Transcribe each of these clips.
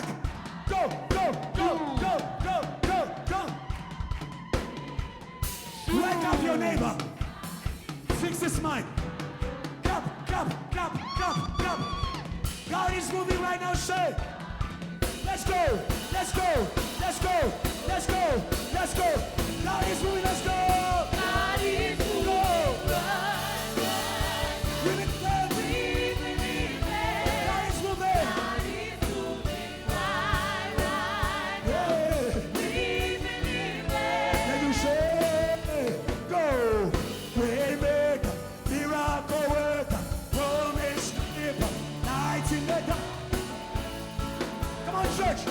back. Go, go, go, go, go, go, go. Wake up your neighbor. Fix his mind. Clap, clap, clap, clap, clap. God is moving right now, say. Let's go, let's go, let's go, let's go, let's go. God is moving, let's go. God is moving. Go. We believe that. God is moving. God is moving right, right. Yeah. We believe that. Can you say, go, waymaker, miracle worker, promise keeper, night in the dark. Come on, church.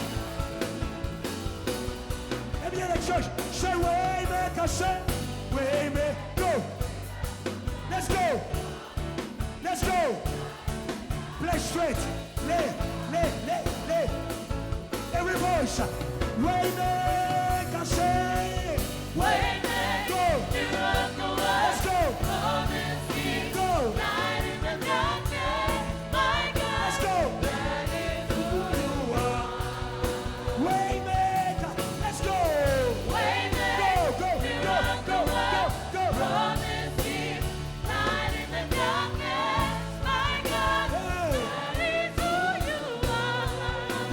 Every other church, say waymaker, say waymaker. Go. Let's go. Let's go. Play straight. Lay. Every voice. Waymaker, say. Waymaker, Go. miracle Let's worker, go. promise keeper, Go. light in the darkness. My God, Let's go. that is who you are. Waymaker. Let's go. Waymaker, Go. miracle worker, Go. promise keeper, light in the darkness. My God, Hey. that is who you are.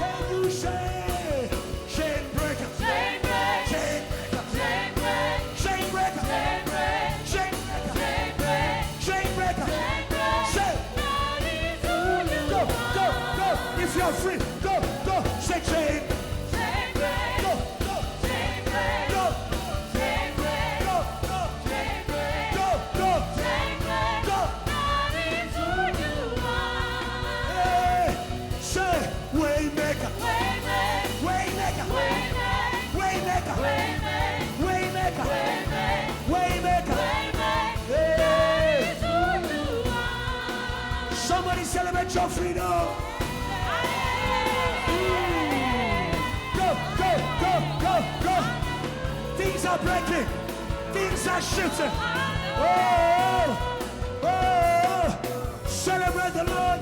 Can you say chain breaker? Chain break, Chain breaker. chain break, Chain breaker. chain break, Chain breaker. chain break, Chain breaker. chain break. Say. That is who you Go. are. If you're free, go. Say chain. Chain break, Go. chain break, Go. chain break, Go. chain break, Go. chain break. Go. That is who you are. Hey. Say waymaker. Waymaker, Waymaker. waymaker, Waymaker. waymaker, Waymaker. waymaker, Waymaker. waymaker. Hey. That is who you are. Somebody celebrate your freedom. Go. Things are breaking. Things are shifting. Oh. Celebrate the Lord.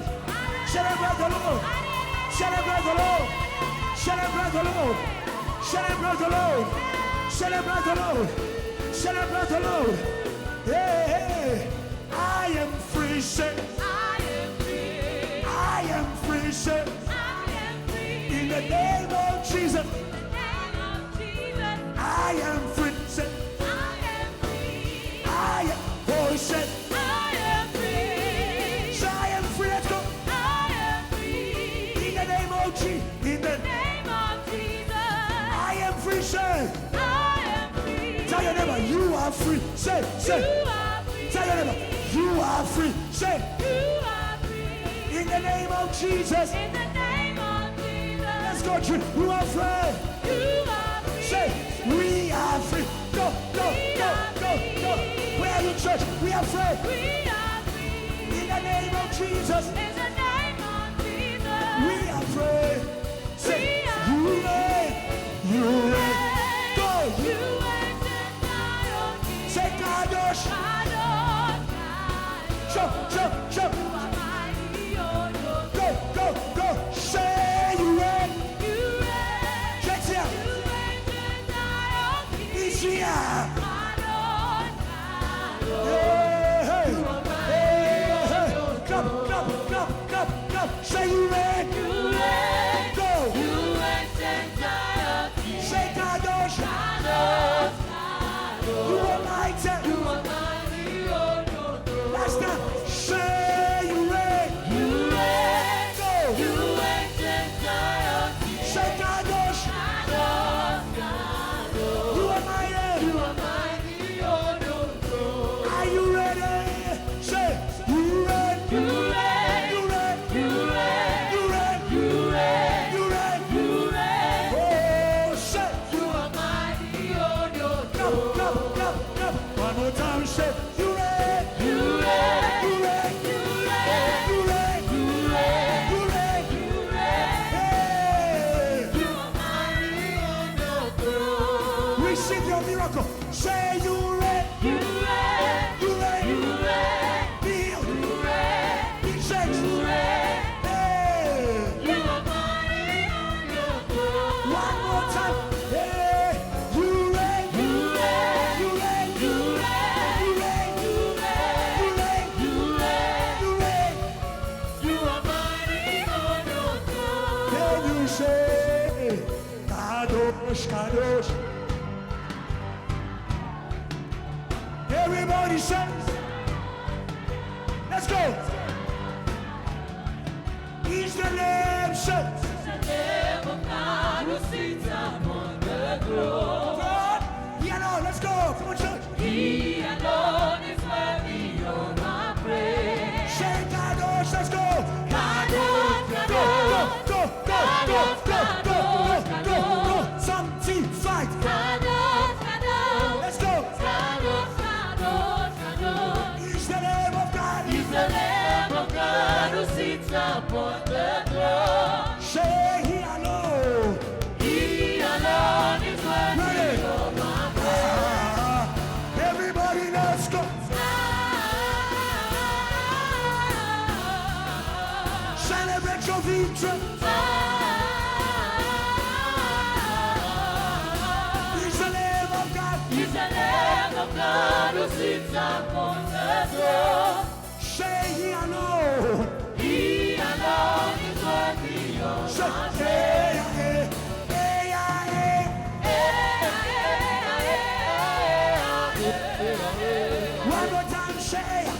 Celebrate the Lord. Celebrate the Lord. Celebrate the Lord. Celebrate the Lord. Celebrate the Lord. Celebrate the Lord. Hey. I am free, say. I am free. I am free, say. I am free. In the name of Jesus. In the name of Jesus. I am free, say. I am free. I am free, say. I am free. Say I am free, let's go. I am free. In the name of Jesus. In the Name of Jesus. I am free, say. I am free. Tell your neighbor, you are free. Say. You are free. Tell your neighbor, you are free. Say. You are free. In the name of Jesus. In the name of Jesus. Let's go, church. You are free. You are free. Say, we are free. Go. Where are you, church? We are free. We are free. In the name of Jesus. In the name of Jesus. We are free. Say, We are you reign. You reign. Go. You ain't denied. Say, Kadosh. Jump. You are mighty, oh, Go. Say, you reign. you reign. Check here. You ain't denied. He's here. Hey. Clap. Say, you reign. You reign. Go. You ain't denied. Say, Kadosh. You are mighty. You are mighty, oh, Last time. Say, you reign. You reign. Go. You ain't denied. Say, Kadosh. You are mighty. You are mighty, oh, Are you ready? Say, you reign. You reign. You reign. You reign. You reign. You reign. You reign. You reign. Oh, say. You are mighty, oh, Clap. One more time, say, you reign. You reign. You reign. You reign. You reign. You reign. You reign. You reign. Hey. You are mighty on your throne. Receive your miracle. Say, you reign. You reign. You reign. You reign. Heal. You reign. Be changed. You reign. Hey. You are mighty on Kadosh, Kadosh. Everybody says, let's go. He's the Lamb, says. The Lamb of God who sits upon the throne. God, He alone, let's go. Come on, church. He alone is worthy of my praise. Say Kadosh, let's go. Kadosh, Kadosh, Go, Kadosh, Kadosh, Kadosh. Some team fight. Kadosh, Kadosh, Let's go. Kadosh, Kadosh, Kadosh. He's the Lamb of God. He's the Lamb of God who sits upon the throne. Say He alone. He alone is worthy of my praise. Everybody, let's go. Celebrate your victory. He's the Lamb of God. He's the Lamb of God who sits upon the throne. Say He alone. He alone is worthy of Say, my praise. hey, hey, hey, hey, hey. One more time, say.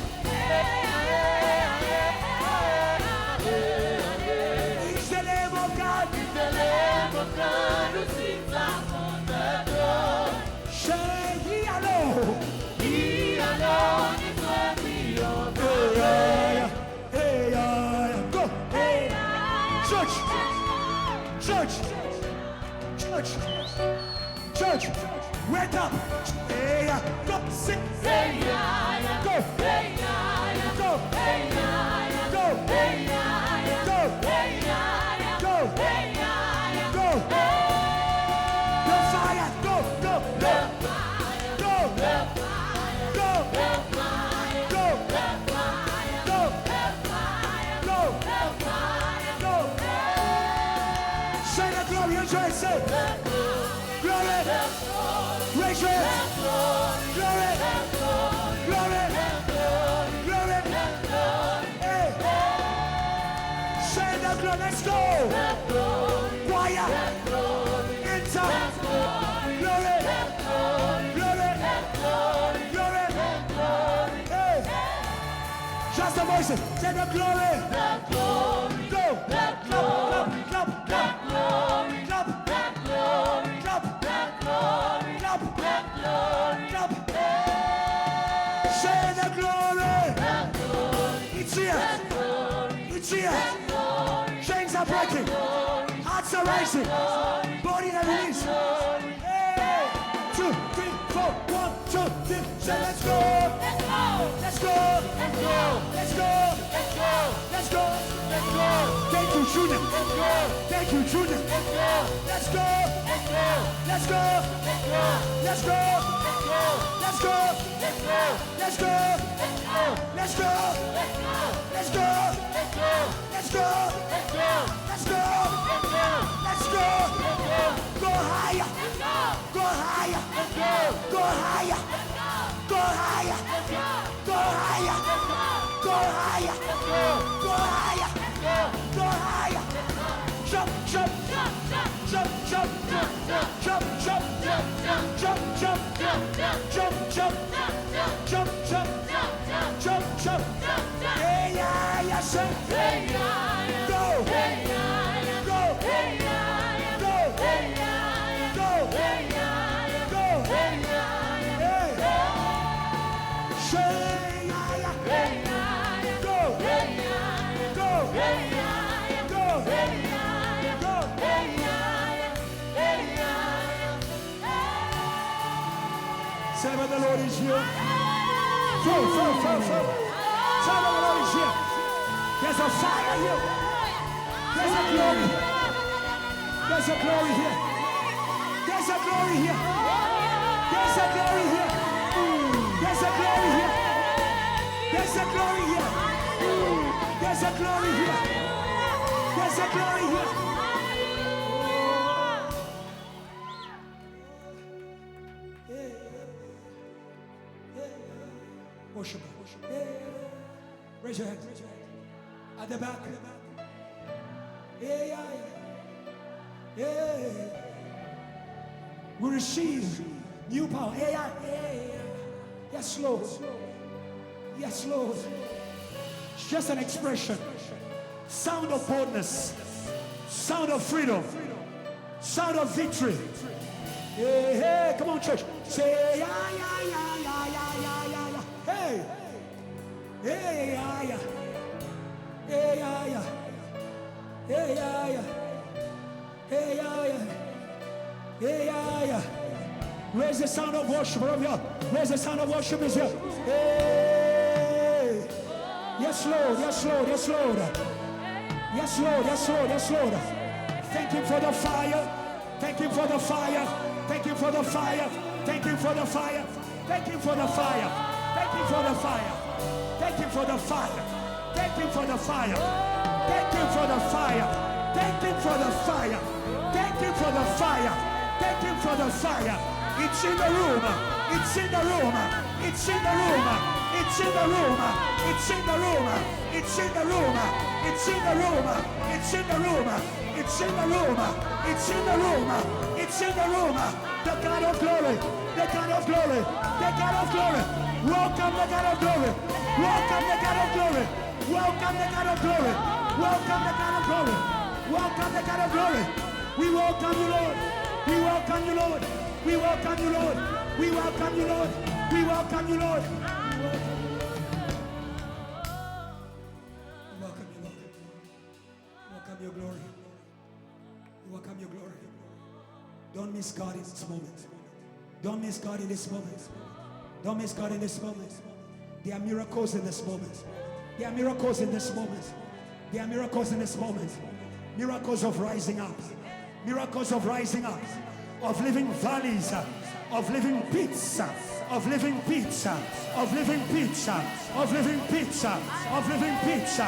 He's the Lamb of God. He's the Lamb of God who sits upon the throne. Say He alone. He alone is worthy of my Hey, praise. hey, go. Hey, Church, church, church, church. Wake up. Hey, go. Sit. hey, yeah, Go. hey, yeah, Go. hey, yeah, Go. hey, yeah, Go. hey, yeah, Go. hey, yeah, Go. The fire. Go. Go. Go. Go. Go. Go. Go. Go. Go. Say the glory. Enjoy it. Say glory. Raise your hands. Glory. Glory. Glory. Hey. Say the glory. Let's go. Choir. Enter. Glory. Glory. Glory. Hey. Just the voices. Say the glory. Go. Clap. Clap. Clap. Clap. Clap. Clap. Clap. Clap. Say the glory. It's here. It's here. Chains are breaking. Hearts are rising. Body that release. Hey. 2, 3, 4. 1, 2, 3. Say let's go. Let's go. Let's go. Let's go. Thank you, Junior. Thank you, Junior. Let's go. Let's go. Let's go. Let's go. Let's go. Let's go. Let's go. Let's go. Let's go. Let's go. Go higher. Go higher. Go higher. Go higher. Go higher. Go higher. Go higher. Go higher. Jump, jump, jump, jump, jump, jump, jump, jump, jump, jump, jump, jump, jump, jump, jump, jump. Yeah, yeah, yeah, say. Go. Go. Go. Go. Go. Hey. Say, yeah, yeah. Go. Go. Go. Celebrate the Lord is here. Flow. Celebrate the Lord is here. There's a fire here. There's a glory. There's a glory here. There's a glory here. There's a glory here. There's a glory here. There's a glory here. There's a glory here. There's a glory here. Worship. Raise your hands. At the back. Yeah. We receive new power. Yeah. Yes, Lord. Yes, Lord. It's just an expression. Sound of boldness. Sound of freedom. Sound of victory. Hey, come on, church. Say, yeah. Hey. Yeah. Where's the sound of worship? Where's the sound of worship is here? Hey. Yes, Lord. Thank Him for the fire. Thank Him for the fire. Thank Him for the fire. Thank Him for the fire. Thank Him for the fire. Thank Him for the fire. Thank Him for the fire. Thank Him for the fire. Thank Him for the fire. Thank Him for the fire. Thank Him for the fire. Thank Him for the fire. It's in the room. It's in the room. It's in the room. It's in the room. It's in the room. It's in the room. It's in the room. It's in the room. It's in the room. It's in the room. It's in the room. The God of glory. The God of glory. The God of glory. Welcome the God of glory. Welcome the God of glory. Welcome the God of glory. Welcome the God of glory. Welcome the God of glory. We welcome you, Lord. We welcome you, Lord. We welcome you, Lord. We welcome you, Lord. We welcome you, Lord. We welcome you, Lord. Welcome your glory. Welcome your glory. Don't miss God in this moment. Don't miss God in this moment. Don't miss God in this moment. There are miracles in this moment. There are miracles in this moment. There are miracles in this moment. Miracles of rising up. Miracles of rising up. Of living valleys. Of living pits. Of living pits. Of living pits. Of living pits. Of living pits.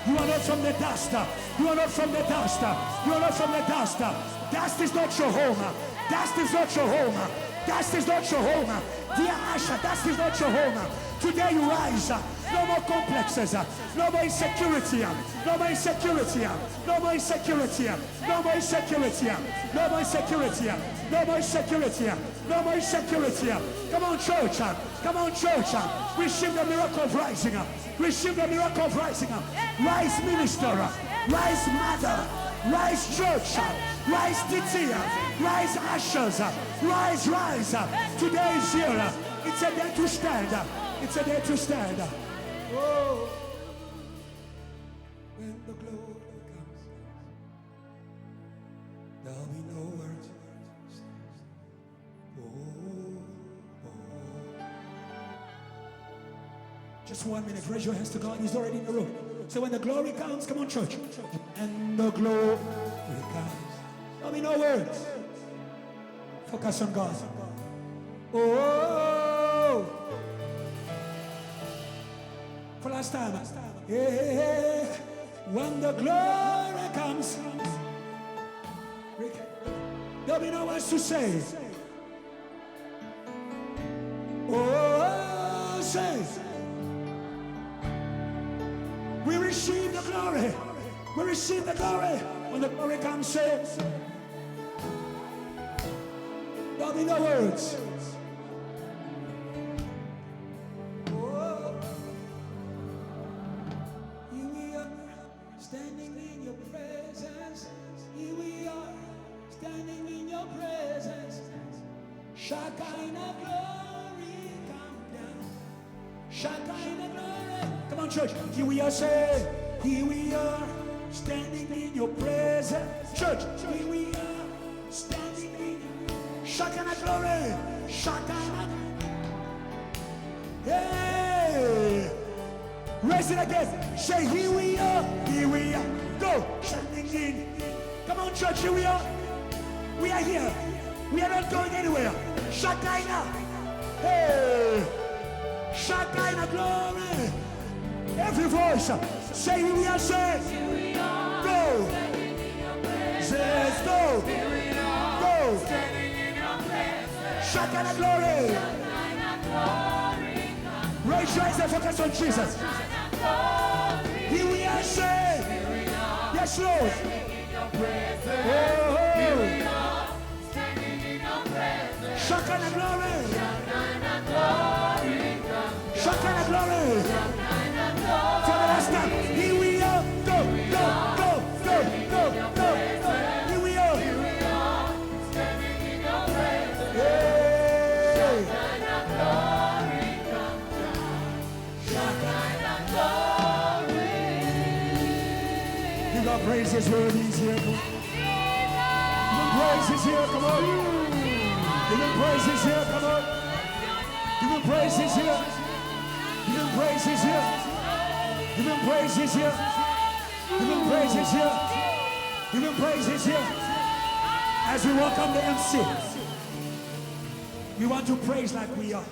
You are not from the dust. You are not from the dust. You are not from the dust. Dust is not your home. Dust is not your home. Dust is not your home. Dear Asha, dust is not your home. Today you rise. No more complexes. No more insecurity. No more insecurity. No more insecurity. No more insecurity. No more insecurity. No more insecurity. No more insecurity. Come on, church. Come on, church. Receive the miracle of rising up. Receive the miracle of rising up. Rise minister. Rise mother. Rise church. Rise Titia. Rise ashes. Rise. Today is here. It's a day to stand. It's a day to stand. Oh. When the glory comes, there'll be no words. Oh. Just 1 minute. Raise your hands to God. He's already in the room. So when the glory comes, come on, church. And the glory comes. There'll be no words. Focus on God. Oh. For last time. Yeah. When the glory comes, there'll be no words to say. Oh, say. We receive the glory. We receive the glory. When the glory comes, say. There'll be no words. Standing in your presence, here we are, standing in your presence. Shekinah glory, come down. Shekinah glory. Come on, church. Here we are, say, here we are, standing in your presence. Church, here we are, standing in your Shekinah glory. Shekinah. Hey. Raise it again. Say, here we are. Here we are. Go. Standing in. Come on, church. Here we are. We are here. We are not going anywhere. Shekinah. Hey. Shekinah glory. Every voice. Say, here we are. Say. Here we are. Go. Standing in your presence. Says go. Here we are. Go. Standing in your presence. Shekinah glory. Shekinah glory, come. Raise your eyes and focus on Jesus. Here we are, say. Yes, Lord. Standing in your presence. Oh. Here we are, standing in your presence. Shakana glory. Shekinah glory come. Shakana glory. Shekinah glory. For the last time. Here we are. Go, go, go, go, go, go, go. Here we are. Here we are, standing in your presence. Hey. Shekinah glory come down. Shekinah glory. You got praises where he's here. Come on. Even praises here. Come on. Even praises here. Come on. Even praises here. Even praises here. Even praises here. Even praises here. Even praises here. As we welcome the MC, we want to praise like we are.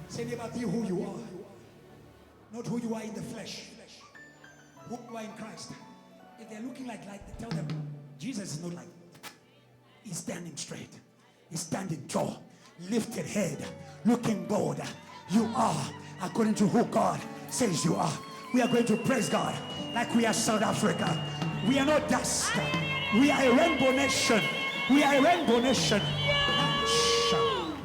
Say neighbor, be who you are. Not who you are in the flesh. Who you are in Christ. If they're looking like light, tell them Jesus is not like. He's standing straight. He's standing tall. Lifted head. Looking bold. You are according to who God says you are. We are going to praise God like we are South Africa. We are not dust. We are a rainbow nation. We are a rainbow nation.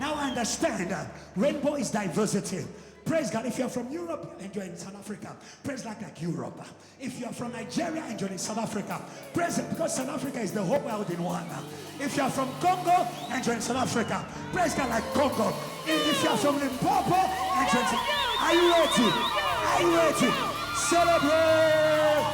Now understand, rainbow is diversity. Praise God. If you're from Europe and you're in South Africa, praise like Europe. If you're from Nigeria and you're in South Africa, praise it because South Africa is the whole world in one. If you're from Congo and you're in South Africa, praise God like Congo. If you're from Limpopo and you're in South Africa, are you ready? Are you ready? Celebrate!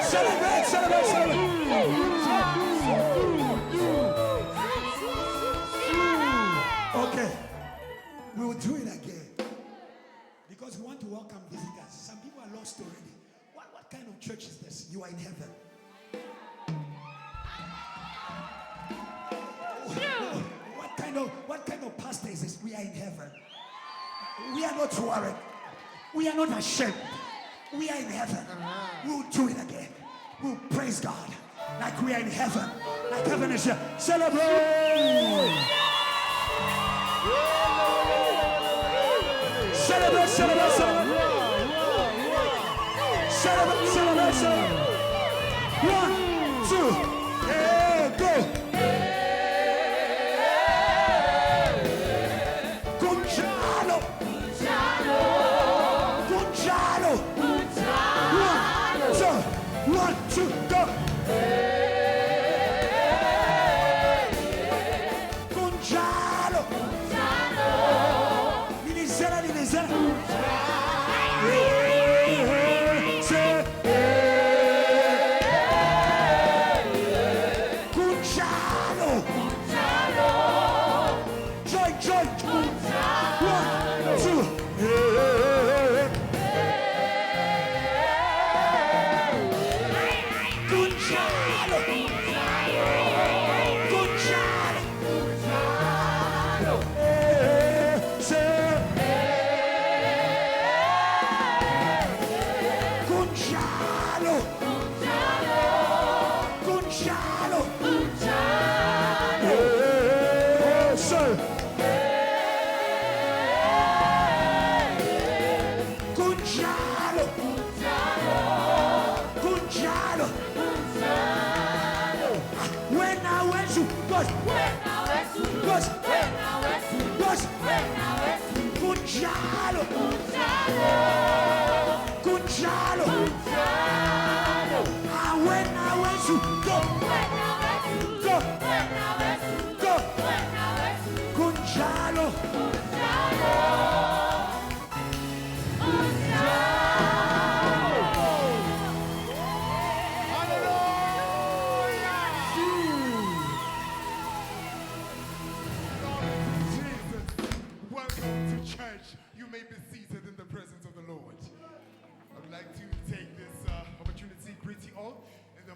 Celebrate, celebrate, celebrate. Okay, we will do it again because we want to welcome visitors. Some people are lost already. What kind of church is this? You are in heaven. What kind of pastor is this? We are in heaven. We are not worried. We are not ashamed. We are in heaven. We'll do it again. We'll praise God like we are in heaven. Like heaven is here. Celebrate! Celebrate, celebrate, celebrate. Celebrate, celebrate, celebrate. 1, 2, yeah, go. Gonzalo. Gonzalo. 1, 2, go. Gonzalo. Ebenezer, Ebenezer. Gonzalo. Joy, joy. 1, 2.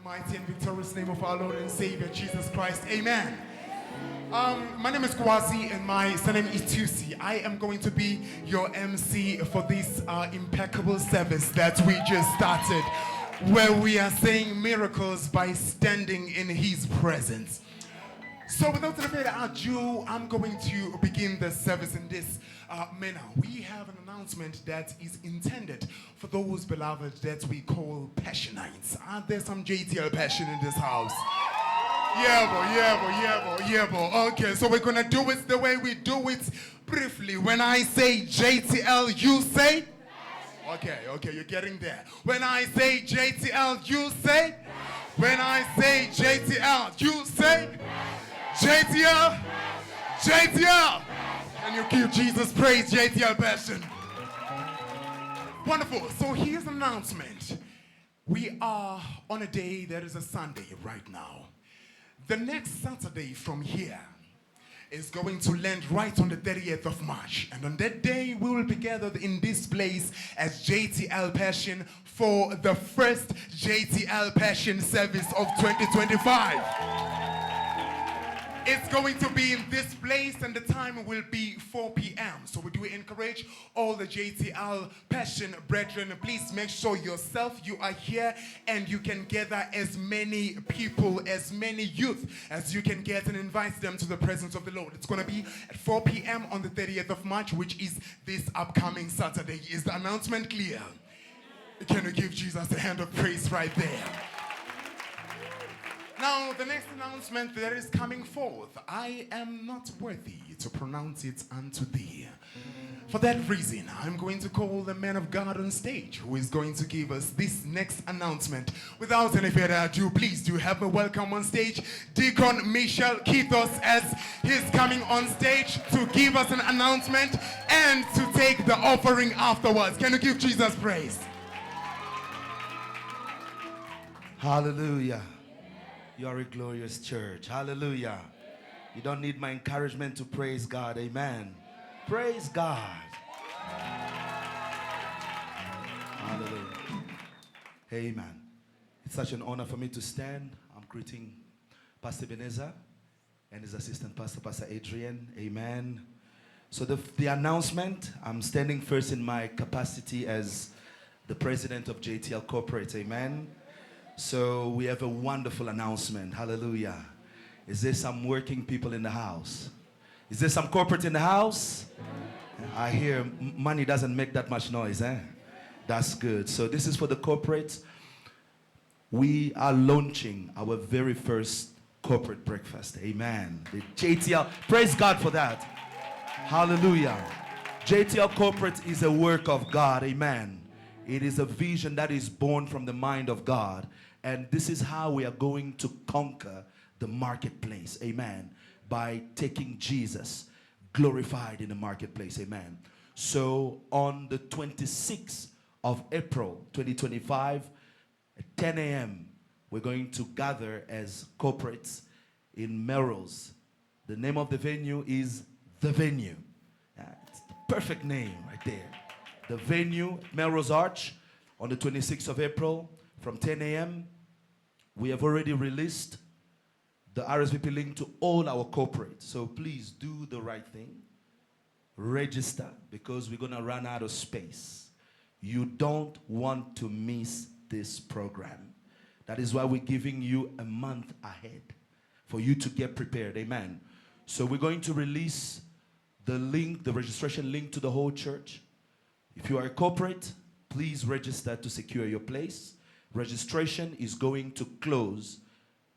Mighty and victorious name of our Lord and Savior Jesus Christ. Amen. My name is Kwasi and my surname is Tusi. I am going to be your MC for this impeccable service that we just started, where we are saying miracles by standing in His presence. So without any further ado, I'm going to begin the service in this manner. We have an announcement that is intended for those beloved that we call Passionites. Are there some JTL passion in this house? Yeah, boy. Okay, so we're gonna do it the way we do it briefly. When I say JTL, you say? Okay, you're getting there. When I say JTL, you say? When I say JTL, you say? JTL! JTL! Can you give Jesus praise, JTL passion? Wonderful. So here's an announcement. We are on a day that is a Sunday right now. The next Saturday from here is going to land right on the 30th of March. And on that day, we will be gathered in this place as JTL Passion for the first JTL Passion service of 2025. It's going to be in this place and the time will be 4 p.m. So we do encourage all the JTL Passion brethren, please make sure yourself you are here and you can gather as many people, as many youth as you can get and invite them to the presence of the Lord. It's going to be at 4 p.m. on the 30th of March, which is this upcoming Saturday. Is the announcement clear? Can you give Jesus a hand of praise right there? Now, the next announcement that is coming forth, I am not worthy to pronounce it unto thee. For that reason, I'm going to call the man of God on stage who is going to give us this next announcement. Without any further ado, please do have me welcome on stage Deacon Michel Kithos as he's coming on stage to give us an announcement and to take the offering afterwards. Can you give Jesus praise? Hallelujah. You are a glorious church. Hallelujah. You don't need my encouragement to praise God. Amen. Praise God. Hallelujah. Amen. It's such an honor for me to stand. I'm greeting Pastor Ebenezer and his assistant pastor, Pastor Adrian. Amen. So the announcement, I'm standing first in my capacity as the president of JTL Corporate. Amen. So we have a wonderful announcement. Hallelujah. Is there some working people in the house? Is there some corporate in the house? I hear money doesn't make that much noise, eh? That's good. So this is for the corporate. We are launching our very first corporate breakfast. Amen. The JTL. Praise God for that. Hallelujah. JTL Corporate is a work of God. Amen. It is a vision that is born from the mind of God. And this is how we are going to conquer the marketplace. Amen. By taking Jesus glorified in the marketplace. Amen. So on the 26th of April 2025 at 10 a.m. we're going to gather as corporates in Melrose. The name of the venue is The Venue. It's the perfect name right there. The venue, Melrose Arch, on the 26th of April from 10 a.m. We have already released the RSVP link to all our corporates. So please do the right thing. Register because we're going to run out of space. You don't want to miss this program. That is why we're giving you a month ahead for you to get prepared. Amen. So we're going to release the link, the registration link to the whole church. If you are a corporate, please register to secure your place. Registration is going to close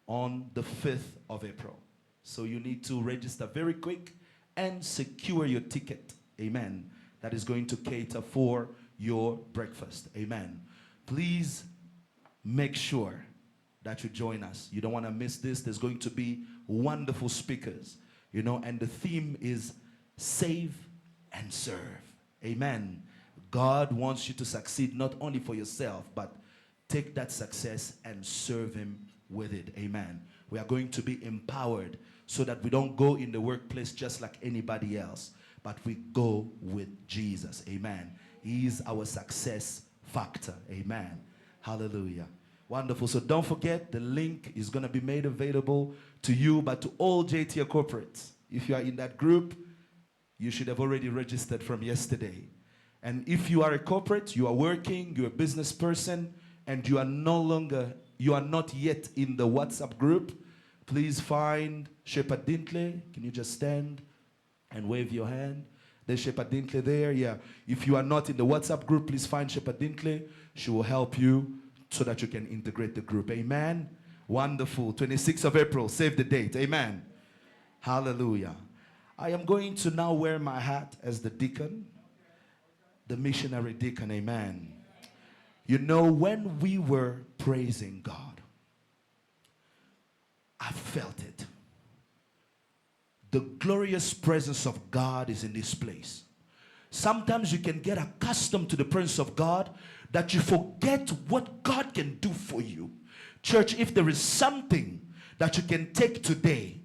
on the 5th of April. So you need to register very quick and secure your ticket. Amen. That is going to cater for your breakfast. Amen. Please make sure that you join us. You don't want to miss this. There's going to be wonderful speakers, and the theme is save and serve. Amen. God wants you to succeed not only for yourself, but take that success and serve him with it. Amen. We are going to be empowered so that we don't go in the workplace just like anybody else, but we go with Jesus. Amen. He is our success factor. Amen. Hallelujah. Wonderful. So don't forget, the link is going to be made available to you, but to all JTL corporates. If you are in that group, you should have already registered from yesterday. And if you are a corporate, you are working, you're a business person, and you are not yet in the WhatsApp group, Please find Shepherd Dintley. Can you just stand and wave your hand? There's Shepherd Dintley there. Yeah. If you are not in the WhatsApp group, please find Shepherd Dintley. She will help you so that you can integrate the group. Amen. Wonderful. 26th of April. Save the date. Amen. Hallelujah. I am going to now wear my hat as the deacon, the missionary deacon. Amen. You know, when we were praising God, I felt it. The glorious presence of God is in this place. Sometimes you can get accustomed to the presence of God that you forget what God can do for you. Church, if there is something that you can take today,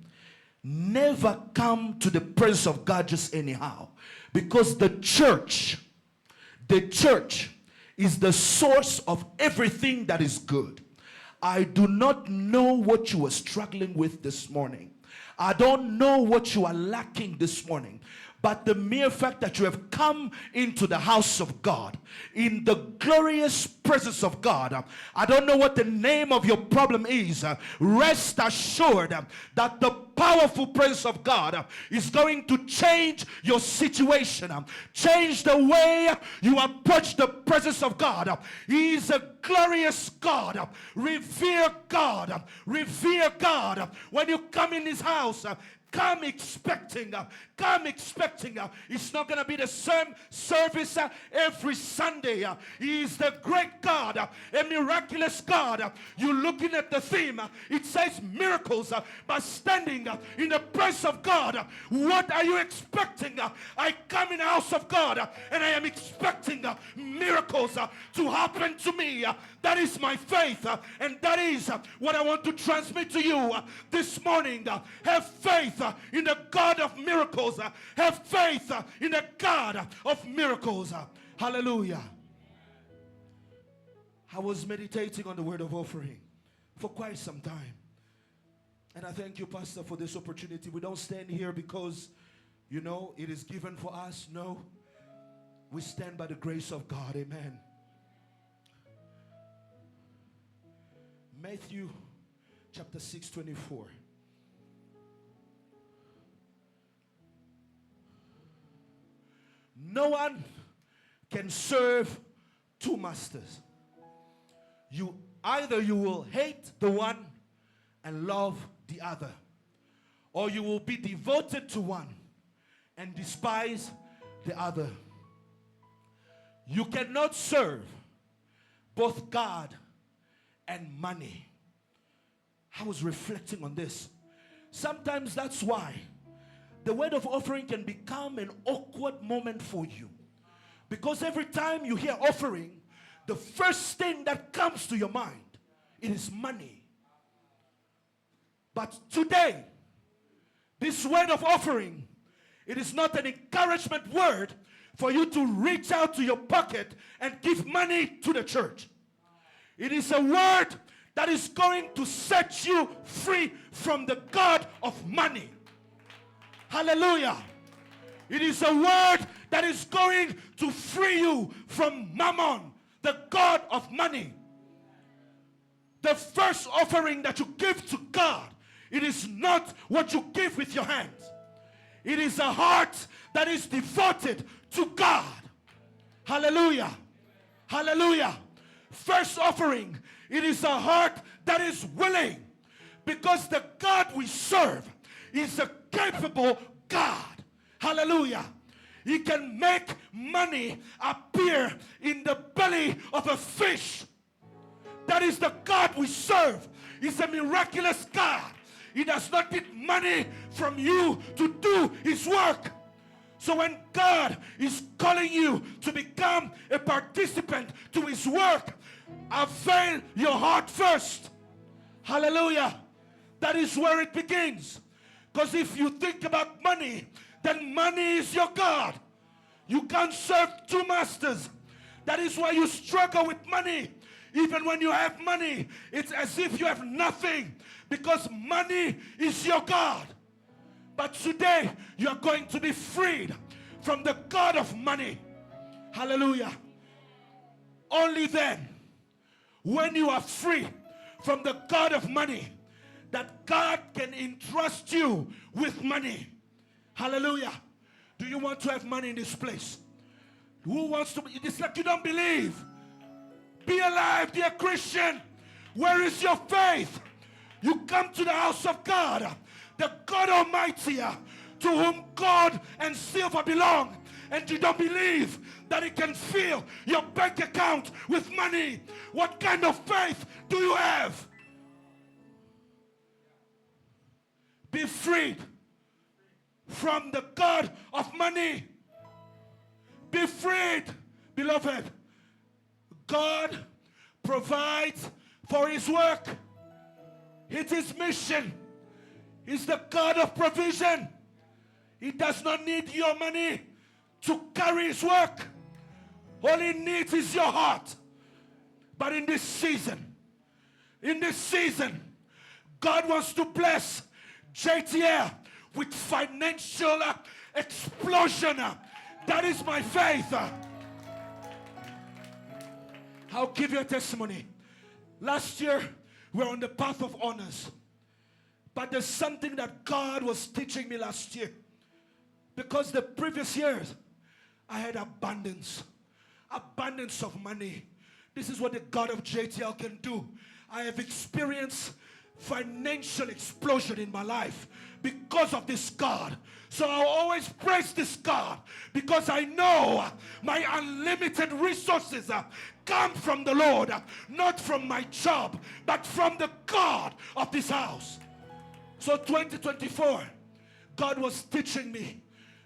never come to the presence of God just anyhow. Because the church is the source of everything that is good. I do not know what you are struggling with this morning. I don't know what you are lacking this morning. But the mere fact that you have come into the house of God, in the glorious presence of God, I don't know what the name of your problem is. Rest assured that the powerful presence of God is going to change your situation, change the way you approach the presence of God. He is a glorious God. Revere God. Revere God. When you come in his house, come expecting. It's not going to be the same service every Sunday. He is the great God, a miraculous God. You're looking at the theme. It says miracles by standing in the presence of God. What are you expecting? I come in the house of God and I am expecting miracles to happen to me. That is my faith, and that is what I want to transmit to you this morning. Have faith in the God of miracles. Have faith in the God of miracles. Hallelujah. I was meditating on the word of offering for quite some time. And I thank you, Pastor, for this opportunity. We don't stand here because, you know, it is given for us. No. We stand by the grace of God. Amen. Matthew chapter 6:24. No one can serve two masters. Either you will hate the one and love the other, or you will be devoted to one and despise the other. You cannot serve both God and money. I was reflecting on this. Sometimes that's why the word of offering can become an awkward moment for you. Because every time you hear offering, the first thing that comes to your mind, it is money. But today, this word of offering, it is not an encouragement word for you to reach out to your pocket and give money to the church. It is a word that is going to set you free from the God of money. Hallelujah. It is a word that is going to free you from Mammon, the God of money. The first offering that you give to God, it is not what you give with your hands. It is a heart that is devoted to God. Hallelujah. Hallelujah. First offering, it is a heart that is willing, because the God we serve is a capable God. Hallelujah. He can make money appear in the belly of a fish. That is the God we serve. He's a miraculous God. He does not need money from you to do his work. So when God is calling you to become a participant to his work, avail your heart first. Hallelujah. That is where it begins. Because if you think about money, then money is your God. You can't serve two masters. That is why you struggle with money. Even when you have money, it's as if you have nothing, because money is your God. But today, you are going to be freed from the God of money. Hallelujah. Only then, when you are free from the God of money, that God can entrust you with money. Hallelujah. Do you want to have money in this place? Who wants to? It's like you don't believe. Be alive, dear Christian. Where is your faith? You come to the house of God, the God Almighty, to whom gold and silver belong, and you don't believe that He can fill your bank account with money. What kind of faith do you have? Be freed from the God of money. Be freed, beloved. God provides for His work. It's His mission. He's the God of provision. He does not need your money to carry His work. All He needs is your heart. But in this season, God wants to bless JTL with financial explosion. That is my faith. I'll give you a testimony. Last year, we were on the path of honors. But there's something that God was teaching me last year. Because the previous years, I had abundance of money. This is what the God of JTL can do. I have experienced financial explosion in my life because of this God. So I'll always praise this God because I know my unlimited resources come from the Lord, not from my job, but from the God of this house. So 2024, God was teaching me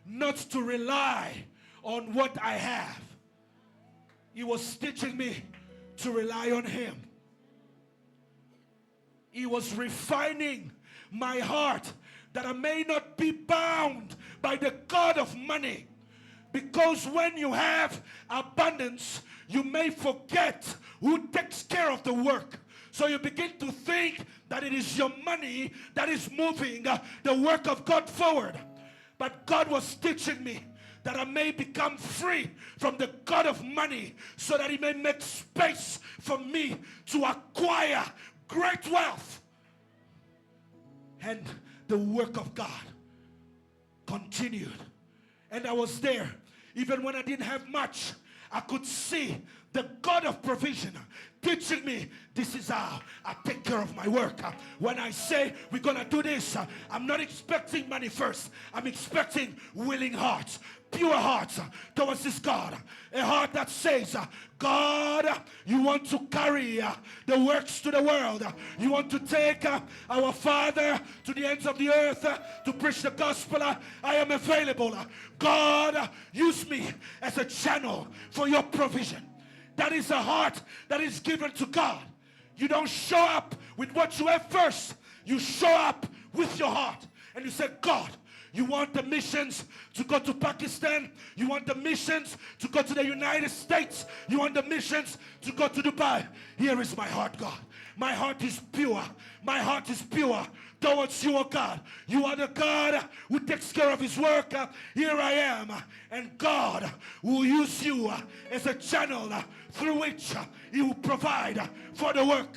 not to rely on what I have. He was teaching me to rely on Him. He was refining my heart that I may not be bound by the God of money. Because when you have abundance, you may forget who takes care of the work. So you begin to think that it is your money that is moving the work of God forward. But God was teaching me that I may become free from the God of money so that He may make space for me to acquire great wealth. And the work of God continued. And I was there. Even when I didn't have much, I could see the God of provision teaching me, this is how I take care of my work. When I say we're going to do this, I'm not expecting money first. I'm expecting willing hearts, pure hearts towards this God. A heart that says, God, you want to carry the works to the world. You want to take our Father to the ends of the earth to preach the gospel. I am available. God, use me as a channel for your provision. That is a heart that is given to God. You don't show up with what you have first. You show up with your heart. And you say, God, you want the missions to go to Pakistan. You want the missions to go to the United States. You want the missions to go to Dubai. Here is my heart, God. My heart is pure. My heart is pure towards you, oh God. You are the God who takes care of His work. Here I am. And God will use you as a channel through which He will provide for the work.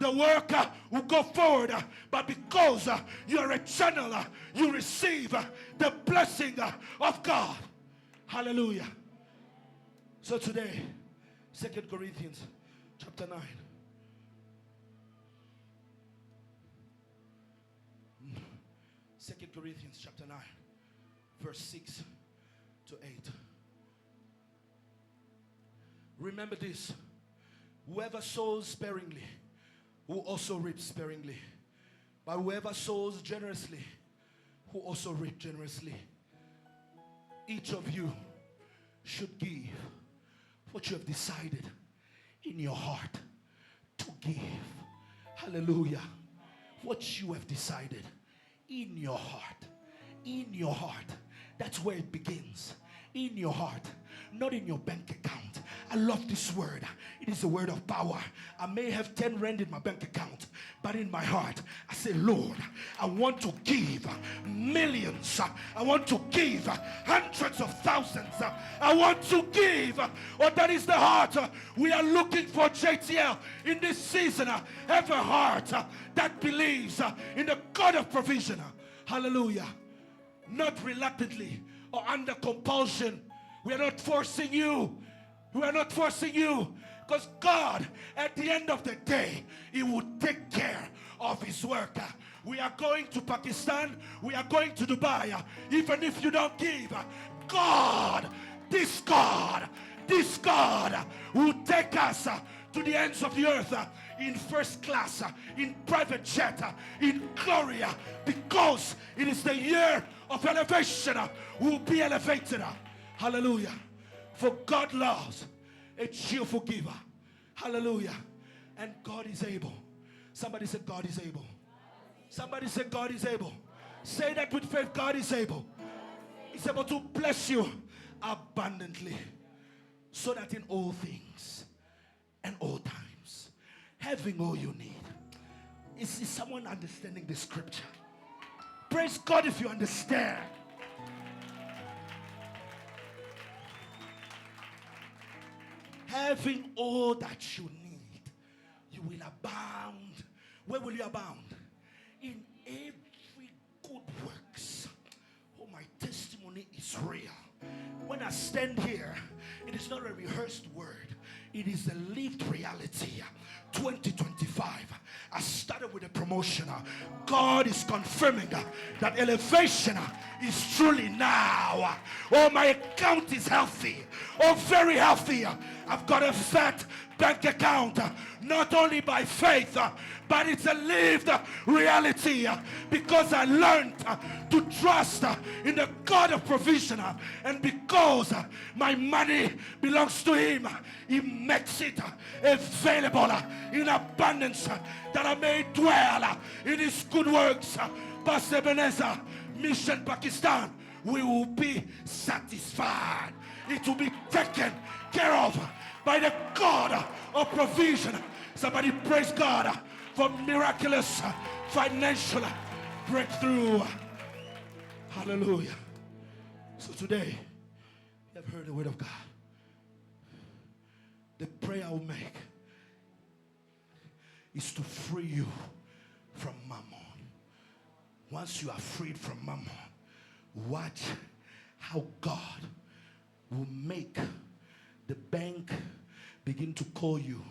The work will go forward. But because you are a channel, you receive the blessing of God. Hallelujah. So today, 2 Corinthians chapter 9. 2 Corinthians chapter 9, verse 6 to 8. Remember this. Whoever sows sparingly will also reap sparingly. But whoever sows generously will also reap generously. Each of you should give what you have decided in your heart to give. Hallelujah. What you have decided in your heart. In your heart. That's where it begins. In your heart. Not in your bank account. I love this word. It is a word of power. I may have 10 rand in my bank account. But in my heart, I say, Lord, I want to give millions. I want to give hundreds of thousands. I want to give. Oh, that is the heart we are looking for, JTL, in this season. Have a heart that believes in the God of provision. Hallelujah. Not reluctantly or under compulsion. We are not forcing you. We are not forcing you. Because God, at the end of the day, He will take care of His work. We are going to Pakistan. We are going to Dubai. Even if you don't give, God, this God will take us to the ends of the earth in first class, in private jet, in glory, because it is the year of elevation. We will be elevated. Hallelujah. For God loves a cheerful giver. Hallelujah. And God is able. Somebody said God is able. Somebody said God is able. Say that with faith. God is able. He's able to bless you abundantly, so that in all things and all times, having all you need. Is someone understanding the scripture? Praise God if you understand. Having all that you need, you will abound. Where will you abound? In every good works. Oh, my testimony is real. When I stand here, it is not a rehearsed word. It is a lived reality. 2025. I started with a promotion. God is confirming that elevation is truly now. Oh, my account is healthy. Oh, very healthy. I've got a fat bank account, not only by faith, but it's a lived reality, because I learned to trust in the God of provision, and because my money belongs to Him, He makes it available in abundance, that I may dwell in His good works. Pastor Ebenezer, Mission Pakistan, we will be satisfied. It will be taken care of by the God of provision. Somebody praise God for miraculous financial breakthrough. Hallelujah. So today, you have heard the word of God. The prayer I will make is to free you from mammon. Once you are freed from mammon, watch how God will make the bank begin to call you,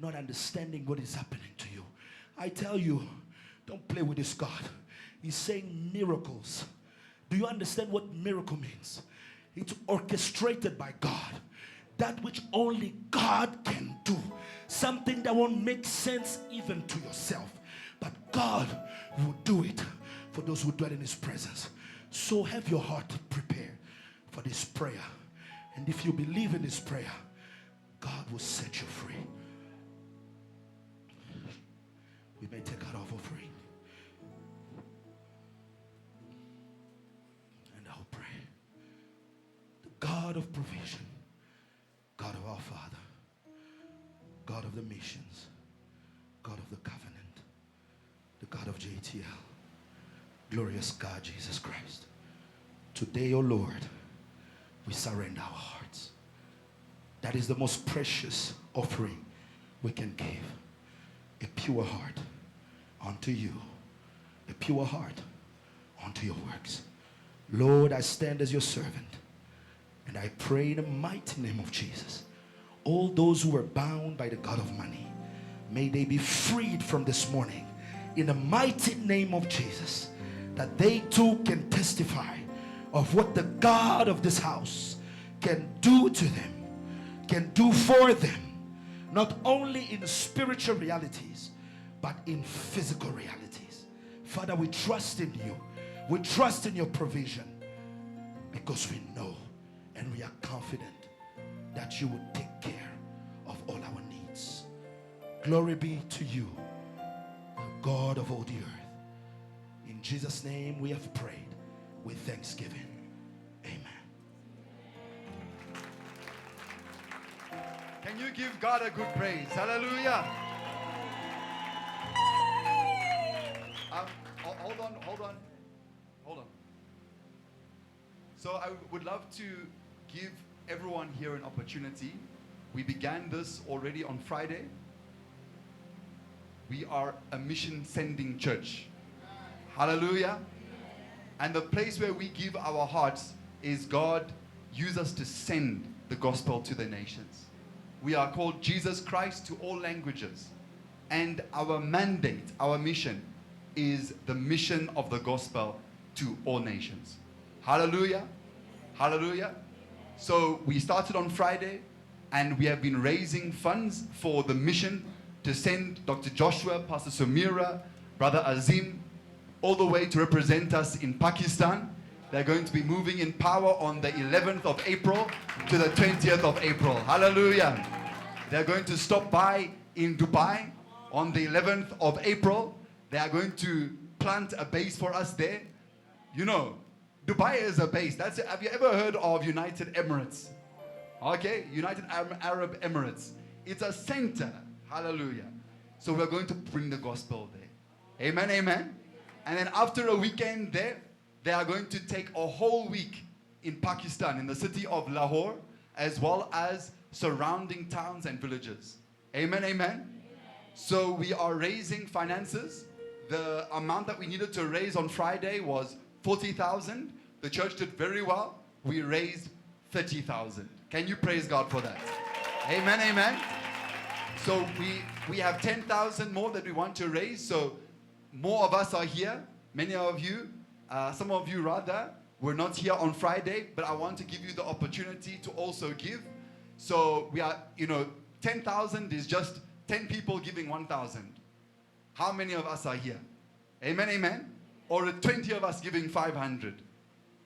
not understanding what is happening to you. I tell you, don't play with this God. He's saying miracles. Do you understand what miracle means? It's orchestrated by God. That which only God can do. Something that won't make sense even to yourself. But God will do it for those who dwell in His presence. So have your heart prepared for this prayer. And if you believe in this prayer, God will set you free. We may take our offering. And I'll pray. The God of provision, God of our Father, God of the missions, God of the covenant, the God of JTL, glorious God Jesus Christ. Today, O Lord, we surrender our hearts. That is the most precious offering we can give. A pure heart unto you. A pure heart unto your works. Lord, I stand as your servant, and I pray in the mighty name of Jesus. All those who are bound by the God of money, may they be freed from this morning in the mighty name of Jesus, that they too can testify of what the God of this house can do to them, can do for them, not only in spiritual realities, but in physical realities. Father, we trust in you. We trust in your provision, because we know and we are confident that you will take care of all our needs. Glory be to you, the God of all the earth. In Jesus' name we have prayed with thanksgiving. Amen. Can you give God a good praise? Hallelujah. Hold on. So I would love to give everyone here an opportunity. We began this already on Friday. We are a mission sending church. Hallelujah. And the place where we give our hearts is God use us to send the gospel to the nations. We are called Jesus Christ to all languages. And our mandate, our mission is the mission of the gospel to all nations. Hallelujah. Hallelujah. So we started on Friday and we have been raising funds for the mission to send Dr. Joshua, Pastor Samira, Brother Azim, all the way to represent us in Pakistan. They're going to be moving in power on the 11th of April to the 20th of April. Hallelujah. They're going to stop by in Dubai on the 11th of April. They are going to plant a base for us there. You know, Dubai is a base. That's it. Have you ever heard of United Emirates? Okay, United Arab Emirates. It's a center. Hallelujah. So we're going to bring the gospel there. Amen, amen. And then after a weekend there, they are going to take a whole week in Pakistan, in the city of Lahore, as well as surrounding towns and villages. Amen, amen. So we are raising finances. The amount that we needed to raise on Friday was 40,000. The church did very well. We raised 30,000. Can you praise God for that? Amen, amen. So we have 10,000 more that we want to raise. So more of us are here. Many of you, some of you rather, were not here on Friday, but I want to give you the opportunity to also give. So we are, 10,000 is just 10 people giving 1,000. How many of us are here? Amen, amen. Or 20 of us giving 500.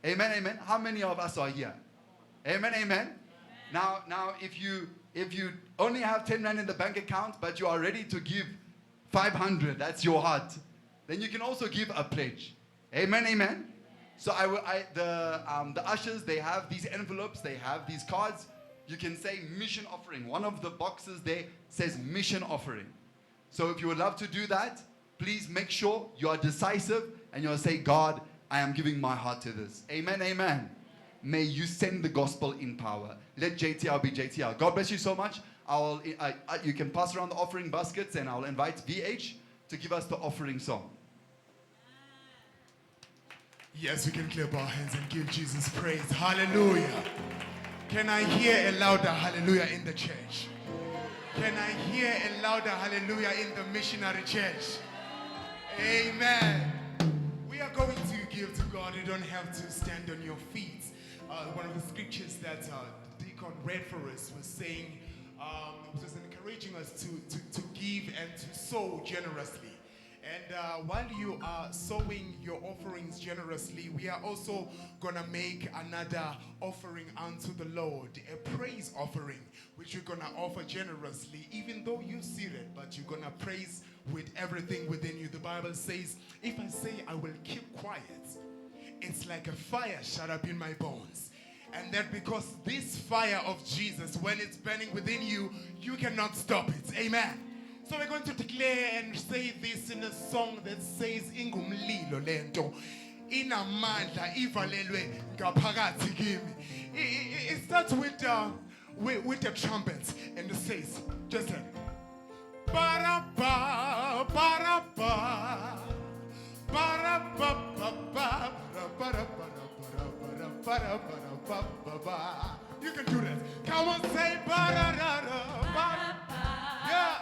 Amen, amen. How many of us are here? Amen, amen. Now, if you only have 10 rand in the bank account, but you are ready to give 500, that's your heart, then you can also give a pledge. Amen, amen. So the ushers, they have these envelopes, they have these cards. You can say mission offering. One of the boxes there says mission offering. So if you would love to do that, please make sure you are decisive and you'll say, God, I am giving my heart to this. Amen, amen. May you send the gospel in power. Let JTR be JTR. God bless you so much. You can pass around the offering baskets and I'll invite VH to give us the offering song. Yes, we can clap our hands and give Jesus praise. Hallelujah. Can I hear a louder hallelujah in the church? Can I hear a louder hallelujah in the missionary church? Amen. We are going to give to God. You don't have to stand on your feet. One of the scriptures that Deacon read for us was saying, was encouraging us to give and to sow generously. And while you are sowing your offerings generously, we are also going to make another offering unto the Lord, a praise offering, which you're going to offer generously, even though you see it, but you're going to praise with everything within you. The Bible says, if I say I will keep quiet, it's like a fire shut up in my bones. And that because this fire of Jesus, when it's burning within you, you cannot stop it. Amen. So we're going to declare and say this in a song that says, Ingumlilo lento, inamandla ivalelwe ngaphakathi kimi. It starts with the trumpet and it says, just like, ba-da-ba, ba-da-ba, ba-da-ba-ba-ba, ba-da-ba-da-ba-da-ba-da-ba-da-ba-da-ba. You can do that. Come on, say ba-da-da-da, ba-da-ba. Yeah.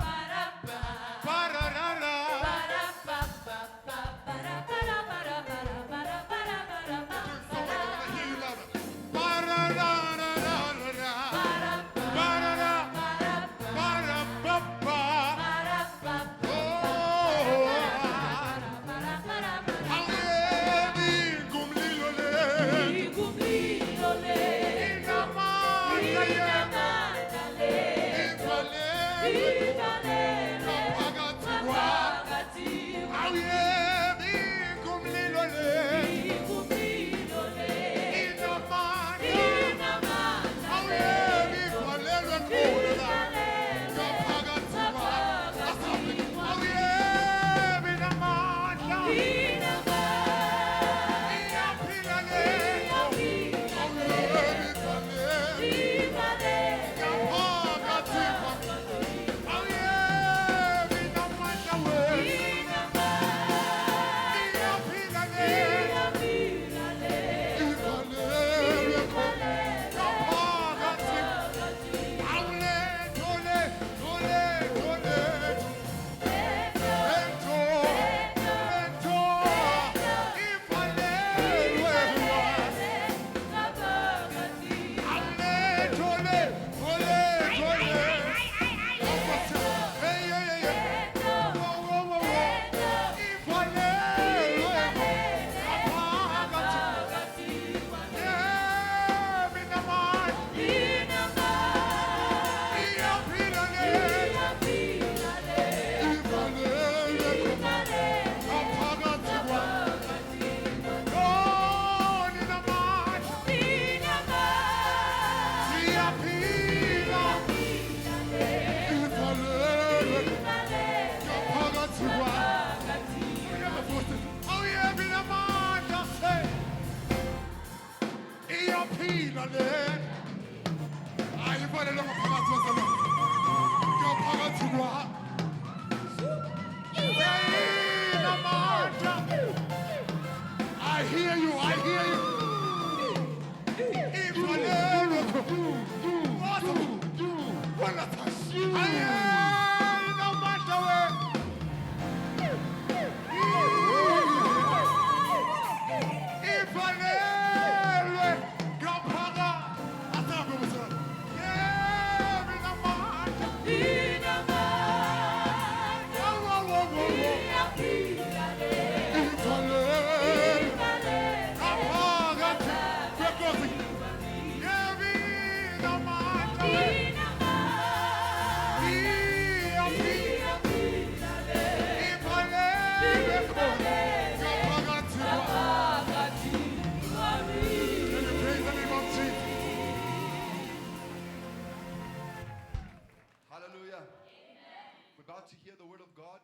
about to hear the word of God.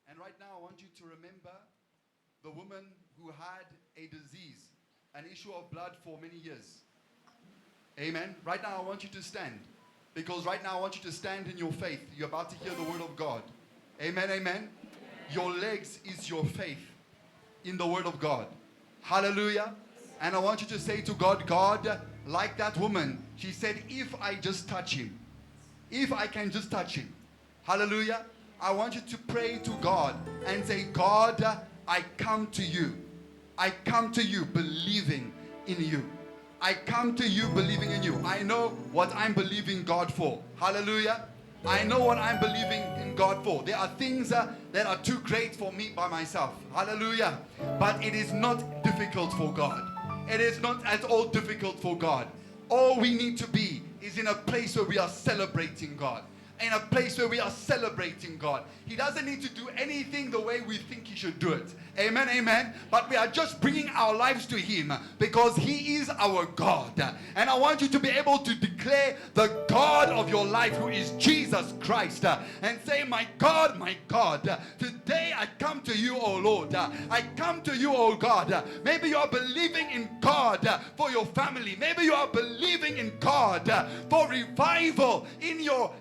And right now, I want you to remember the woman who had a disease, an issue of blood for many years. Amen. Right now, I want you to stand. Because right now, I want you to stand in your faith. You're about to hear the word of God. Amen, amen. Your legs is your faith in the word of God. Hallelujah. And I want you to say to God, God, like that woman, she said, if I just touch him, if I can just touch him. Hallelujah. I want you to pray to God and say, God, I come to you. I come to you believing in you. I come to you believing in you. I know what I'm believing God for. Hallelujah. I know what I'm believing in God for. There are things that are too great for me by myself. Hallelujah. But it is not difficult for God. It is not at all difficult for God. All we need to be is in a place where we are celebrating God. In a place where we are celebrating God. He doesn't need to do anything the way we think he should do it. Amen, amen. But we are just bringing our lives to him because he is our God. And I want you to be able to declare the God of your life, who is Jesus Christ, and say, my God, today I come to you, oh Lord. I come to you, oh God. Maybe you are believing in God for your family. Maybe you are believing in God for revival in your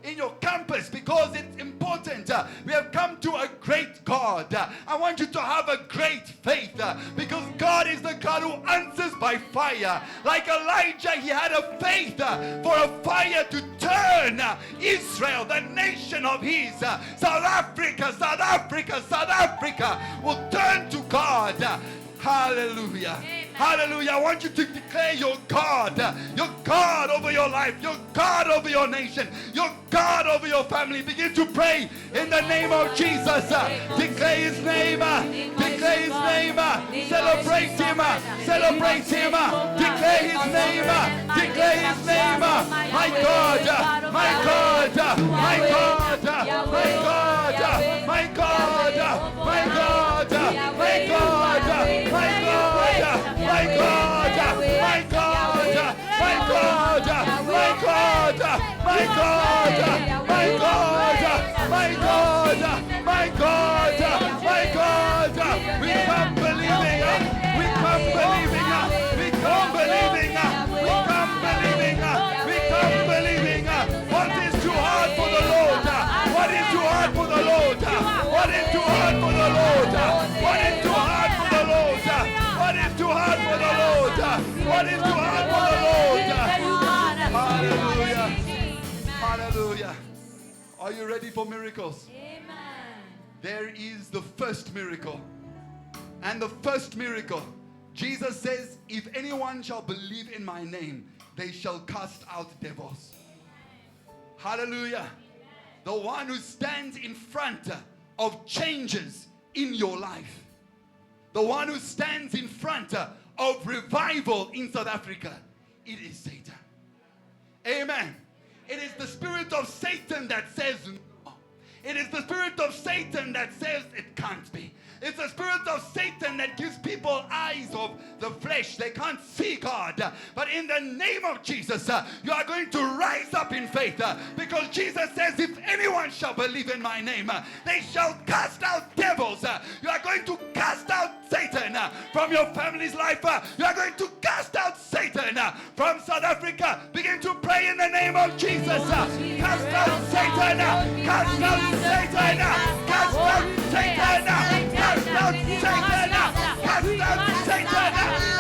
campus, because it's important. We have come to a great God. I want you to have a great faith, because God is the God who answers by fire. Like Elijah, he had a faith for a fire to turn Israel, the nation of his. South Africa will turn to God. Hallelujah. Amen. Hallelujah. I want you to declare your God over your life, your God over your nation, your God over your family. Begin to pray in the name of Jesus. Declare his name. Declare his name. Celebrate him. Celebrate him. Declare his name. Declare his name. My God. My God. My God. My God. My God. My God. My God. My God. My God, my God, my God, my God, my God, my God, my God, my God, my God. We come believing, we come believing, we come believing, we come believing, we come believing. What is too hard for the Lord? What is too hard for the Lord? What is too hard for the Lord? What is too hard for the Lord? What is too hard for the Lord? What is too hard for the Lord? Hallelujah. Hallelujah. Are you ready for miracles? Amen. There is the first miracle. And the first miracle, Jesus says, if anyone shall believe in my name, they shall cast out devils. Hallelujah. The one who stands in front of changes in your life. The one who stands in front of revival in South Africa, it is Satan. Amen. It is the spirit of Satan that says no. It is the spirit of Satan that says it can't be. It's the spirit of Satan that gives people eyes of the flesh. They can't see God. But in the name of Jesus, you are going to rise up in faith. Because Jesus says, if anyone shall believe in my name, they shall cast out devils. You are going to cast out Satan from your family's life. You are going to cast out Satan from South Africa. Begin to pray in the name of Jesus. Cast out Satan. Cast out Satan. Cast out Satan. Cast out Satan. Cast out Satan.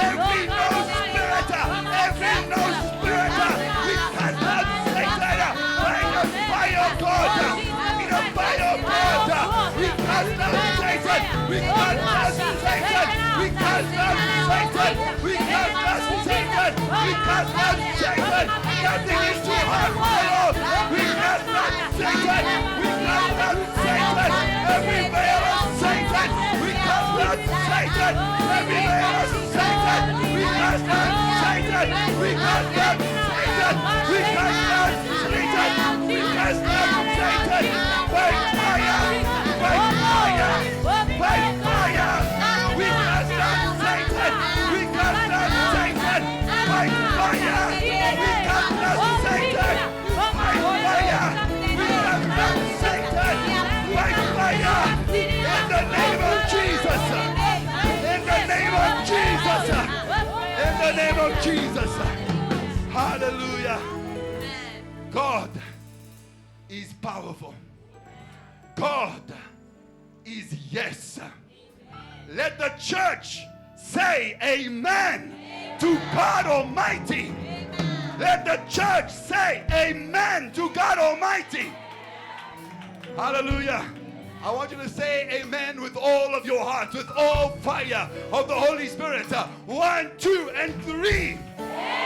Every no spirit. Every no spirit. We cast out Satan. By the fire of God. In the fire of God. We cast out Satan. We cast out Satan. We cast out Satan. We cast out Satan. We cast out Satan. Nothing is too hard for the Lord. We cast out Satan. We cast out Satan. Every veil of Satan. We cast out Satan. Every veil of Satan. We cast out Satan. We cast out Satan. We cast out Satan. We cast out Satan. By fire. By fire. By fire. We cast out Satan. We cast out Satan. By fire. We cast out Satan. By fire. We cast out Satan. Jesus. Hallelujah. God is powerful. God is yes. Let the church say amen to God Almighty. Let the church say amen to God Almighty. Hallelujah. I want you to say amen with all of your heart, with all fire of the Holy Spirit. 1, 2, and 3. Yeah.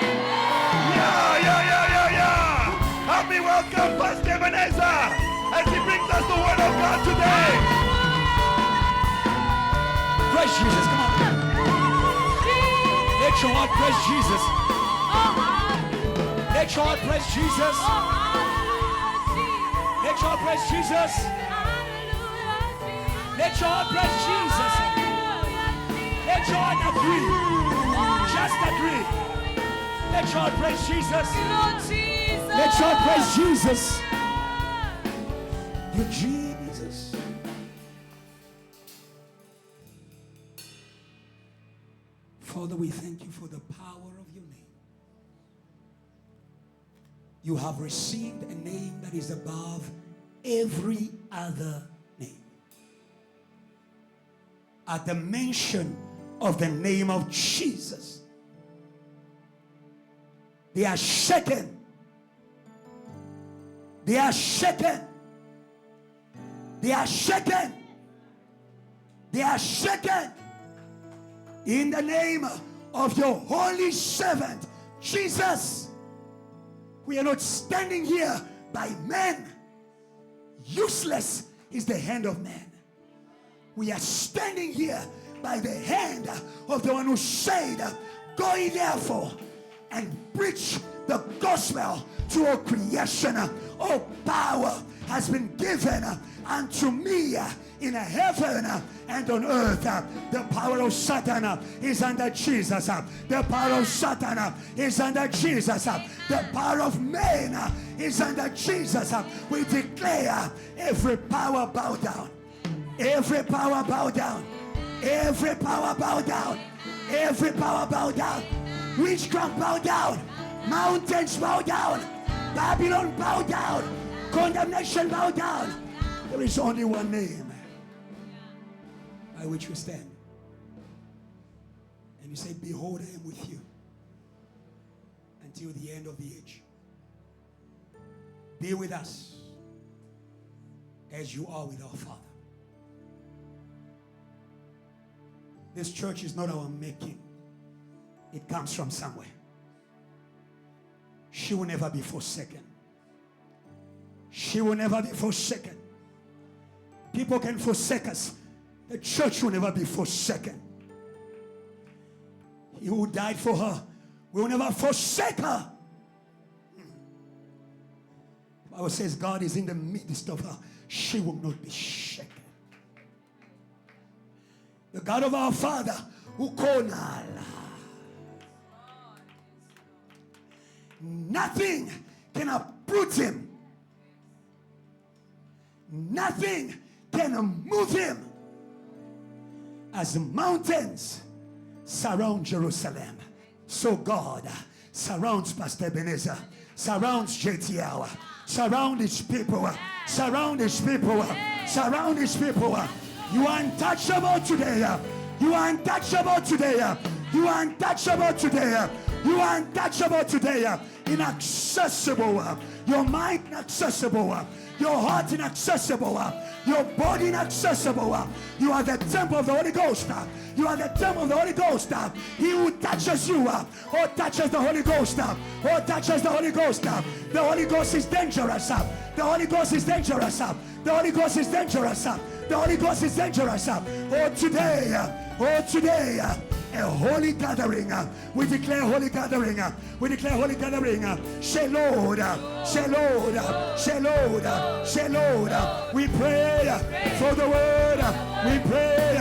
Help me welcome Pastor Ebenezer as he brings us the word of God today. Praise Jesus, come on. Let your heart praise Jesus. Let your heart praise Jesus. Let your heart praise Jesus. Let your heart praise Jesus. Let your heart agree. Just agree. Let your heart praise Jesus. Let your heart praise Jesus. You Jesus. Father, we thank you for the power of your name. You have received a name that is above every other name. At the mention of the name of Jesus, they are shaken. They are shaken. They are shaken. They are shaken. In the name of your holy servant, Jesus. We are not standing here by men. Useless is the hand of man. We are standing here by the hand of the one who said, go ye therefore and preach the gospel to all creation. All power has been given unto me in heaven and on earth. The power of Satan is under Jesus. The power of Satan is under Jesus. The power of man is under Jesus. We declare every power bow down. Every power bow down. Every power bow down. Every power bow down. Witchcraft bow down. Mountains bow down. Babylon bow down. Condemnation bow down. There is only one name by which we stand. And you say, behold, I am with you until the end of the age. Be with us as you are with our Father. This church is not our making. It comes from somewhere. She will never be forsaken. She will never be forsaken. People can forsake us. The church will never be forsaken. He who died for her will never forsake her. The Bible says God is in the midst of her. She will not be shaken. The God of our Father who called her. Nothing can uproot him. Nothing can move him. As the mountains surround Jerusalem, so God surrounds Pastor Ebenezer, surrounds JTL, surround his people, surround his people, surround his people. You are untouchable today. You are untouchable today. You are untouchable today. You are untouchable today. Inaccessible. Your mind inaccessible. Your heart inaccessible. Your body inaccessible. You are the temple of the Holy Ghost. You are the temple of the Holy Ghost. He who touches you or touches the Holy Ghost or touches the Holy Ghost. The Holy Ghost is dangerous. The Holy Ghost is dangerous. The Holy Ghost is dangerous. The Holy Ghost is dangerous. Oh today, a holy gathering. We declare holy gathering. We declare holy gathering. Say Lord, say Lord, say Lord, say Lord. We pray for the word. We pray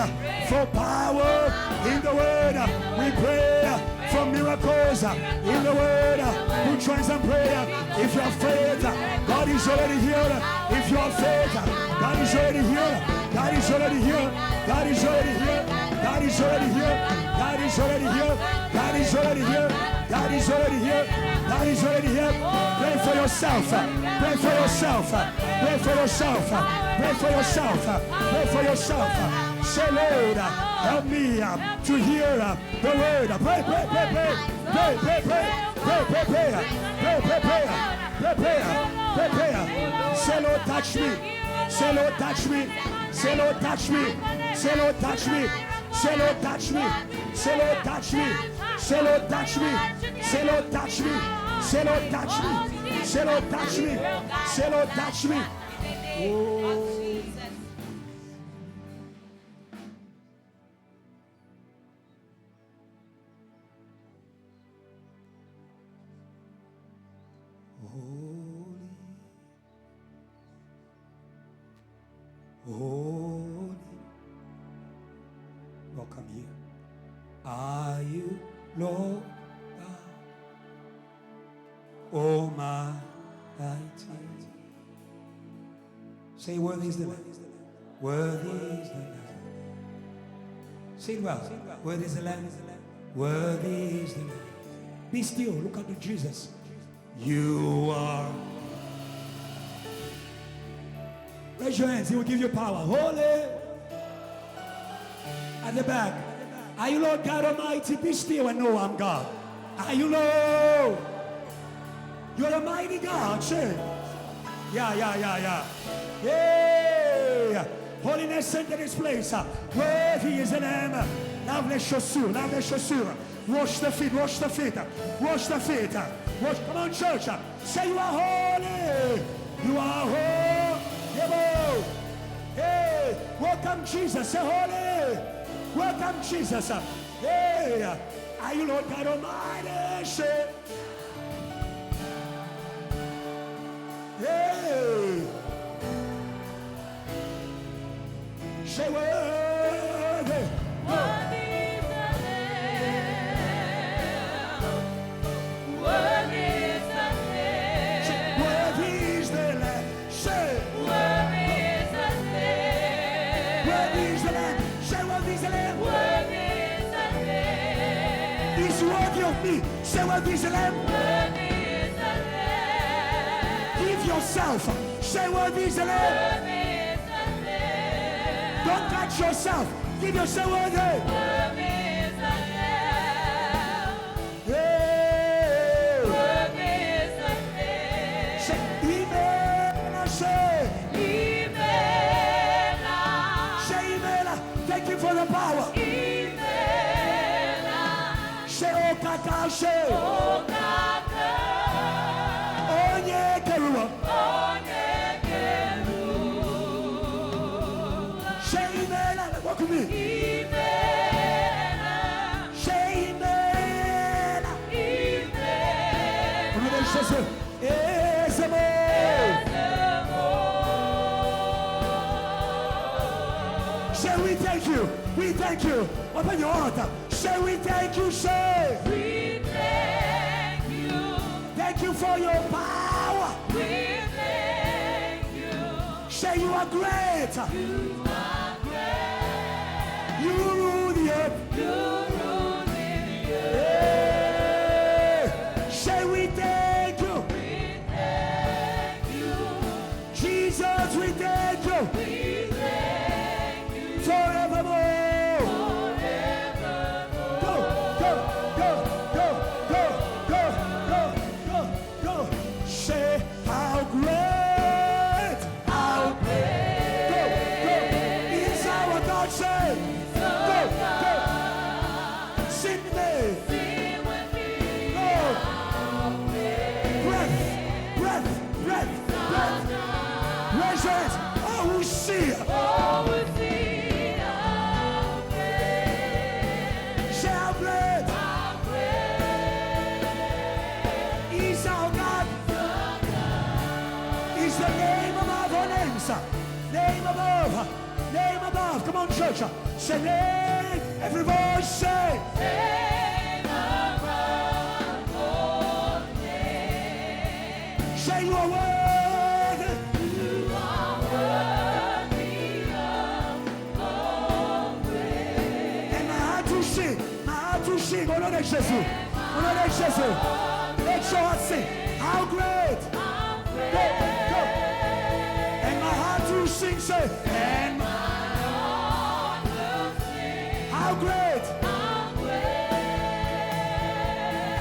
for power in the word. We pray for miracles in the word. Who tries and pray? If you have faith, God is already here. If you have faith, God is already here. God is already here. God is already here. God is already here. God is already here. God is already here. God is already here. God is already here. Pray for yourself. Pray for yourself. Pray for yourself. Pray for yourself. Pray for yourself. Say, Lord, help me to hear the word. Pray, pray, pray, pray. Pray, pray, pray. Pray, pray, pray. Pray, pray, pray. Pray, pray. Pray, pray. Say, Lord, touch me. Say, Lord, touch me. Say, Lord, touch me. Say, Lord, touch me. Say, Lord, touch me. Say, Lord, touch me. Say, Lord, touch me. Say, Lord, touch me. Say, Lord, touch me. Say, Lord, touch me. Say, Lord, touch me. Oh. Holy, welcome here. Are you Lord God Almighty? Say, worthy is the Lamb. Worthy is the Lamb. Say it well. Worthy is the Lamb. Worthy is the Lamb. Be still. Look unto Jesus. You are. Raise your hands. He will give you power. Holy. At the back. Are you Lord God Almighty? Be still and know I'm God. Are you Lord? You're a mighty God. Say. Yeah. Holiness enter this place. Worthy is the Lamb. Lave les chaussures. Lave les chaussures. Wash the feet. Wash the feet. Wash the feet. Wash. Come on, church. Say you are holy. You are holy. Hey, welcome Jesus. Say holy. Welcome Jesus. Hey, are you Lord God Almighty? Say. Hey. Say worthy. Worthy is the Lamb. Worthy is the Lamb. Worthy is the Lamb. Say. Worthy is the Lamb. Worthy is the Lamb. Say worthy is the Lamb. Worthy is the Lamb. He's worthy of me. Say worthy is the Lamb. Worthy is the Lamb. Give yourself. Say worthy is the Lamb. Worthy is the Lamb. Don't touch yourself. Give yourself worthy. Worthy is the Lamb. Hey. Worthy is the Lamb. Say amen. Say. Imela. Say amen. Thank you for the power. Imela. Say oh kaka. Say. O Kaka. Onye keruwa. Onyekeru. Say amen. Walk with me. Imela. Say amen. Imela. Everybody say so. Ezemo. Say we thank you. We thank you. Open your heart. Say we thank you. Say. We thank you. Thank you for your power. We thank you. Say you are great. You are great. You rule the earth. You rule the earth. Hey. Say we thank you. We thank you. Jesus, we thank you. We thank you. Forevermore. Go, go, go, go, go, go, go, go, go. Say how great, how great. Go, go. Is our God. Say. Go, go. Sing me. Sing with me. Go. Breath, breath, breath, breath. Raise your hands. Oh, we see. Oh, we see how great. Say how great How great. is our God. Is the name above all names. Name above. Name above. Come on, church. Say name. Every voice say. Name above all names. Say you are worthy. You are worthy of all praise. Jésus. Au nom de Jésus. Let your heart sing. How great. Go, go. And my heart will sing, say. And my heart will sing. How great.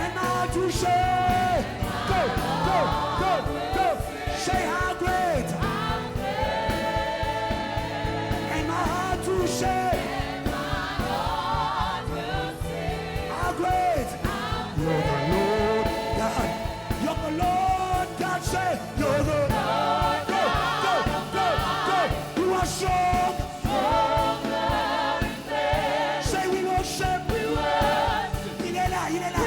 And my heart will say. Go, go, go, go. Say how great. And my heart will say. How great. You're the Lord God. You're the Lord God. Say, you're the Lord. Go, go, go, go. You are strong. Say we worship. Il est là, il est là.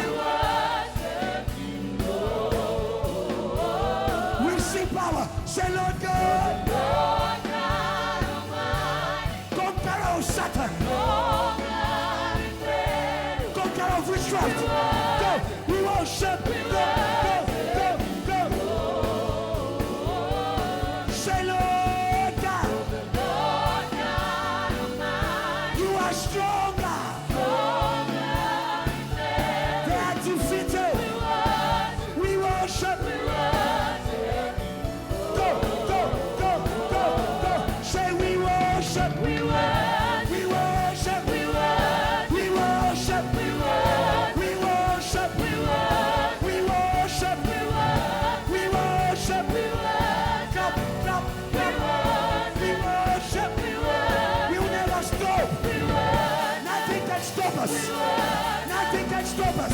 We see power. Say Lord God. Conqueror of Satan. Conqueror of witchcraft. Go. We worship. Go, go, go, go. Say Lord God. You are stronger. They are defeated. We worship. Go, go, go, go, go. Say we worship. We worship. We worship. We worship. We worship. We worship. We worship. We worship. Clap, clap, clap. We worship. We will never stop. Nothing can stop us. Nothing can stop us.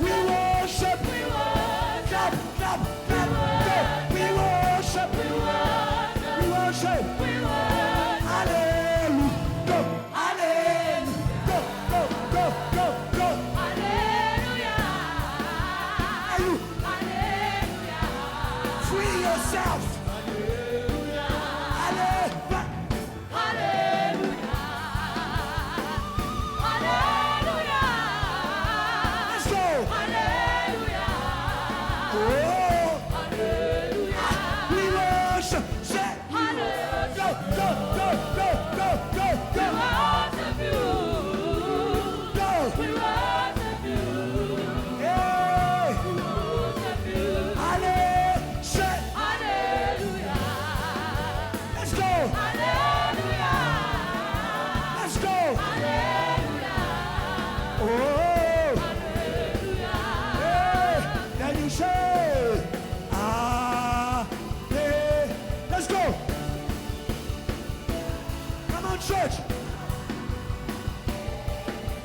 We worship. Clap, clap, clap. Go. We worship. We worship. Hallelujah. Go. Hallelujah. Go, go, go, go, go. Hallelujah. Free yourself. Hallelujah. Let's go. Oh. We worship. Say. Go, go, go, go, go, go, go. Go. Hey. Hallelujah. Say. Let's go. Let's go. Oh. Hey. Then you say. Hey. Let's go. Come on, church.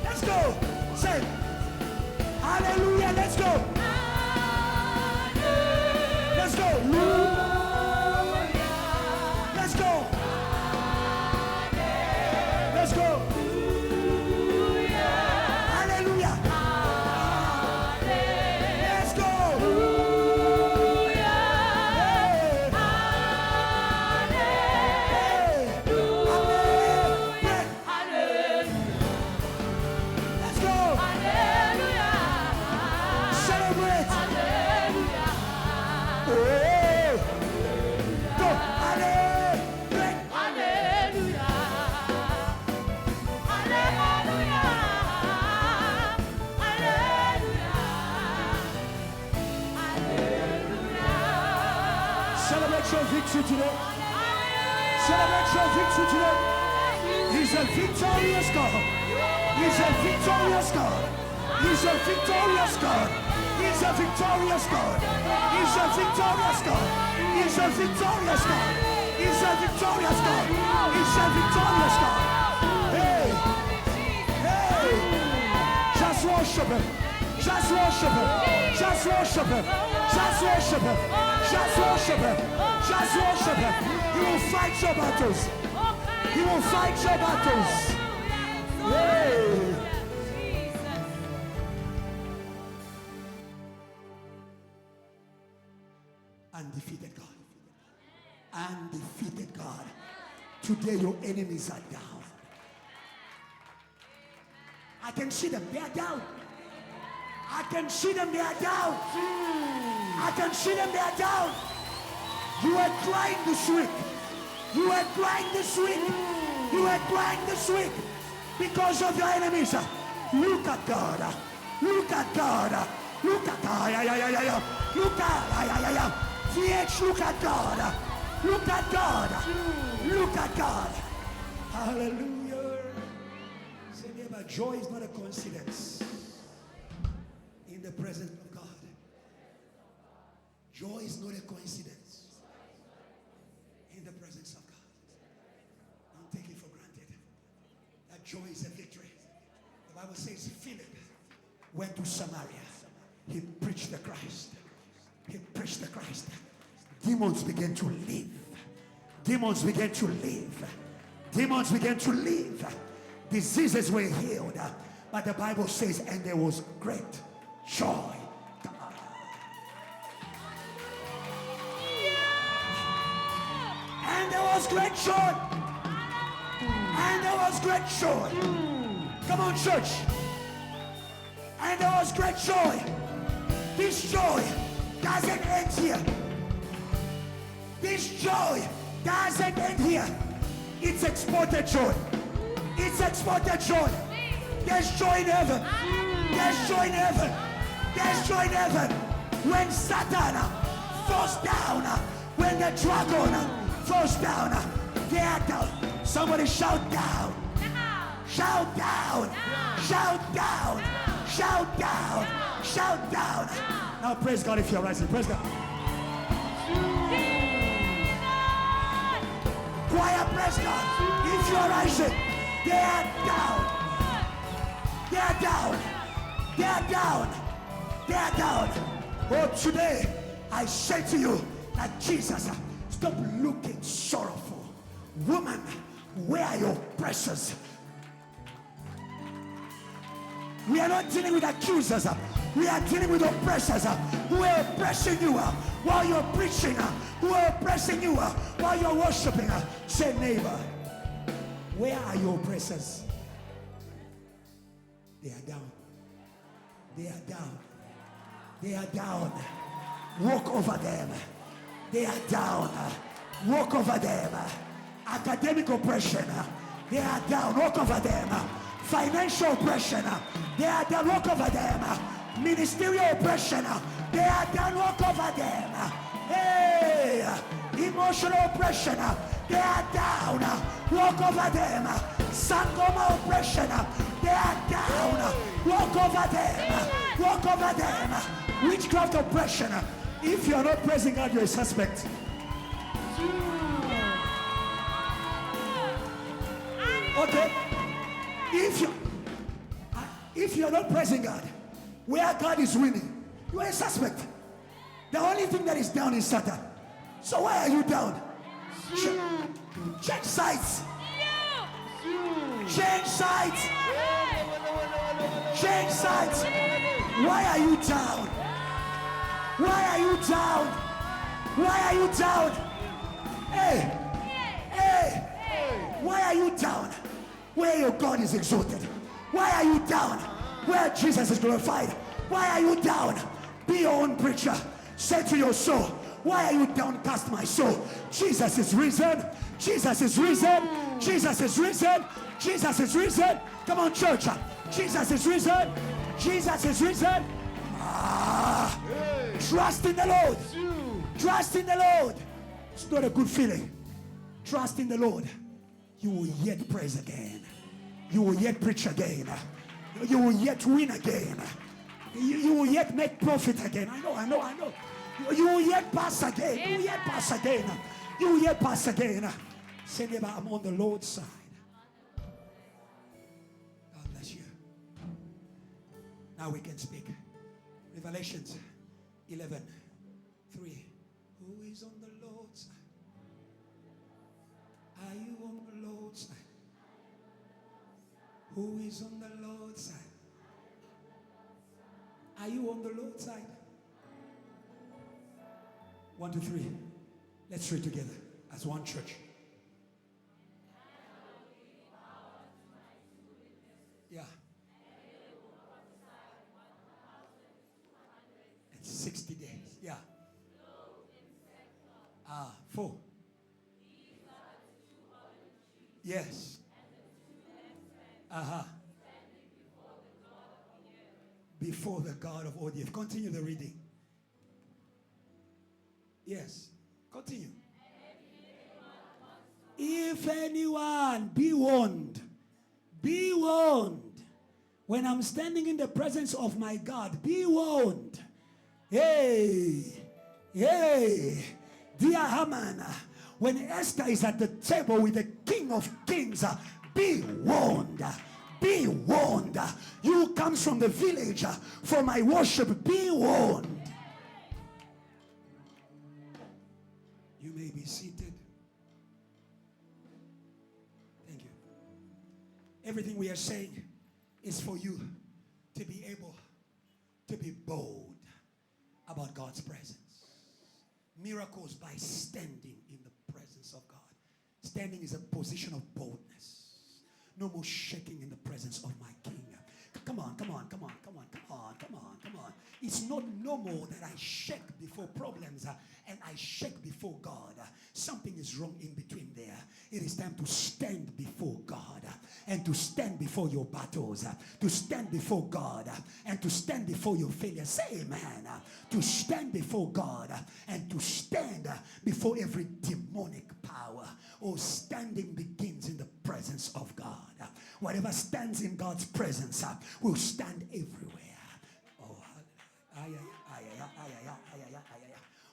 Let's go. Say. Hallelujah. Let's go. Let's go. Let's go. Let's go. Hallelujah. Let's go. Let's go. Celebrate. Oh. Go. Hallelujah. Celebrate your victory today. Celebrate your victory today. He's a victorious God. He's a victorious God. He's a victorious God. He's a victorious God. He's a victorious God. He's a victorious God. He's a victorious God. He's a victorious God. Hey, hey, just worship Him. Just worship Him. Just worship Him. Just worship Him. Just worship Him. Just worship Him. He will fight your battles. He will fight your battles. Hey. Undefeated God. Undefeated God. Today your enemies are down. I can see them. They are down. I can see them. They are down. I can see them. They are down. You were crying this week. You were crying this week. You were crying this week because of your enemies. Look at God. Look at God. Look at God. Yeah, yeah, yeah, yeah, yeah. Look at, yeah, yeah, yeah, yeah. VH, look at God. Look at God. Look at God. Hallelujah. Say neighbor, joy is not a coincidence in the presence of God. Joy is not a coincidence in the presence of God. Don't take it for granted. That joy is a victory. The Bible says Philip went to Samaria. He preached the Christ. He preached the Christ. Demons began to leave. Demons began to leave. Demons began to leave. Diseases were healed. But the Bible says, and there was great joy. And there was great joy. And there was great joy. Come on, church. And there was great joy. This joy doesn't end here. This joy doesn't end here. It's exported joy. It's exported joy. There's joy in heaven. There's joy in heaven. There's joy in heaven. When Satan falls down, when the dragon falls down, they are down. Somebody shout down. Shout down. Shout down. Shout down. Shout down. Now praise God if you're rising. Praise God. Choir, praise God. If you're rising, they are down. They are down. They are down. They are down. Oh, today I say to you that Jesus, stop looking sorrowful. Woman, where are your pressures? We are not dealing with accusers. We are dealing with oppressors who are oppressing you while you're preaching, who are oppressing you while you're worshiping. Say, neighbor, where are your oppressors? They are down. They are down. They are down. Walk over them. They are down. Walk over them. Academic oppression. They are down. Walk over them. Financial oppression. They are down. Walk over them. Ministerial oppression. They are down. Walk over them. Hey, emotional oppression. They are down. Walk over them. Sangoma oppression. They are down. Walk over them. Walk over them. Witchcraft oppression. If you are not praising God, you're a suspect. Okay. If you're not praising God, where God is winning, you are a suspect. The only thing that is down is Satan. So why are you down? Change sides. Change sides. Change sides. Why are you down? Why are you down? Why are you down? Hey, hey, why are you down? Where your God is exalted. Why are you down? Where Jesus is glorified. Why are you down? Be your own preacher. Say to your soul, why are you downcast, my soul? Jesus is risen. Jesus is risen. Jesus is risen. Jesus is risen. Come on, church. Jesus is risen. Jesus is risen. Trust in the Lord. Trust in the Lord. It's not a good feeling. Trust in the Lord. You will yet praise again. You will yet preach again. You will yet win again. You will yet make profit again. I know. You will yet pass again. You will yet pass again. You will yet pass again. Say, neighbor, I'm on the Lord's side. God bless you. Now we can speak. Revelations 11:3. Who is on the Lord's side? Are you on the Lord's side? Who is on the Lord's side? Are you on the Lord's side? 1, 2, 3. Let's read together as one church. Yeah. It's 60 days. Yeah. 4. Yes. before the God of all the earth. Continue the reading. Yes, continue. If anyone, be warned, be warned. When I'm standing in the presence of my God, be warned. Hey, hey, dear Haman, when Esther is at the table with the King of Kings, be warned. Be warned. You comes from the village for my worship. Be warned. You may be seated. Thank you. Everything we are saying is for you to be able to be bold about God's presence. Miracles by standing in the presence of God. Standing is a position of boldness. No more shaking in the presence of my King. Come on, come on, come on, come on, come on, come on, come on. It's not normal that I shake before problems and I shake before God. Something is wrong in between there. It is time to stand before God and to stand before your battles, to stand before God and to stand before your failure. Say amen. To stand before God and to stand before every demonic power. Oh, standing begins in the presence of God. Whatever stands in God's presence will stand everywhere. Oh,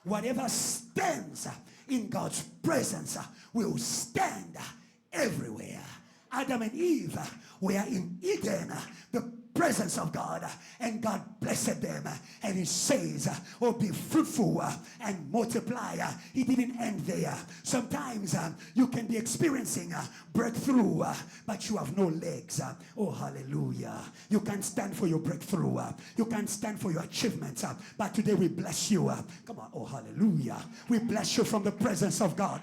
whatever stands in God's presence will stand everywhere. Adam and Eve were in Eden, the presence of God, and God blessed them, and he says, oh, be fruitful and multiply. He didn't end there. Sometimes you can be experiencing breakthrough, but you have no legs. Oh, hallelujah. You can't stand for your breakthrough. You can't stand for your achievements, but today we bless you. Come on. Oh, hallelujah. We bless you from the presence of God.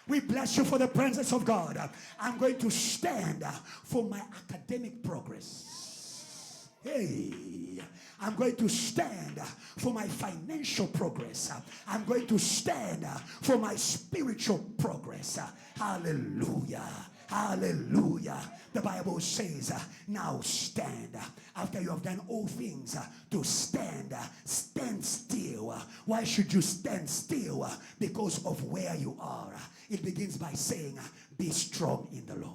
We bless you for the presence of God. I'm going to stand for my academic progress. Hey, I'm going to stand for my financial progress. I'm going to stand for my spiritual progress. Hallelujah. Hallelujah. The Bible says, now stand. After you have done all things to stand, stand still. Why should you stand still? Because of where you are. It begins by saying, be strong in the Lord.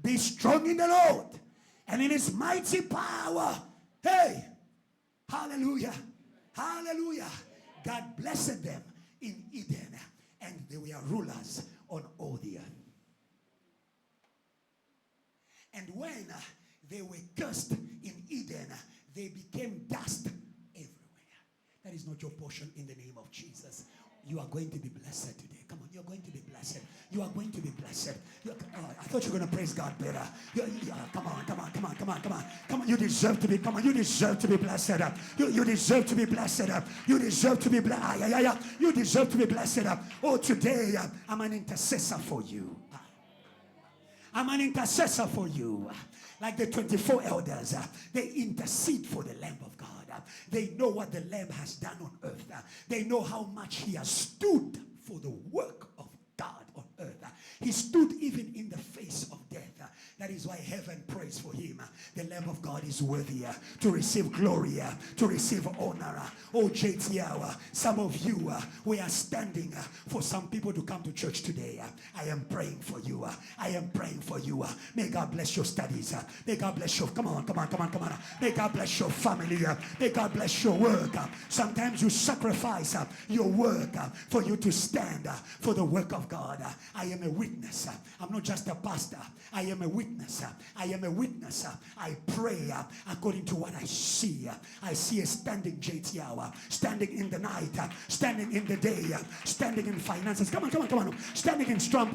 Be strong in the Lord and in his mighty power. Hey, hallelujah. Hallelujah. God blessed them in Eden, and they were rulers on all the earth. And when they were cursed in Eden, they became dust everywhere. That is not your portion in the name of Jesus. You are going to be blessed today. Come on, you're going to be blessed. You are going to be blessed. I thought you were going to praise God better. Come on, come on, come on, come on, come on. Come on, you deserve to be, come on, you deserve to be blessed. You deserve to be blessed. You deserve to be blessed. You deserve to be blessed. Oh, today, I'm an intercessor for you. I'm an intercessor for you. Like the 24 elders, they intercede for the Lamb of God. They know what the Lamb has done on earth. They know how much he has stood for the work of God on earth. He stood even in the face of death. That is why heaven prays for him. The Lamb of God is worthy to receive glory, to receive honor. Oh, JTL, some of you, we are standing for some people to come to church today. I am praying for you. I am praying for you. May God bless your studies. May God bless your, come on, come on, come on, come on. May God bless your family. May God bless your work. Sometimes you sacrifice your work for you to stand for the work of God. I am a witness. I'm not just a pastor. I am a witness. I am a witness. I pray according to what I see. I see a standing JTL, standing in the night, standing in the day, standing in finances. Come on, come on, come on. Standing in strong.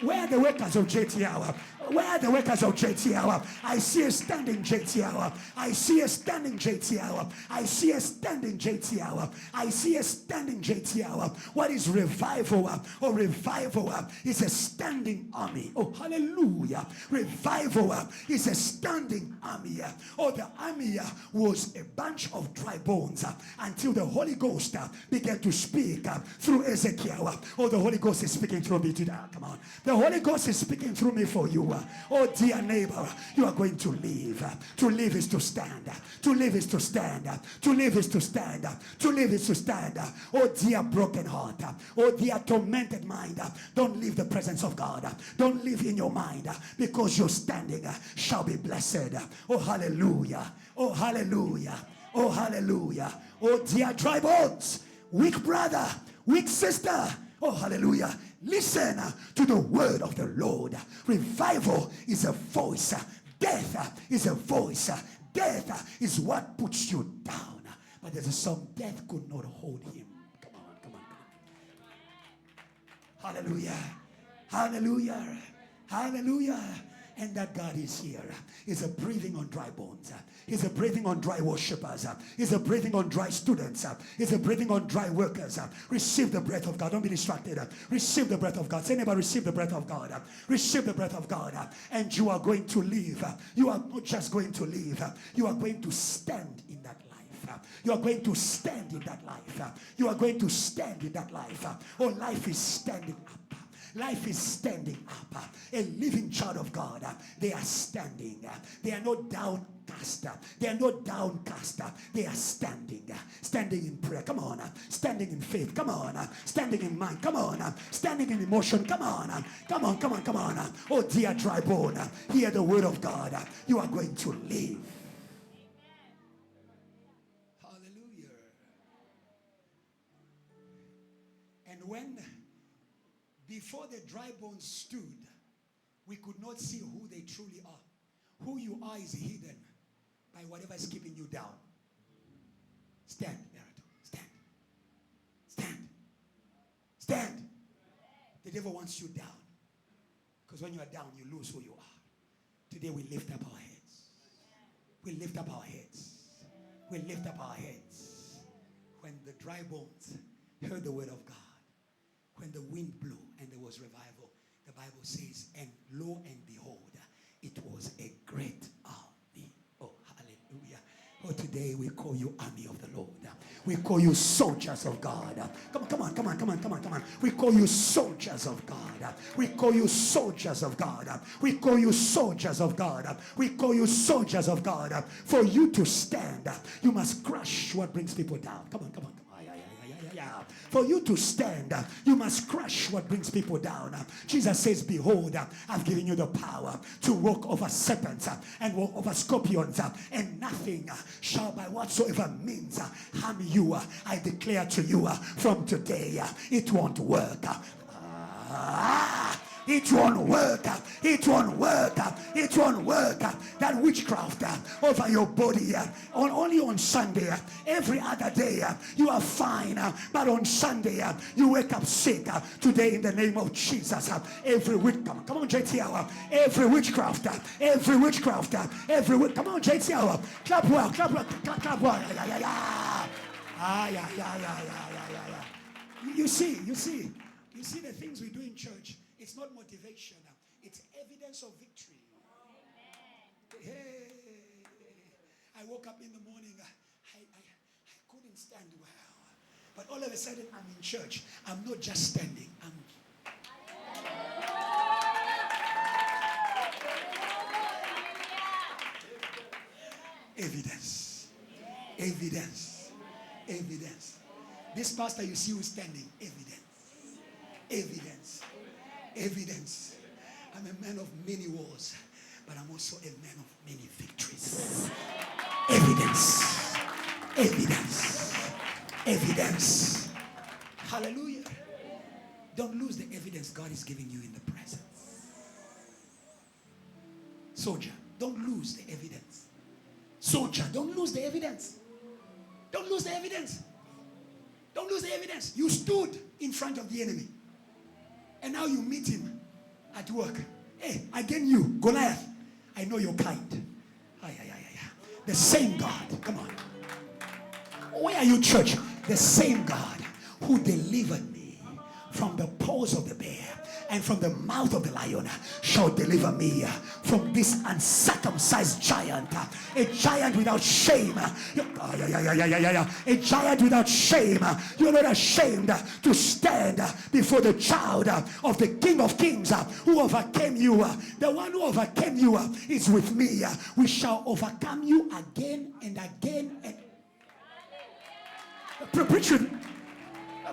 Where are the workers of JTL? Where are the workers of JTL? I see a standing JTL. I see a standing JTL. I see a standing JTL. I see a standing JTL. What is revival? Oh, revival is a standing army. Oh, hallelujah. Revival is a standing army. Oh, the army was a bunch of dry bones until the Holy Ghost began to speak through Ezekiel. Oh, the Holy Ghost is speaking through me today. Come on. The The Holy Ghost is speaking through me for you. Oh, dear neighbor, you are going to live. To live is to stand. To live is to stand. To live is to stand. To live is to stand. Oh, dear broken heart. Oh, dear tormented mind. Don't leave the presence of God. Don't live in your mind, because your standing shall be blessed. Oh, hallelujah. Oh, hallelujah. Oh, hallelujah. Oh, dear dry bones, weak brother, weak sister. Oh, hallelujah. Listen to the word of the Lord. Revival is a voice. Death is a voice. Death is what puts you down. But there's a song, death could not hold him. Come on, come on, come on. Hallelujah. Hallelujah. Hallelujah. And that God is here. He's a breathing on dry bones. He's a breathing on dry worshippers. He's a breathing on dry students. He's a breathing on dry workers. Receive the breath of God. Don't be distracted. Receive the breath of God. Say, neighbor, receive the breath of God. Receive the breath of God. And you are going to live. You are not just going to live. You are going to stand in that life. You are going to stand in that life. You are going to stand in that life. Oh, life is standing up. Life is standing up. A living child of God. They are standing. They are not downcast. They are not downcast. They are standing. Standing in prayer. Come on. Standing in faith. Come on. Standing in mind. Come on. Standing in emotion. Come on. Come on. Come on. Come on. Oh, dear dry bone. Hear the word of God. You are going to live. Hallelujah. And when before the dry bones stood, we could not see who they truly are. Who you are is hidden by whatever is keeping you down. Stand, Miracle. Stand. Stand. Stand. The devil wants you down. Because when you are down, you lose who you are. Today we lift up our heads. We lift up our heads. We lift up our heads. When the dry bones heard the word of God, when the wind blew and there was revival, the Bible says, and lo and behold, it was a great army. Oh, hallelujah. Oh, today we call you army of the Lord. We call you soldiers of God. Come on. We call you soldiers of God. We call you soldiers of God. We call you soldiers of God. We call you soldiers of God. For you to stand, you must crush what brings people down. Come on. For you to stand, you must crush what brings people down. Jesus says, behold, I've given you the power to walk over serpents and walk over scorpions, and nothing shall by whatsoever means harm you. I declare to you from today, it won't work. It won't work. It won't work. It won't work. That witchcraft over your body only on Sunday. Every other day you are fine, but on Sunday you wake up sick. Today in the name of Jesus, every witchcraft. Come on, JTL. Every witchcraft. Every witchcraft. Come on, JTL. Clap well. Clap well. You see the things we do in church. It's not motivation. It's evidence of victory. Hey, I woke up in the morning. I couldn't stand well. But all of a sudden, I'm in church. I'm not just standing. Evidence. Evidence. Evidence. This pastor you see who's standing. Evidence. Evidence. Evidence. I'm a man of many wars, but I'm also a man of many victories. Evidence. Evidence. Evidence. Hallelujah. Don't lose the evidence God is giving you in the presence. Soldier, don't lose the evidence. Soldier, don't lose the evidence. Don't lose the evidence. Don't lose the evidence. You stood in front of the enemy. And now you meet him at work. Hey, again you, Goliath. I know you're kind. The same God. Come on. Where are you, church? The same God who delivered me from the paws of the bear and from the mouth of the lion shall deliver me from this uncircumcised giant, a giant without shame. A giant without shame. You're not ashamed to stand before the child of the King of Kings who overcame you. The one who overcame you is with me. We shall overcome you again and again.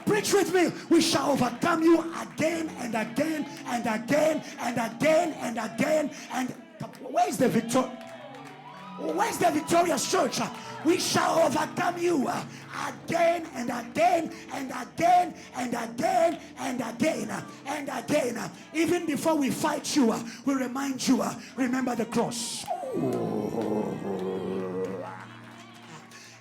Preach with me. We shall overcome you again and again and again and again and again. And where's the victor? Where's the victorious church? We shall overcome you again and again and again and again and again and again. Even before we fight you, we remind you, remember the cross.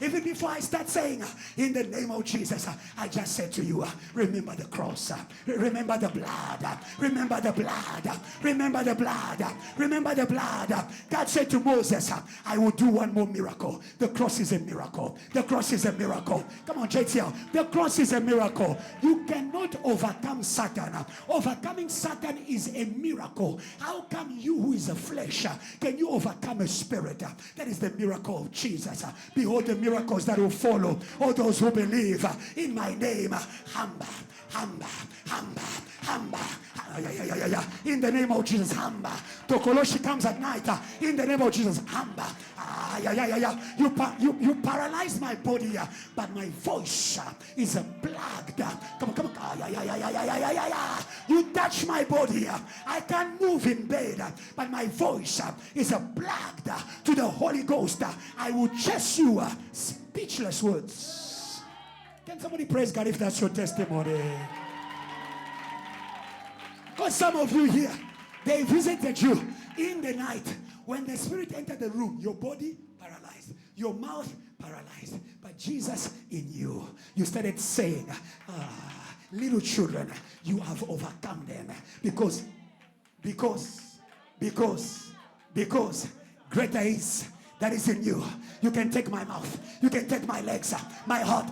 Even before I start saying, in the name of Jesus, I just said to you, remember the cross, remember the blood, remember the blood, remember the blood, remember the blood. God said to Moses, I will do one more miracle. The cross is a miracle. The cross is a miracle. Come on, JTL. The cross is a miracle. You cannot overcome Satan. Overcoming Satan is a miracle. How come you who is a flesh can you overcome a spirit? That is the miracle of Jesus. Behold the miracles that will follow all those who believe in my name. Hamba, hamba, hamba, hamba. In the name of Jesus, hamba. Tokoloshi comes at night. In the name of Jesus, hamba. You paralyze my body, but my voice is plugged. Come on. You touch my body. I can't move in bed, but my voice is plugged to the Holy Ghost. I will chase you. Speechless words. Can somebody praise God if that's your testimony? Because some of you here, they visited you in the night. When the spirit entered the room, your body paralyzed, your mouth paralyzed, but Jesus in you. You started saying, little children, you have overcome them because greater is that is in you. You can take my mouth. You can take my legs, my heart.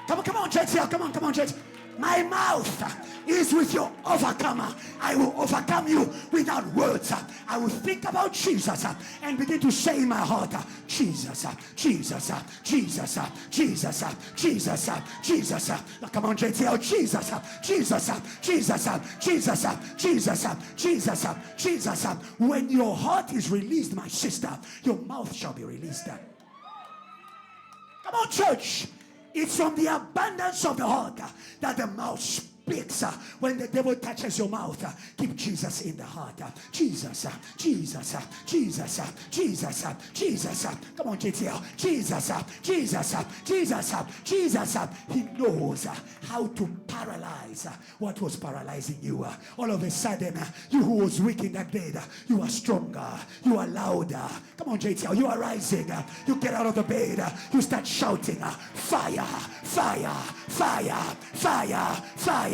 Come on, JTL. Come on, JTL. My mouth is with your overcomer. I will overcome you without words. I will think about Jesus and begin to say in my heart, Jesus, Jesus, Jesus, Jesus, Jesus, Jesus. Come on, JTL. Jesus, Jesus, Jesus, Jesus, Jesus, Jesus, Jesus. When your heart is released, my sister, your mouth shall be released. Come on, church. It's from the abundance of the heart that the mouth speaks. When the devil touches your mouth, keep Jesus in the heart. Jesus, Jesus, Jesus, Jesus, Jesus. Come on, JTL. Jesus, Jesus, Jesus, Jesus. He knows how to paralyze what was paralyzing you. All of a sudden, you who was weak in that bed, you are stronger. You are louder. Come on, JTL. You are rising. You get out of the bed. You start shouting, fire, fire, fire, fire, fire, fire,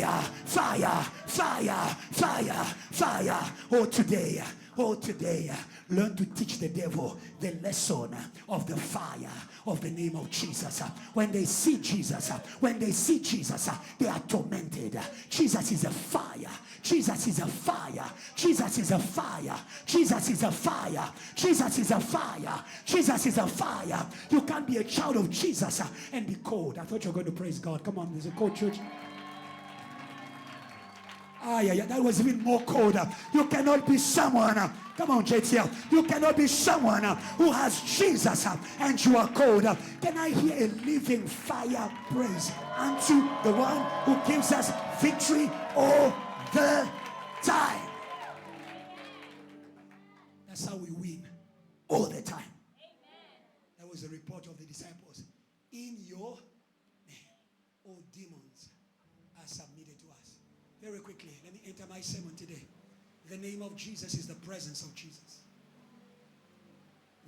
fire, fire, fire. Oh, today, learn to teach the devil the lesson of the fire of the name of Jesus. When they see Jesus, they are tormented. Jesus is a fire. Jesus is a fire. Jesus is a fire. Jesus is a fire. Jesus is a fire. Jesus is a fire. You can't be a child of Jesus and be cold. I thought you were going to praise God. Come on, there's a cold church. Yeah, that was even more cold. You cannot be someone. Come on, JTL. You cannot be someone who has Jesus and you are cold. Can I hear a living fire praise unto the one who gives us victory all the time? That's how we win all the time. That was a report of the disciples. In your name, all demons are submitted to us. Very quickly, let me enter my sermon today. The name of Jesus is the presence of Jesus.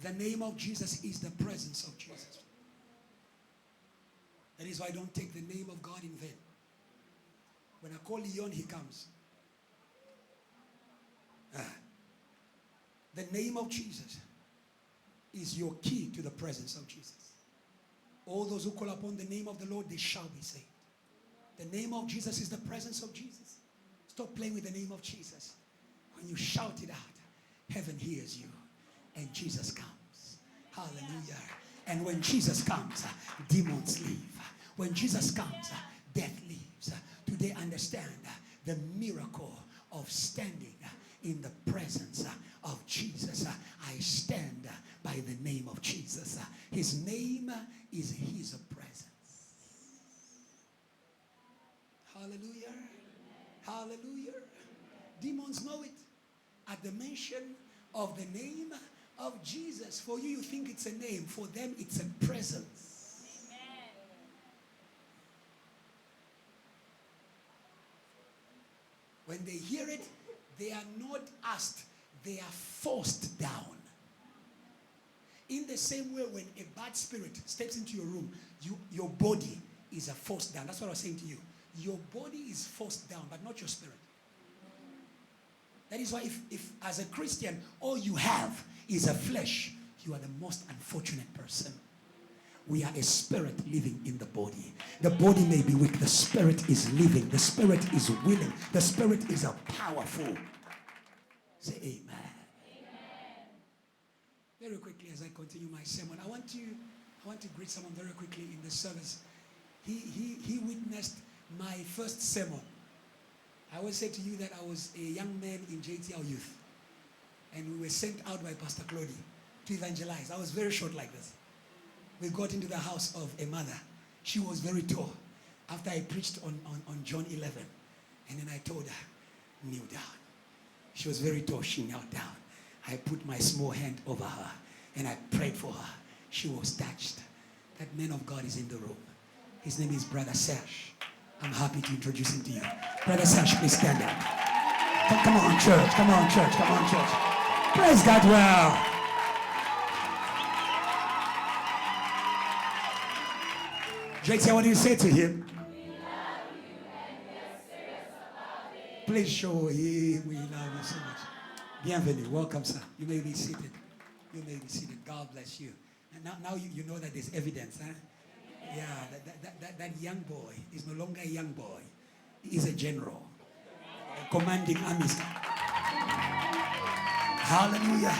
The name of Jesus is the presence of Jesus. That is why I don't take the name of God in vain. When I call Leon, he comes. The name of Jesus is your key to the presence of Jesus. All those who call upon the name of the Lord, they shall be saved. The name of Jesus is the presence of Jesus. Stop playing with the name of Jesus. When you shout it out, heaven hears you and Jesus comes. Hallelujah. And when Jesus comes, demons leave. When Jesus comes, death leaves. Today understand the miracle of standing in the presence of Jesus. I stand by the name of Jesus. His name is his presence. Hallelujah. Hallelujah. Demons know it. At the mention of the name of Jesus, for you think it's a name. For them, it's a presence. Amen. When they hear it, they are not asked, they are forced down. In the same way, when a bad spirit steps into your room, your body is a forced down. That's what I was saying to you. Your body is forced down, but not your spirit. That is why if as a Christian, all you have is a flesh, you are the most unfortunate person. We are a spirit living in the body. The body may be weak. The spirit is living. The spirit is willing. The spirit is a powerful. Say amen. Amen. Very quickly as I continue my sermon, I want to greet someone very quickly in the service. He witnessed my first sermon. I always say to you that I was a young man in JTL Youth. And we were sent out by Pastor Claudie to evangelize. I was very short like this. We got into the house of a mother. She was very tall. After I preached on John 11. And then I told her, kneel down. She was very tall. She knelt down. I put my small hand over her. And I prayed for her. She was touched. That man of God is in the room. His name is Brother Serge. I'm happy to introduce him to you. Brother Serge, please stand up. Come on, church. Come on, church. Come on, church. Praise God well. JT, what do you say to him? We love you and we are serious about it. Please show him we love you so much. Bienvenue. Welcome, sir. You may be seated. You may be seated. God bless you. And now you know that there's evidence, huh? Yeah, that young boy is no longer a young boy. He is a general. Commanding armies. Hallelujah.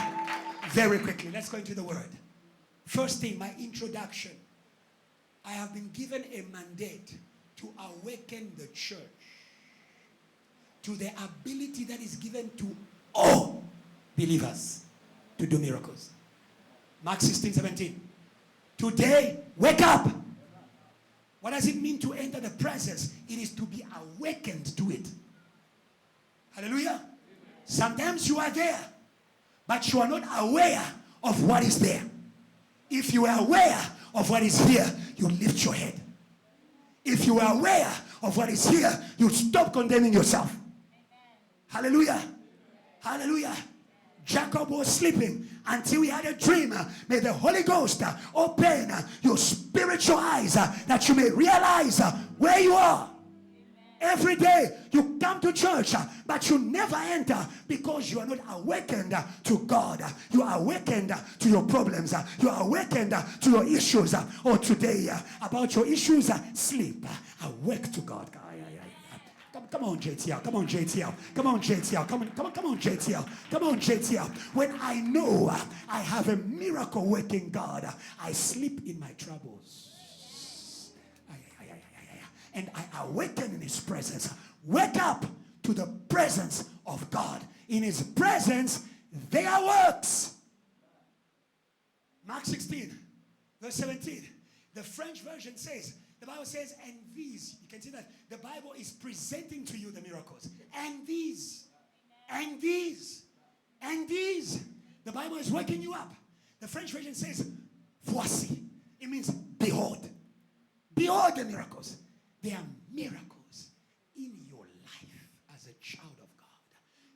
Very quickly, let's go into the word. First thing, my introduction. I have been given a mandate to awaken the church to the ability that is given to all believers to do miracles. Mark 16:17. Today, wake up. What does it mean to enter the presence? It is to be awakened to it. Hallelujah. Sometimes you are there, but you are not aware of what is there. If you are aware of what is here, you lift your head. If you are aware of what is here, you stop condemning yourself. Hallelujah. Hallelujah. Jacob was sleeping until he had a dream. May the Holy Ghost open your spiritual eyes that you may realize where you are. Every day you come to church, but you never enter because you are not awakened to God. You are awakened to your problems. You are awakened to your issues. Or today, about your issues, sleep. Awake to God. Come on, JTL. Come on, JTL. Come on, JTL. Come on, JTL. Come on, JTL. When I know I have a miracle working God, I sleep in my troubles. And I awaken in his presence. Wake up to the presence of God. In his presence, there are works. Mark 16, verse 17. The French version says, the Bible says, and these, you can see that the Bible is presenting to you the miracles. And these, and these, and these. The Bible is waking you up. The French version says, voici. It means behold. Behold the miracles. There are miracles in your life as a child of God.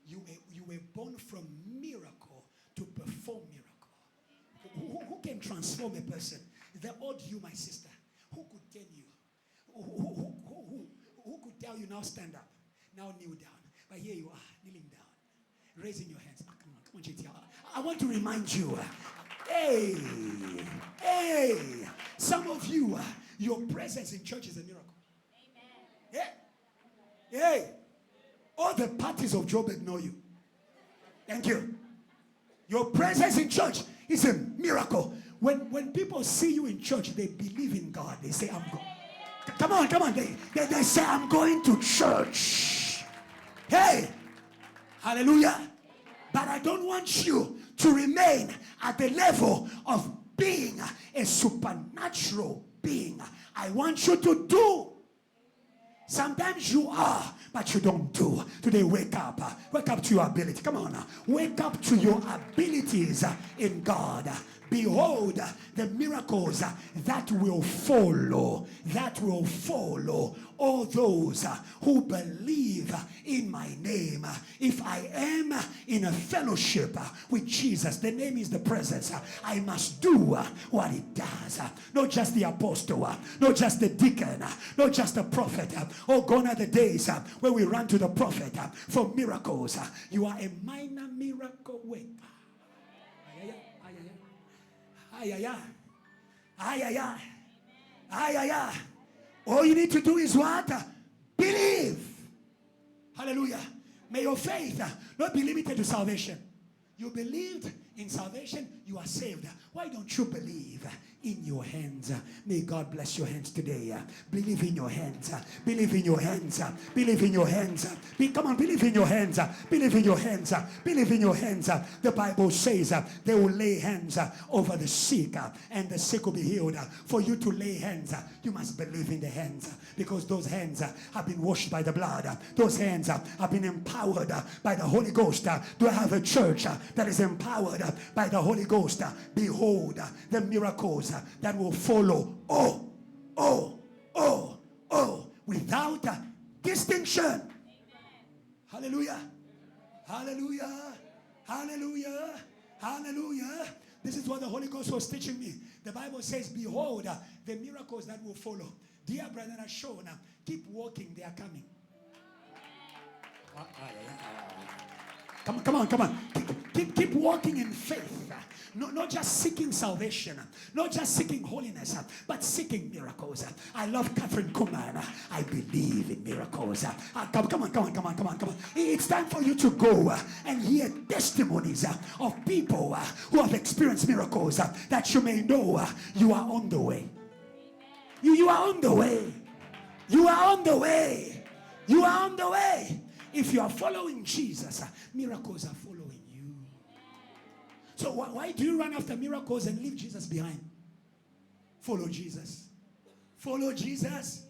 You were born from miracle to perform miracle. Who can transform a person? The old you, my sister. Who could tell you? Who could tell you now stand up? Now kneel down. But here you are, kneeling down. Raising your hands. Come on, JT. I want to remind you. Hey. Some of you, your presence in church is a miracle. Hey. All the parties of Joburg know you. Thank you. Your presence in church is a miracle. When people see you in church, they believe in God. They say, I'm going. Come on. They say, I'm going to church. Hey, hallelujah. But I don't want you to remain at the level of being a supernatural being. I want you to do. Sometimes you are, but you don't do. Today, wake up. Wake up to your ability. Come on. Wake up to your abilities in God. Behold the miracles that will follow. That will follow all those who believe in my name. If I am in a fellowship with Jesus, the name is the presence. I must do what it does. Not just the apostle, not just the deacon, not just the prophet. Oh, gone are the days where we run to the prophet for miracles. You are a minor miracle worker. All you need to do is what? Believe. Hallelujah. May your faith not be limited to salvation. You believed in salvation, you are saved. Why don't you believe in your hands? May God bless your hands today. Believe in your hands. Believe in your hands. Believe in your hands. Come on, believe in your hands. Believe in your hands. Believe in your hands. The Bible says they will lay hands over the sick and the sick will be healed. For you to lay hands, you must believe in the hands, because those hands have been washed by the blood. Those hands have been empowered by the Holy Ghost. Do I have a church that is empowered by the Holy Ghost? Behold the miracles that will follow. Without distinction. Amen. Hallelujah. Hallelujah. Hallelujah. Hallelujah. This is what the Holy Ghost was teaching me. The Bible says, behold the miracles that will follow. Dear brethren, are shown. Keep walking, they are coming. Come on. Keep walking in faith. Not just seeking salvation, not just seeking holiness, but seeking miracles. I love Catherine Kuhlman. I believe in miracles. Come on. It's time for you to go and hear testimonies of people who have experienced miracles, that you may know you are on the way. You are on the way. You are on the way. You are on the way. If you are following Jesus, miracles are following you. So why do you run after miracles and leave Jesus behind? Follow Jesus. Follow Jesus.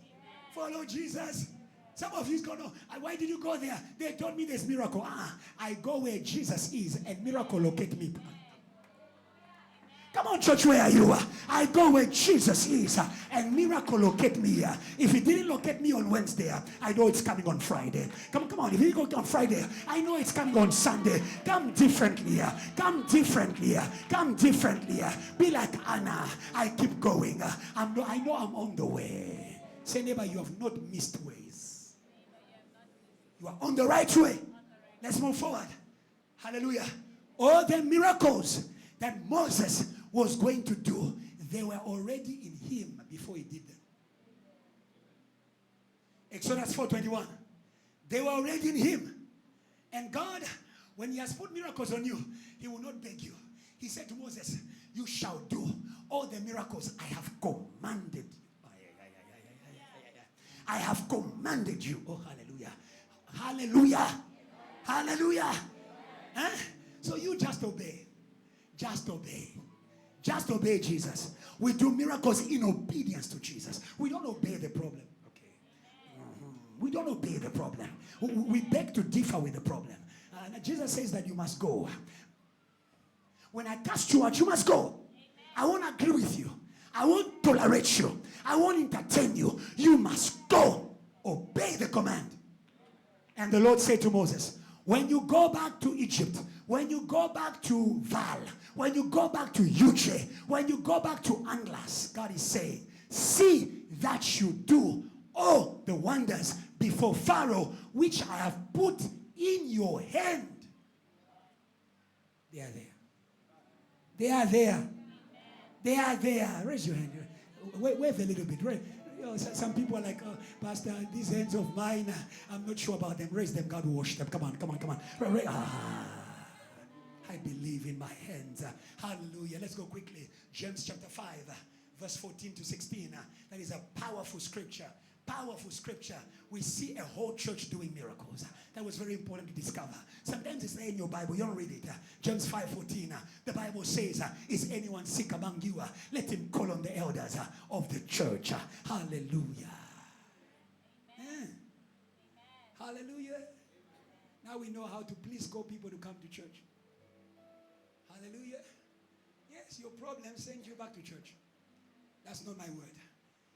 Follow Jesus. Some of you go, no, why did you go there? They told me there's miracle. I go where Jesus is and miracle locate me. Come on, church, where are you? I go where Jesus is and miracle locate me. If it didn't locate me on Wednesday, I know it's coming on Friday. Come on, if you go on Friday, I know it's coming on Sunday. Come differently. Come differently. Come differently. Be like Anna. I keep going. I know I'm on the way. Say, neighbor, you have not missed ways. You are on the right way. Let's move forward. Hallelujah. All the miracles that Moses was going to do, they were already in him before he did them. Exodus 4:21. They were already in him. And God, when he has put miracles on you, he will not beg you. He said to Moses, you shall do all the miracles I have commanded you. I have commanded you. Oh, hallelujah. Hallelujah. Hallelujah. Huh? So you just obey. Just obey. Just obey Jesus. We do miracles in obedience to Jesus. We don't obey the problem. Okay. We don't obey the problem. We beg to differ with the problem. Jesus says that you must go. When I cast you out, you must go. I won't agree with you. I won't tolerate you. I won't entertain you. You must go. Obey the command. And the Lord said to Moses, when you go back to Egypt, when you go back to Val, when you go back to Uche, when you go back to Anglas, God is saying, see that you do all the wonders before Pharaoh, which I have put in your hand. They are there. They are there. They are there. Raise your hand. Wave a little bit. Some people are like, oh, Pastor, these hands of mine, I'm not sure about them. Raise them, God will wash them. Come on. I believe in my hands. Hallelujah. Let's go quickly. James chapter 5, verse 14 to 16. That is a powerful scripture. Powerful scripture. We see a whole church doing miracles. That was very important to discover. Sometimes it's there in your Bible. You don't read it. James 5:14. The Bible says, is anyone sick among you? Let him call on the elders of the church. Hallelujah. Amen. Hallelujah. Now we know how to please call people to come to church. Hallelujah. Yes, your problem sends you back to church. That's not my word.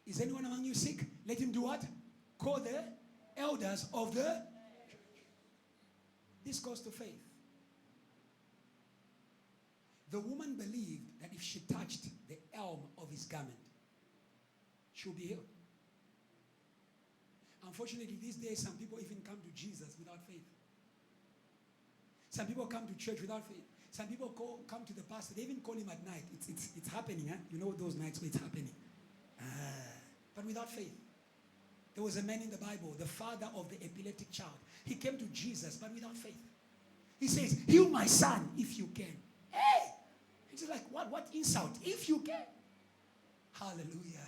Is anyone among you sick? Let him do what? Call the elders of the church. This goes to faith. The woman believed that if she touched the elm of his garment, she'll be healed. Unfortunately, these days, some people even come to Jesus without faith. Some people come to church without faith. Some people come to the pastor. They even call him at night. It's happening. Huh? You know those nights where it's happening. But without faith. There was a man in the Bible, the father of the epileptic child. He came to Jesus, but without faith. He says, heal my son if you can. Hey! It's like, what insult? If you can. Hallelujah.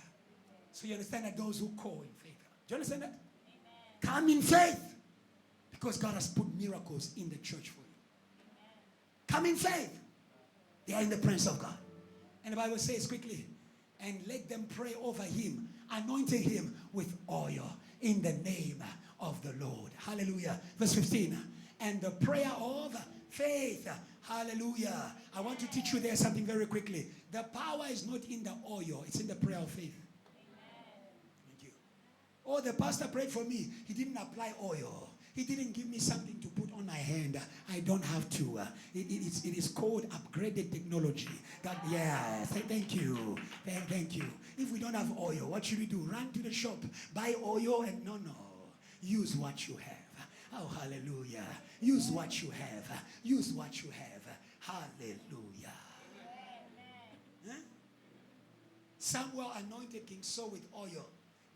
So you understand that those who call in faith. Do you understand that? Amen. Come in faith. Because God has put miracles in the church for you. Amen. Come in faith. They are in the presence of God. And the Bible says quickly, and let them pray over him, anointing him with oil in the name of the Lord. Hallelujah. Verse 15. And the prayer of faith. Hallelujah. I want to teach you there something very quickly. The power is not in the oil. It's in the prayer of faith. Thank you. Oh, the pastor prayed for me. He didn't apply oil. He didn't give me something to put on my hand. I don't have to. It is called upgraded technology. God, yeah, thank you. Thank you. If we don't have oil, what should we do? Run to the shop, buy oil, and no. Use what you have. Oh, hallelujah. Use what you have. Use what you have. Hallelujah. Huh? Samuel anointed King Saul with oil.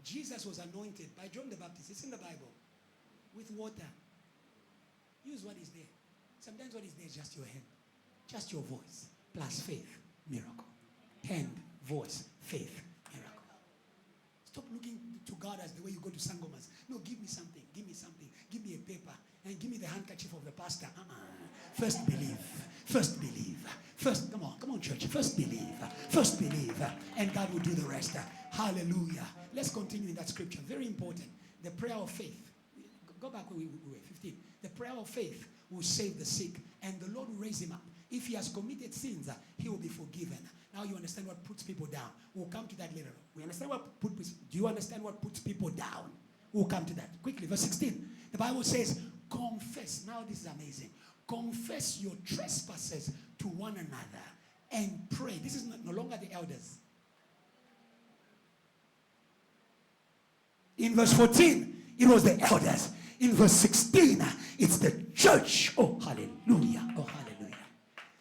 Jesus was anointed by John the Baptist. It's in the Bible. With water. Use what is there. Sometimes what is there is just your hand. Just your voice. Plus faith. Miracle. Hand, voice, faith, miracle. Stop looking to God as the way you go to Sangomas. No, give me something. Give me something. Give me a paper. And give me the handkerchief of the pastor. First believe. First believe. First, come on church. First believe. First believe. And God will do the rest. Hallelujah. Let's continue in that scripture. Very important. The prayer of faith. Go back where we were, 15. The prayer of faith will save the sick, and the Lord will raise him up. If he has committed sins, he will be forgiven. Now you understand what puts people down. We'll come to that later. Do you understand what puts people down? We'll come to that. Quickly, verse 16. The Bible says, confess. Now this is amazing. Confess your trespasses to one another and pray. This is no longer the elders. In verse 14, it was the elders. In verse 16, it's the church. Oh, hallelujah. Oh, hallelujah.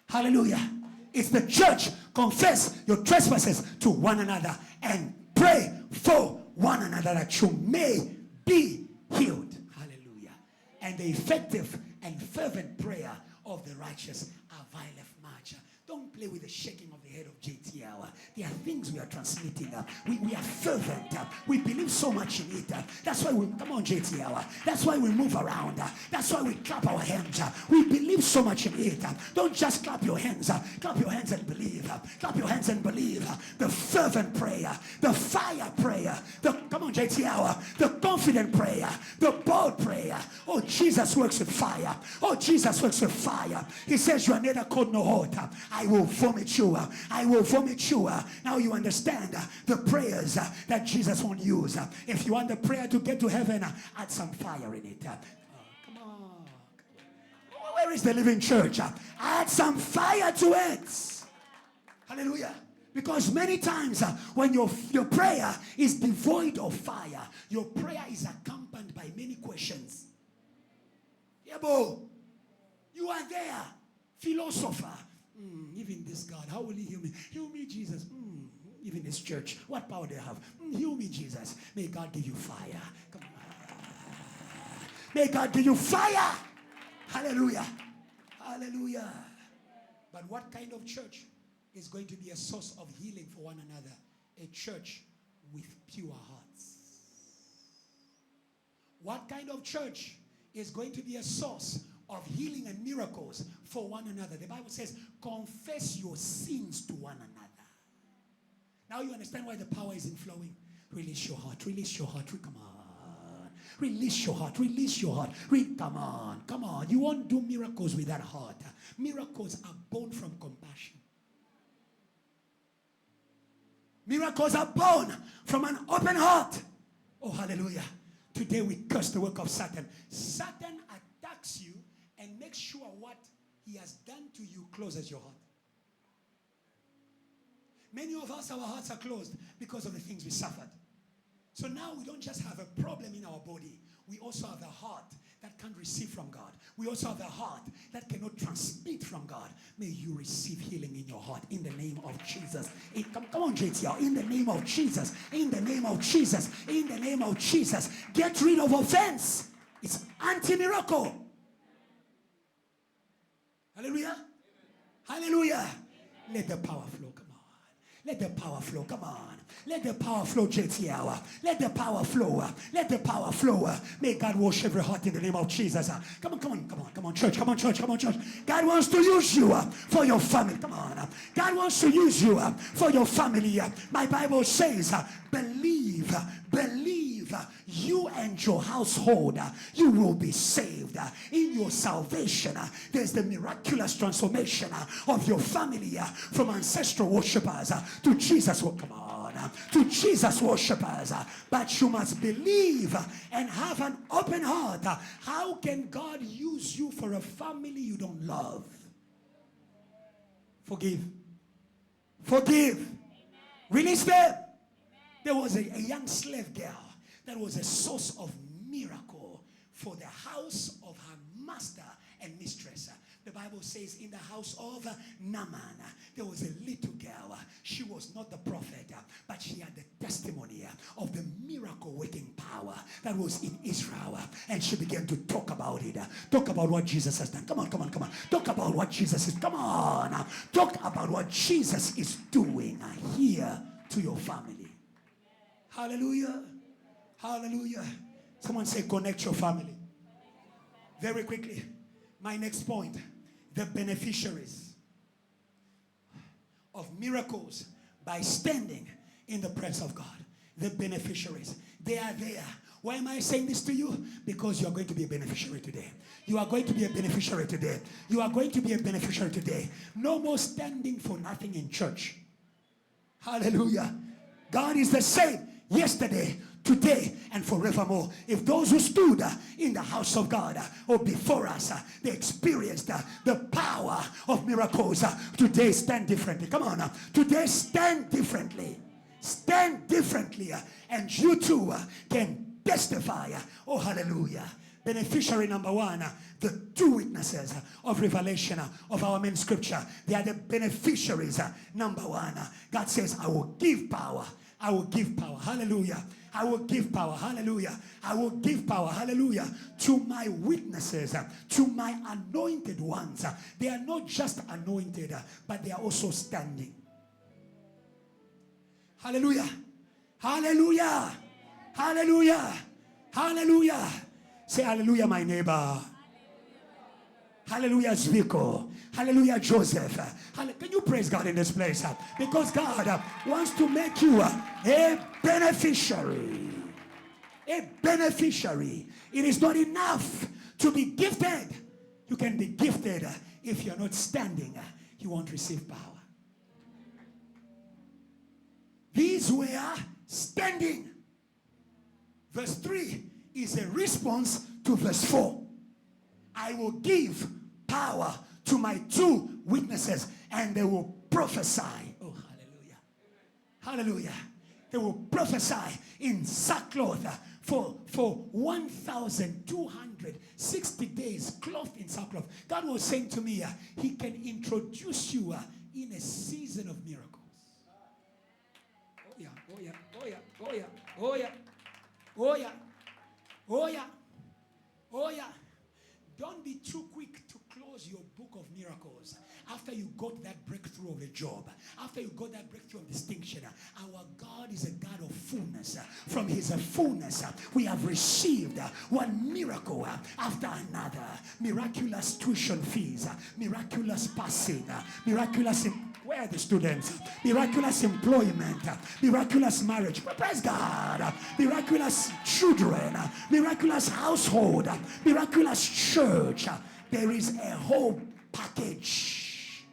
Hallelujah. It's the church. Confess your trespasses to one another and pray for one another that you may be healed. Hallelujah. And the effective and fervent prayer of the righteous availeth much. Don't play with the shaking of the head of JTL. There are things we are transmitting. We are fervent. We believe so much in it. That's why we, come on JTL. That's why we move around. That's why we clap our hands. We believe so much in it. Don't just clap your hands. Clap your hands and believe. Clap your hands and believe. The fervent prayer. The fire prayer. Come on JTL. The confident prayer. The bold prayer. Oh, Jesus works with fire. Oh, Jesus works with fire. He says you are neither cold nor hot. I will vomit you. I will vomit you. Now you understand the prayers that Jesus won't use. If you want the prayer to get to heaven, add some fire in it. Come on. Where is the living church? Add some fire to it. Hallelujah. Because many times when your prayer is devoid of fire, your prayer is accompanied by many questions. Yeah, boy. You are there. Philosopher. Even this God, how will he heal me? Heal me, Jesus. Even this church, what power do they have? Heal me, Jesus. May God give you fire. Come on. May God give you fire. Hallelujah. Hallelujah. But what kind of church is going to be a source of healing for one another? A church with pure hearts. What kind of church is going to be a source of healing and miracles for one another? The Bible says, confess your sins to one another. Now you understand why the power isn't flowing. Release your heart. Release your heart. Come on. Release your heart. Release your heart. Come on. Come on. You won't do miracles with that heart. Miracles are born from compassion. Miracles are born from an open heart. Oh, hallelujah. Today we curse the work of Satan. Satan attacks you and makes sure what he has done to you closes your heart. Many of us, our hearts are closed because of the things we suffered. So now we don't just have a problem in our body. We also have a heart that can't receive from God. We also have a heart that cannot transmit from God. May you receive healing in your heart in the name of Jesus. Come on, JTL. In the name of Jesus. In the name of Jesus. In the name of Jesus. Get rid of offense. It's anti-miracle. Hallelujah. Hallelujah. Let the power flow. Come on. Let the power flow. Come on. Let the power flow, JTL. Let the power flow. Let the power flow. May God wash every heart in the name of Jesus. Come on, come on, come on, come on, church. Come on, church. Come on, church. God wants to use you for your family. Come on. God wants to use you for your family. My Bible says, believe, you and your household, you will be saved. In your salvation, there's the miraculous transformation of your family from ancestral worshippers to Jesus. Come on. To Jesus worshippers. But you must believe and have an open heart. How can God use you for a family you don't love? Forgive. Forgive. Amen. Release them. Amen. There was a young slave girl that was a source of miracle for the house of her master and mistress. The Bible says in the house of Naaman, there was a little girl. She was not the prophet, but she had the testimony of the miracle-working power that was in Israel. And she began to talk about it. Talk about what Jesus has done. Come on, come on, come on. Talk about what Jesus is. Come on. Talk about what Jesus is doing here to your family. Hallelujah. Hallelujah. Someone say, connect your family. Very quickly. My next point. The beneficiaries of miracles by standing in the presence of God. The beneficiaries. They are there. Why am I saying this to you? Because you are going to be a beneficiary today. You are going to be a beneficiary today. You are going to be a beneficiary today. No more standing for nothing in church. Hallelujah. God is the same yesterday, today, and forevermore. If those who stood in the house of God or before us, they experienced the power of miracles, today stand differently. Come on. Today stand differently. Stand differently. And you too can testify. Oh, hallelujah. Beneficiary number one, the two witnesses of revelation of our main scripture. They are the beneficiaries. Number one, God says, I will give power. I will give power. Hallelujah. I will give power. Hallelujah. I will give power. Hallelujah. To my witnesses, to my anointed ones. They are not just anointed, but they are also standing. Hallelujah. Hallelujah. Hallelujah. Hallelujah. Say hallelujah, my neighbor. Hallelujah, Zviko. Hallelujah, Joseph. Can you praise God in this place? Because God wants to make you a beneficiary. A beneficiary. It is not enough to be gifted. You can be gifted. If you're not standing, you won't receive power. These were standing. Verse 3 is a response to verse 4. I will give power to my two witnesses and they will prophesy. Oh, hallelujah. Hallelujah. They will prophesy in sackcloth for 1,260 days, clothed in sackcloth. God was saying to me, he can introduce you in a season of miracles. Oh yeah. Oh yeah. Oh yeah. Oh yeah. Oh yeah. Don't be too quick to close your book of miracles after you got that breakthrough of a job, after you got that breakthrough of distinction. Our God is a God of fullness. From his fullness, we have received one miracle after another. Miraculous tuition fees, miraculous passing, miraculous... Where are the students? Miraculous employment, miraculous marriage. Praise God. Miraculous children, miraculous household, miraculous church. There is a whole package.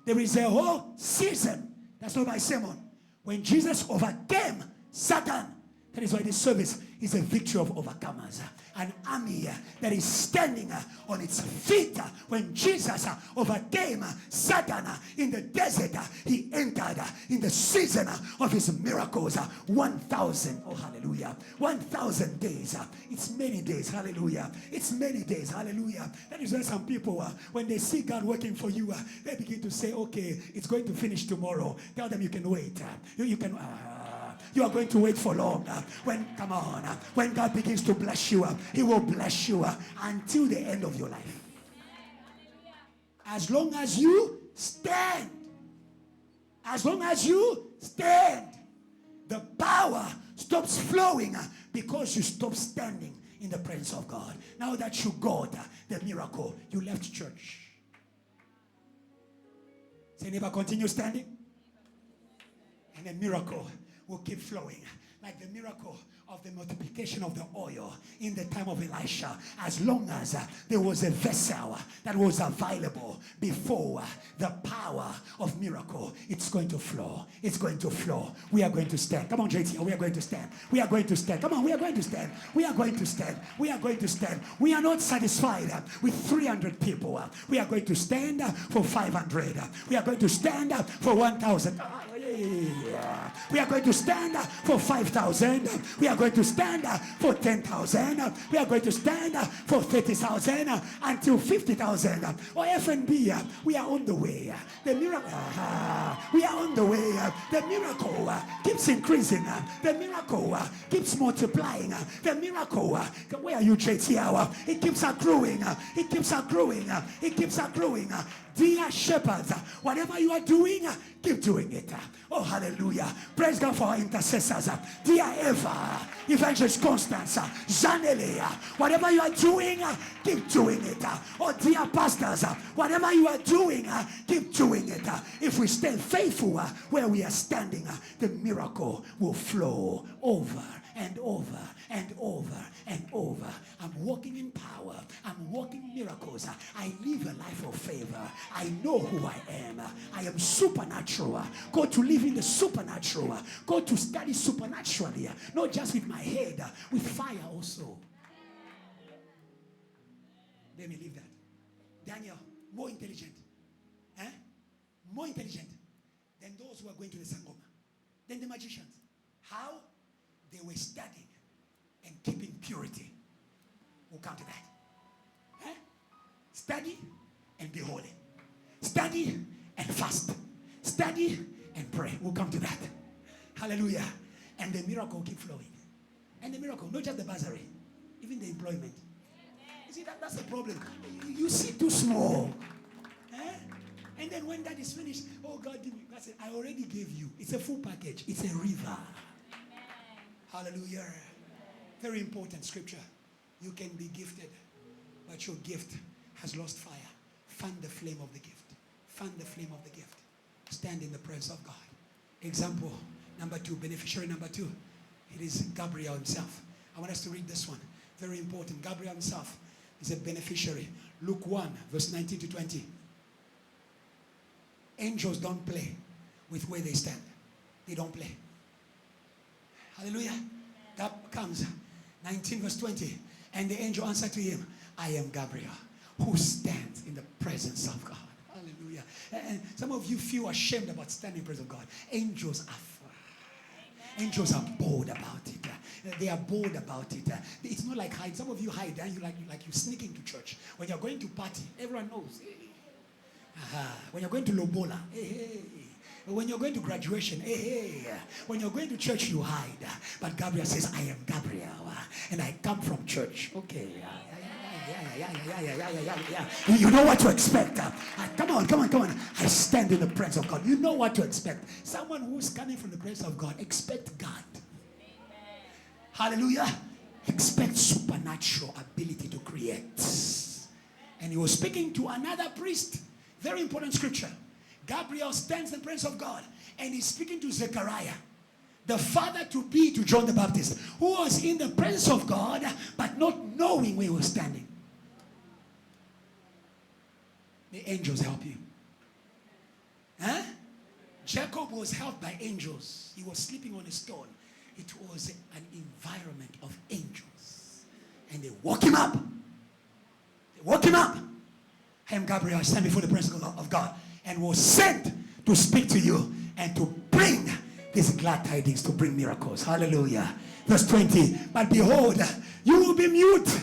There is a whole season. That's not my sermon. When Jesus overcame Satan, that is why this service is a victory of overcomers. An army that is standing on its feet. When Jesus overcame Satan in the desert, he entered in the season of his miracles. 1,000, oh hallelujah, 1,000 days. It's many days, hallelujah. It's many days, hallelujah. That is why some people, when they see God working for you, they begin to say, okay, it's going to finish tomorrow. Tell them you can wait. You can... You are going to wait for long. When God begins to bless you, he will bless you until the end of your life. As long as you stand. As long as you stand. The power stops flowing because you stop standing in the presence of God. Now that you got the miracle, you left church. Say, neighbor, continue standing. And the miracle will keep flowing, like the miracle of the multiplication of the oil in the time of Elisha. As long as there was a vessel that was available before the power of miracle, it's going to flow. It's going to flow. We are going to stand. Come on, JT, we are going to stand. We are going to stand. Come on, we are going to stand. We are going to stand. We are going to stand. We are not satisfied with 300 people. We are going to stand for 500. We are going to stand for 1,000. We are going to stand for 5,000. We are going to stand for 10,000. We are going to stand for 30,000 until 50,000. Or F&B, we are on the way. The miracle, we are on the way. The miracle keeps increasing. The miracle keeps multiplying. The miracle, where are you, JT? It keeps accruing. It keeps accruing. It keeps accruing. Dear shepherds, whatever you are doing, keep doing it. Oh, hallelujah. Praise God for our intercessors. Dear Eva, Evangelist Constance, Janelle, whatever you are doing, keep doing it. Oh, dear pastors, whatever you are doing, keep doing it. If we stay faithful where we are standing, the miracle will flow over and over and over and over. I'm walking in power. I'm walking miracles. I live a life of favor. I know who I am. I am supernatural. Go to live in the supernatural. Go to study supernaturally. Not just with my head, with fire also. Let me leave that. Daniel, more intelligent. More intelligent than those who are going to the Sangoma. Than the magicians. How? They were studying and keeping purity. We'll come to that. Study and be holy. Study and fast. Study and pray. We'll come to that. Hallelujah. And the miracle will keep flowing. And the miracle, not just the bursary, even the employment. You see, that's the problem. You see too small. And then when that is finished, oh God, give me. God said, I already gave you. It's a full package. It's a river. Hallelujah. Very important scripture. You can be gifted, but your gift has lost fire. Fan the flame of the gift. Fan the flame of the gift. Stand in the presence of God. Example number 2, beneficiary number 2. It is Gabriel himself. I want us to read this one. Very important. Gabriel himself is a beneficiary. Luke 1, verse 19 to 20. Angels don't play with where they stand. They don't play. Hallelujah. That comes 19 verse 20. And the angel answered to him, I am Gabriel, who stands in the presence of God. Hallelujah. And some of you feel ashamed about standing in the presence of God. Angels are Angels are bold about it. They are bold about it. It's not like hide. Some of you hide and you sneak into church. When you're going to party, everyone knows. When you're going to Lobola, When you're going to graduation, hey, when you're going to church, you hide. But Gabriel says, I am Gabriel, and I come from church. Okay. Yeah. You know what to expect. Come on. I stand in the presence of God. You know what to expect. Someone who's coming from the presence of God, expect God. Amen. Hallelujah. Expect supernatural ability to create. And he was speaking to another priest. Very important scripture. Gabriel stands in the presence of God, and he's speaking to Zechariah, the father to be to John the Baptist, who was in the presence of God, but not knowing where he was standing. The angels help you. Huh? Jacob was helped by angels. He was sleeping on a stone. It was an environment of angels. And they woke him up. I am Gabriel. I stand before the presence of God, and was sent to speak to you and to bring these glad tidings, to bring miracles. Hallelujah. Verse 20. But behold, you will be mute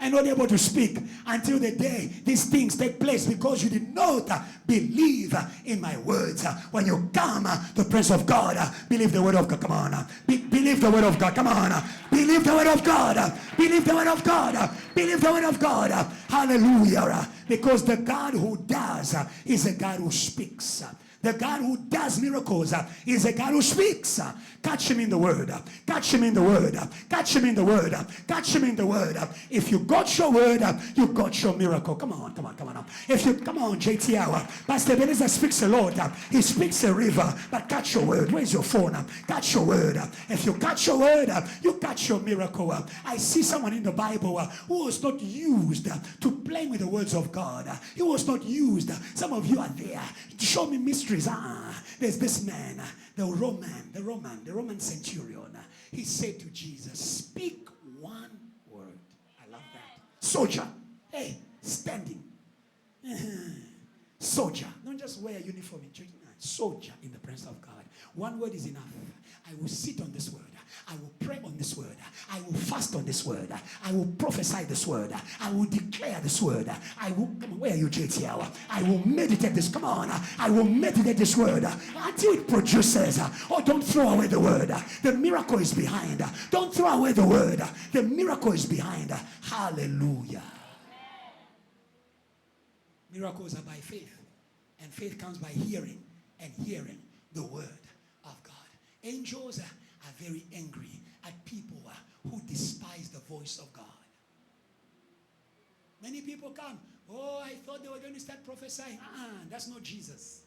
and not able to speak until the day these things take place, because you did not believe in my words. When you come to the presence of God, believe the word of God. Come on. Believe the word of God. Come on. Believe the word of God. Believe the word of God. Believe the word of God. Hallelujah. Because the God who does is a God who speaks. The God who does miracles is a God who speaks. Catch him in the word. Catch him in the word. Catch him in the word. Catch him in the word. If you got your word, you got your miracle. Come on. If you come on, JTL. Pastor Ebenezer speaks a lot. He speaks a river. But catch your word. Where's your phone? Catch your word. If you catch your word, you catch your miracle. I see someone in the Bible who was not used to play with the words of God. He was not used. Some of you are there. Show me mystery. There's this man, the Roman centurion. He said to Jesus, speak one word. I love that. Soldier. Hey, standing. Soldier. Don't just wear a uniform in church. Soldier in the presence of God. One word is enough. I will sit on this word. I will pray on this word. I will fast on this word. I will prophesy this word. I will declare this word. I will, come on, where are you, JTL? I will meditate this. Come on. I will meditate this word until it produces. Oh, don't throw away the word. The miracle is behind. Don't throw away the word. The miracle is behind. Hallelujah. Miracles are by faith. And faith comes by hearing. And hearing the word of God. Angels are very angry at people who despise the voice of God. Many people come, oh, I thought they were going to start prophesying. That's not Jesus.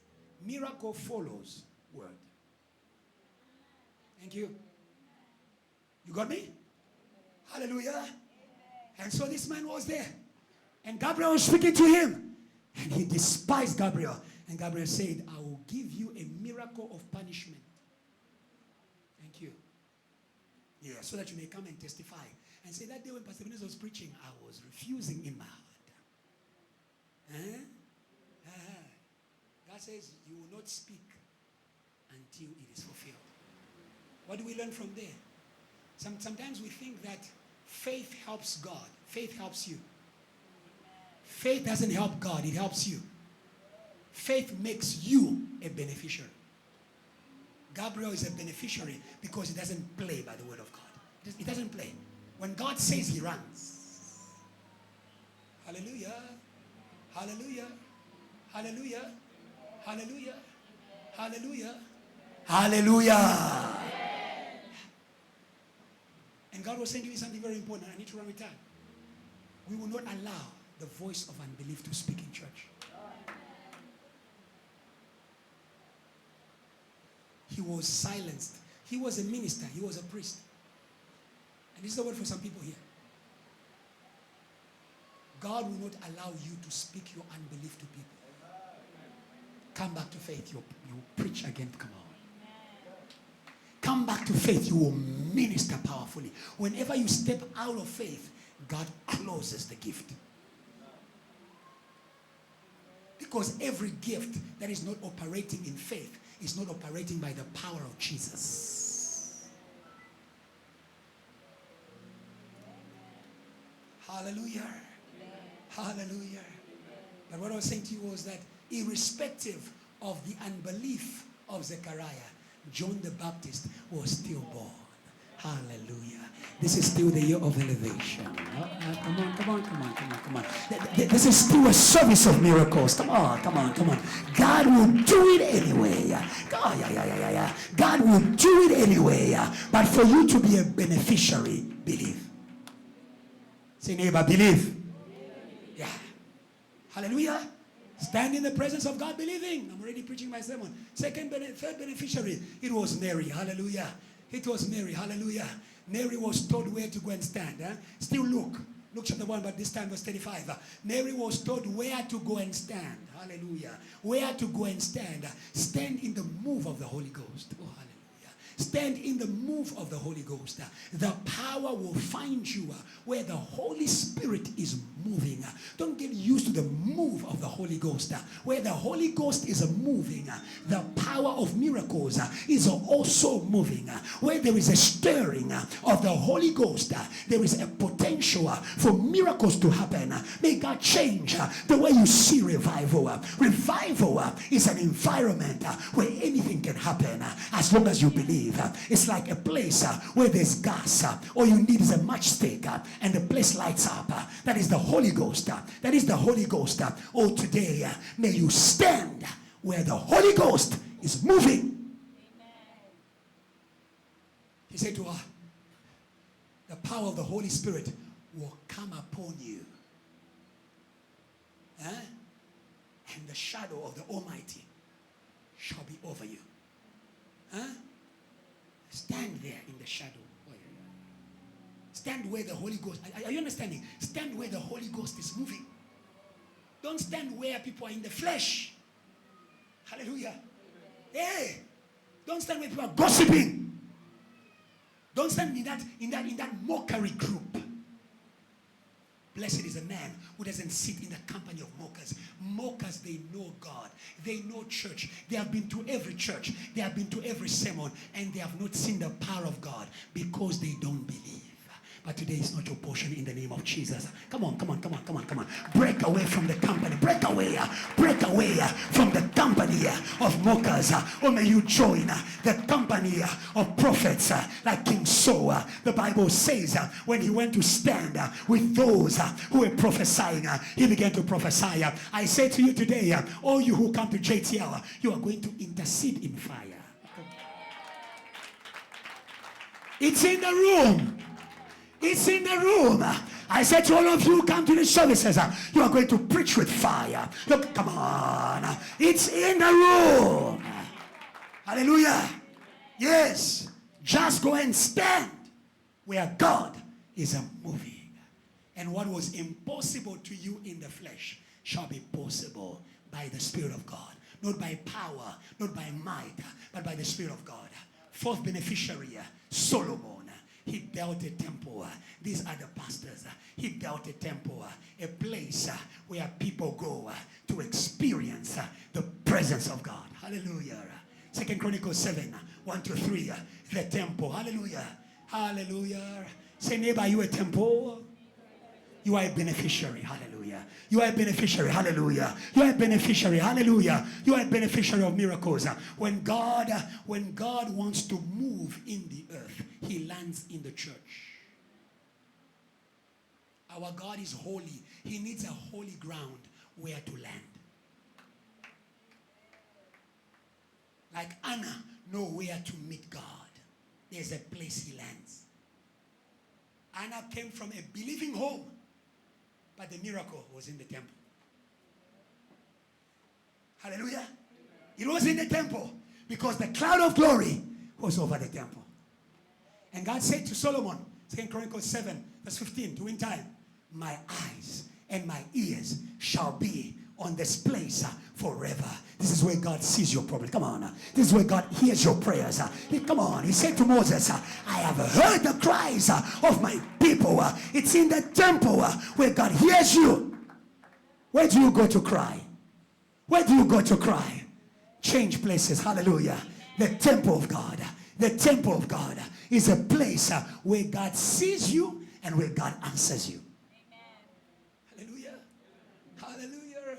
Miracle follows word. Thank you. You got me? Hallelujah. And so this man was there. And Gabriel was speaking to him. And he despised Gabriel. And Gabriel said, I will give you a miracle of punishment. Thank you. Yeah, so that you may come and testify. And say, that day when Pastor Ebenezer was preaching, I was refusing in my heart. God says, you will not speak until it is fulfilled. What do we learn from there? Sometimes we think that faith helps God. Faith helps you. Faith doesn't help God, it helps you. Faith makes you a beneficiary. Gabriel is a beneficiary because he doesn't play by the word of God. He doesn't play. When God says, he runs. Hallelujah. Hallelujah. Hallelujah. Hallelujah. Hallelujah. Hallelujah. And God was saying to me something very important. I need to run with time. We will not allow the voice of unbelief to speak in church. He was silenced. He was a minister. He was a priest. And this is the word for some people here. God will not allow you to speak your unbelief to people. Come back to faith. You preach again. Come on. Come back to faith. You will minister powerfully. Whenever you step out of faith, God closes the gift. Because every gift that is not operating in faith is not operating by the power of Jesus. Hallelujah. Hallelujah. But what I was saying to you was that irrespective of the unbelief of Zechariah, John the Baptist was still born. Hallelujah. This is still the year of elevation. Come on. This is still a service of miracles. Come on. God will do it anyway. God will do it anyway. But for you to be a beneficiary, believe. Say, neighbor, believe. Yeah. Hallelujah. Stand in the presence of God believing. I'm already preaching my sermon. Third beneficiary, it was Mary. Hallelujah. It was Mary. Hallelujah. Mary was told where to go and stand. Still Luke chapter 1, but this time verse 35. Mary was told where to go and stand. Hallelujah. Where to go and stand. Stand in the move of the Holy Ghost. Oh, hallelujah. Stand in the move of the Holy Ghost. The power will find you where the Holy Spirit is moving. Don't get used to the move of the Holy Ghost. Where the Holy Ghost is moving, the power of miracles is also moving. Where there is a stirring of the Holy Ghost, there is a potential for miracles to happen. May God change the way you see revival. Revival is an environment where anything can happen as long as you believe. It's like a place where there's gas. All you need is a matchstick and the place lights up. That is the Holy Ghost. That is the Holy Ghost. Oh, today may you stand where the Holy Ghost is moving. He said to her, the power of the Holy Spirit will come upon you. And the shadow of the Almighty shall be over you. Stand there in the shadow. Stand where the Holy Ghost. Are you understanding? Stand where the Holy Ghost is moving. Don't stand where people are in the flesh. Hallelujah. Hey, don't stand where people are gossiping. Don't stand in that mockery group. Blessed is a man who doesn't sit in the company of mockers. Mockers, they know God. They know church. They have been to every church. They have been to every sermon. And they have not seen the power of God because they don't believe. But today is not your portion in the name of Jesus. Come on. Break away from the company. Break away from the company of mockers. Or may you join the company of prophets like King Saul. The Bible says when he went to stand with those who were prophesying, he began to prophesy. I say to you today, all you who come to JTL, you are going to intercede in fire. It's in the room. It's in the room. I said to all of you, come to the services. You are going to preach with fire. Look, come on. It's in the room. Hallelujah. Yes. Just go and stand where God is moving. And what was impossible to you in the flesh shall be possible by the Spirit of God. Not by power, not by might, but by the Spirit of God. Fourth beneficiary, Solomon. He built a temple. These are the pastors. He built a temple, a place where people go to experience the presence of God. Hallelujah. 2 Chronicles 7, 1-3. The temple. Hallelujah. Hallelujah. Say, neighbor, are you a temple? You are a beneficiary. Hallelujah. You are a beneficiary. Hallelujah. You are a beneficiary. Hallelujah. You are a beneficiary of miracles. When God wants to move in the earth, he lands in the church. Our God is holy. He needs a holy ground where to land. Like Anna, nowhere to meet God. There's a place he lands. Anna came from a believing home, but the miracle was in the temple. Hallelujah. It was in the temple because the cloud of glory was over the temple. And God said to Solomon, 2 Chronicles 7, verse 15, to win time, my eyes and my ears shall be on this place forever. This is where God sees your problem. Come on. This is where God hears your prayers. Come on. He said to Moses, I have heard the cries of my people. It's in the temple where God hears you. Where do you go to cry? Where do you go to cry? Change places. Hallelujah. The temple of God. The temple of God is a place where God sees you and where God answers you. Hallelujah. Hallelujah.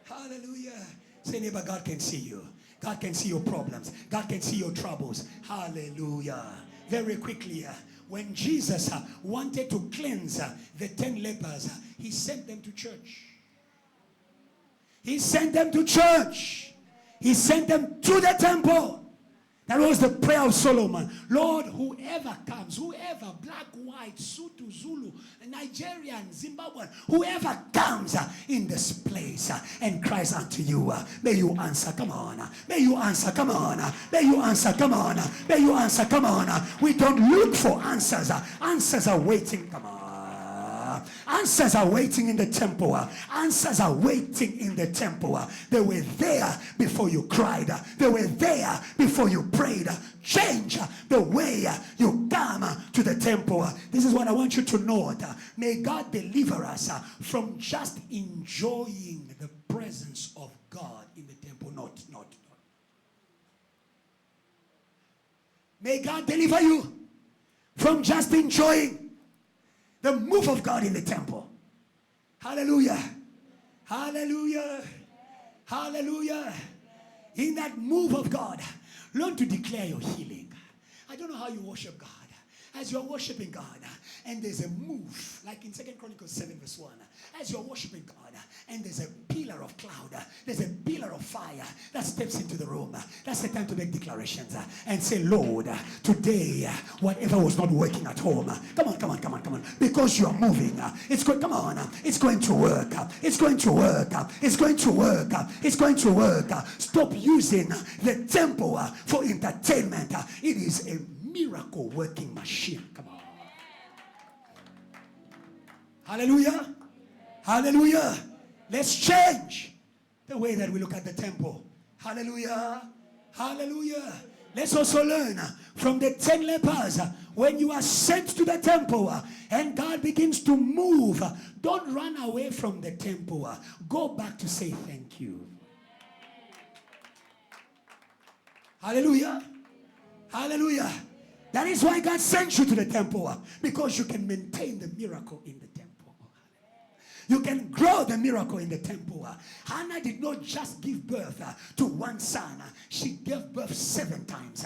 Hallelujah. Say, neighbor, God can see you. God can see your problems. God can see your troubles. Hallelujah. Very quickly, when Jesus wanted to cleanse the 10 lepers, he sent them to church. He sent them to church. He sent them to the temple. That was the prayer of Solomon. Lord, whoever comes, whoever, black, white, Sutu, Zulu, Nigerian, Zimbabwean, whoever comes in this place and cries unto you, may you answer, come on. May you answer, come on. May you answer, come on. May you answer, come on. We don't look for answers. Answers are waiting, come on. Answers are waiting in the temple. Answers are waiting in the temple. They were there before you cried. They were there before you prayed. Change the way you come to the temple. This is what I want you to note. May God deliver us from just enjoying the presence of God in the temple. Not. May God deliver you from just enjoying the move of God in the temple. Hallelujah. Hallelujah. Hallelujah. In that move of God, learn to declare your healing. I don't know how you worship God. As you're worshiping God, and there's a move, like in 2 Chronicles 7 verse 1, as you're worshiping God, and there's a pillar of cloud, there's a pillar of fire that steps into the room. That's the time to make declarations and say, Lord, today, whatever was not working at home, come on, because you are moving, it's going to work, it's going to work, it's going to work. Stop using the temple for entertainment. It is a miracle working machine. Come on. Hallelujah. Hallelujah. Let's change the way that we look at the temple. Hallelujah. Hallelujah. Let's also learn from the 10 lepers. When you are sent to the temple and God begins to move, don't run away from the temple. Go back to say thank you. Hallelujah. Hallelujah. That is why God sent you to the temple, because you can maintain the miracle in the temple. You can grow the miracle in the temple. Hannah did not just give birth to one son. She gave birth 7 times.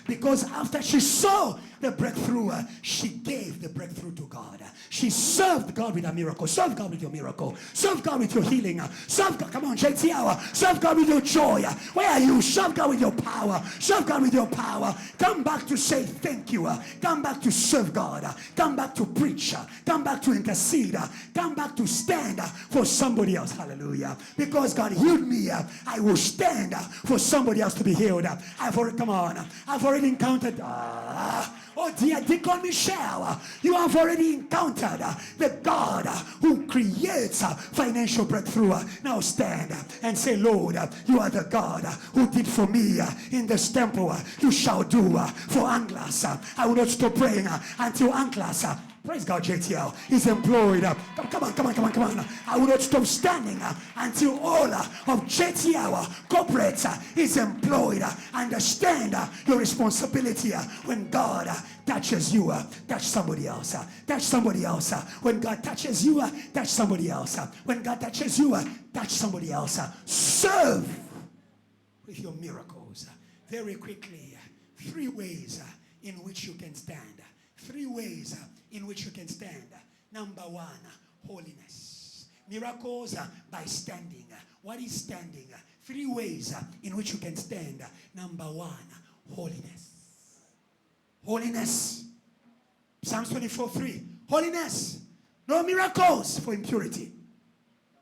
Because after she saw the breakthrough, she gave the breakthrough to God. She served God with a miracle. Serve God with your miracle. Serve God with your healing. Serve God. Come on, JT. Serve God with your joy. Where are you? Serve God with your power. Serve God with your power. Come back to say thank you. Come back to serve God. Come back to preach. Come back to intercede. Come back to stand for somebody else. Hallelujah. Because God healed me, I will stand for somebody else to be healed. I've already encountered. Oh dear Deacon Michelle, you have already encountered the God who creates financial breakthrough. Now stand and say, Lord, you are the God who did for me in this temple. You shall do for Anglas. I will not stop praying until Anglas. Praise God, JTL is employed. Come on. I will not stop standing until all of JTL corporate is employed. Understand your responsibility. When God touches you, touch somebody else. Touch somebody else. When God touches you, touch somebody else. When God touches you, touch somebody else. Serve with your miracles. Very quickly, 3 ways in which you can stand. 3 ways in which you can stand. Number 1, holiness. Miracles by standing. What is standing? 3 ways in which you can stand. Number 1, holiness. Holiness. Psalms 24:3. Holiness. No miracles for impurity.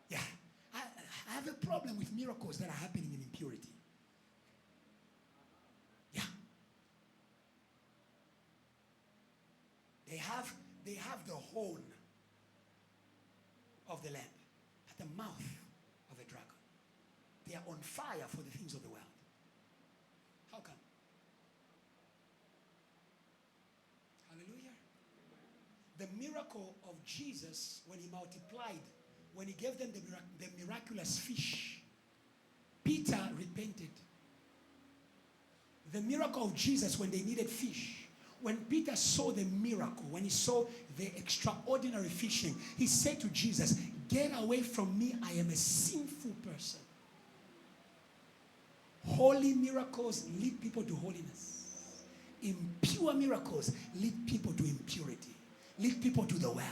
Yeah. I have a problem with miracles that are happening in impurity. Yeah. They have the horn of the lamb at the mouth of a dragon. They are on fire for the things of the world. How come? Hallelujah. The miracle of Jesus when he multiplied, when he gave them the miraculous fish, Peter repented. The miracle of Jesus when they needed fish, when Peter saw the miracle, when he saw the extraordinary fishing, he said to Jesus, get away from me, I am a sinful person. Holy miracles lead people to holiness. Impure miracles lead people to impurity. Lead people to the world.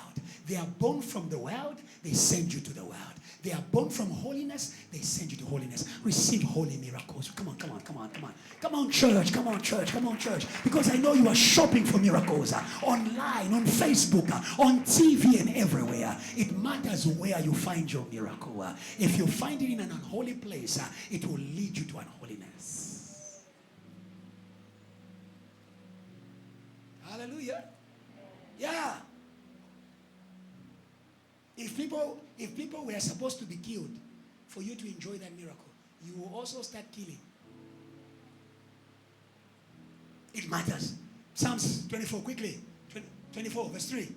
They are born from the world, they send you to the world. They are born from holiness, they send you to holiness. Receive holy miracles. Come on, come on, come on, come on. Come on, church, come on, church, come on, church. Because I know you are shopping for miracles online, on Facebook, on TV, and everywhere. It matters where you find your miracle. If you find it in an unholy place, it will lead you to unholiness. Hallelujah. Yeah. If people were supposed to be killed for you to enjoy that miracle, you will also start killing. It matters. Psalms 24, quickly. 24, verse 3.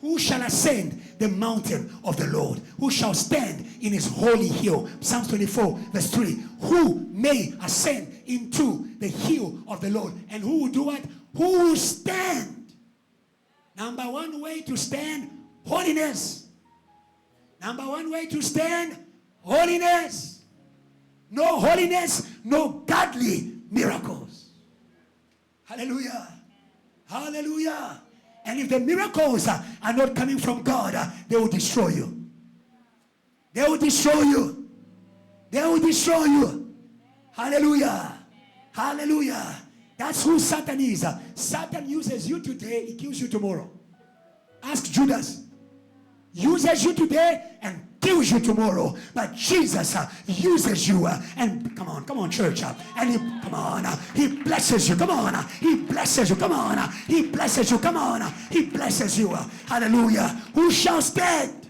Who shall ascend the mountain of the Lord? Who shall stand in his holy hill? Psalms 24, verse 3. Who may ascend into the hill of the Lord? And who will do what? Who will stand? Number one way to stand, holiness. Number one way to stand, holiness. No holiness, no godly miracles. Hallelujah. Hallelujah. And if the miracles are not coming from God, they will destroy you. They will destroy you. They will destroy you. Hallelujah. Hallelujah. That's who Satan is. Satan uses you today, he kills you tomorrow. Ask Judas. Uses you today and kills you tomorrow. But Jesus uses you and come on church, and he blesses you. Come on, he blesses you. Come on, he blesses you. Come on, he blesses you. Hallelujah. Who shall stand?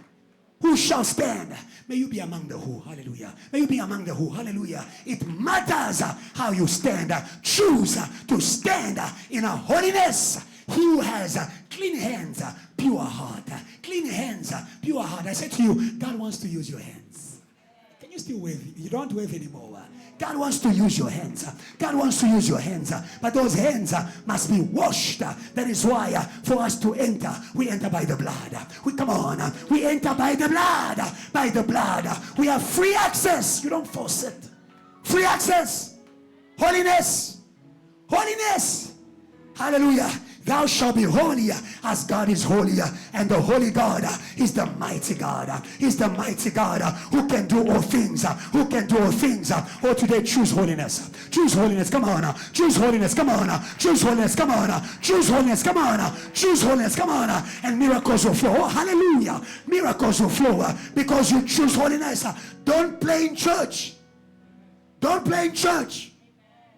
Who shall stand? May you be among the who. Hallelujah. May you be among the who. Hallelujah. It matters how you stand. Choose to stand in a holiness. He who has clean hands, pure heart. Clean hands, pure heart. I said to you, God wants to use your hands. Can you still wave? You don't wave anymore. God wants to use your hands. God wants to use your hands. But those hands must be washed. That is why for us to enter, we enter by the blood. We enter by the blood. By the blood. We have free access. You don't force it. Free access. Holiness. Holiness. Hallelujah. Thou shalt be holy as God is holy. And the holy God is the mighty God. He's the mighty God who can do all things. Who can do all things. Oh, today choose holiness. Choose holiness. Come on. Choose holiness. Come on. Choose holiness. Come on. Choose holiness. Come on. Choose holiness. Come on. And miracles will flow. Oh, hallelujah. Miracles will flow because you choose holiness. Don't play in church. Don't play in church.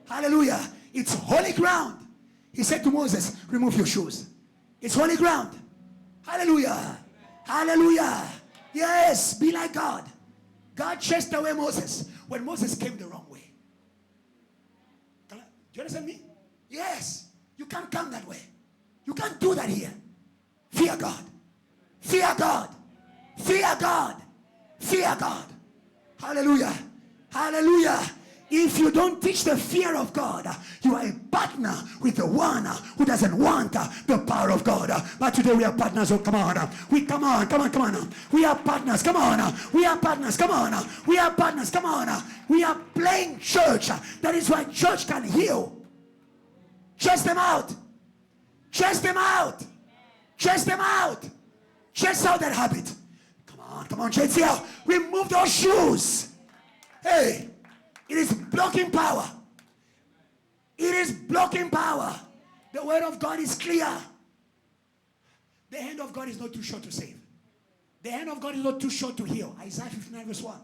Hallelujah. It's holy ground. He said to Moses, remove your shoes. It's holy ground. Hallelujah. Hallelujah. Yes, be like God. God chased away Moses when Moses came the wrong way. Do you understand me? Yes. You can't come that way. You can't do that here. Fear God. Fear God. Fear God. Fear God. Hallelujah. Hallelujah. If you don't teach the fear of God, you are a partner with the one who doesn't want the power of God. But today we are partners. Oh, come on. Come on. We are partners. Come on. We are partners. Come on. We are partners. Come on. We are playing church. That is why church can heal. Chase them out. Chase them out. Chase them out. Chase out that habit. Come on, chase out. Remove those shoes. Hey. It is blocking power. It is blocking power. The word of God is clear. The hand of God is not too short to save. The hand of God is not too short to heal. Isaiah 59 verse 1.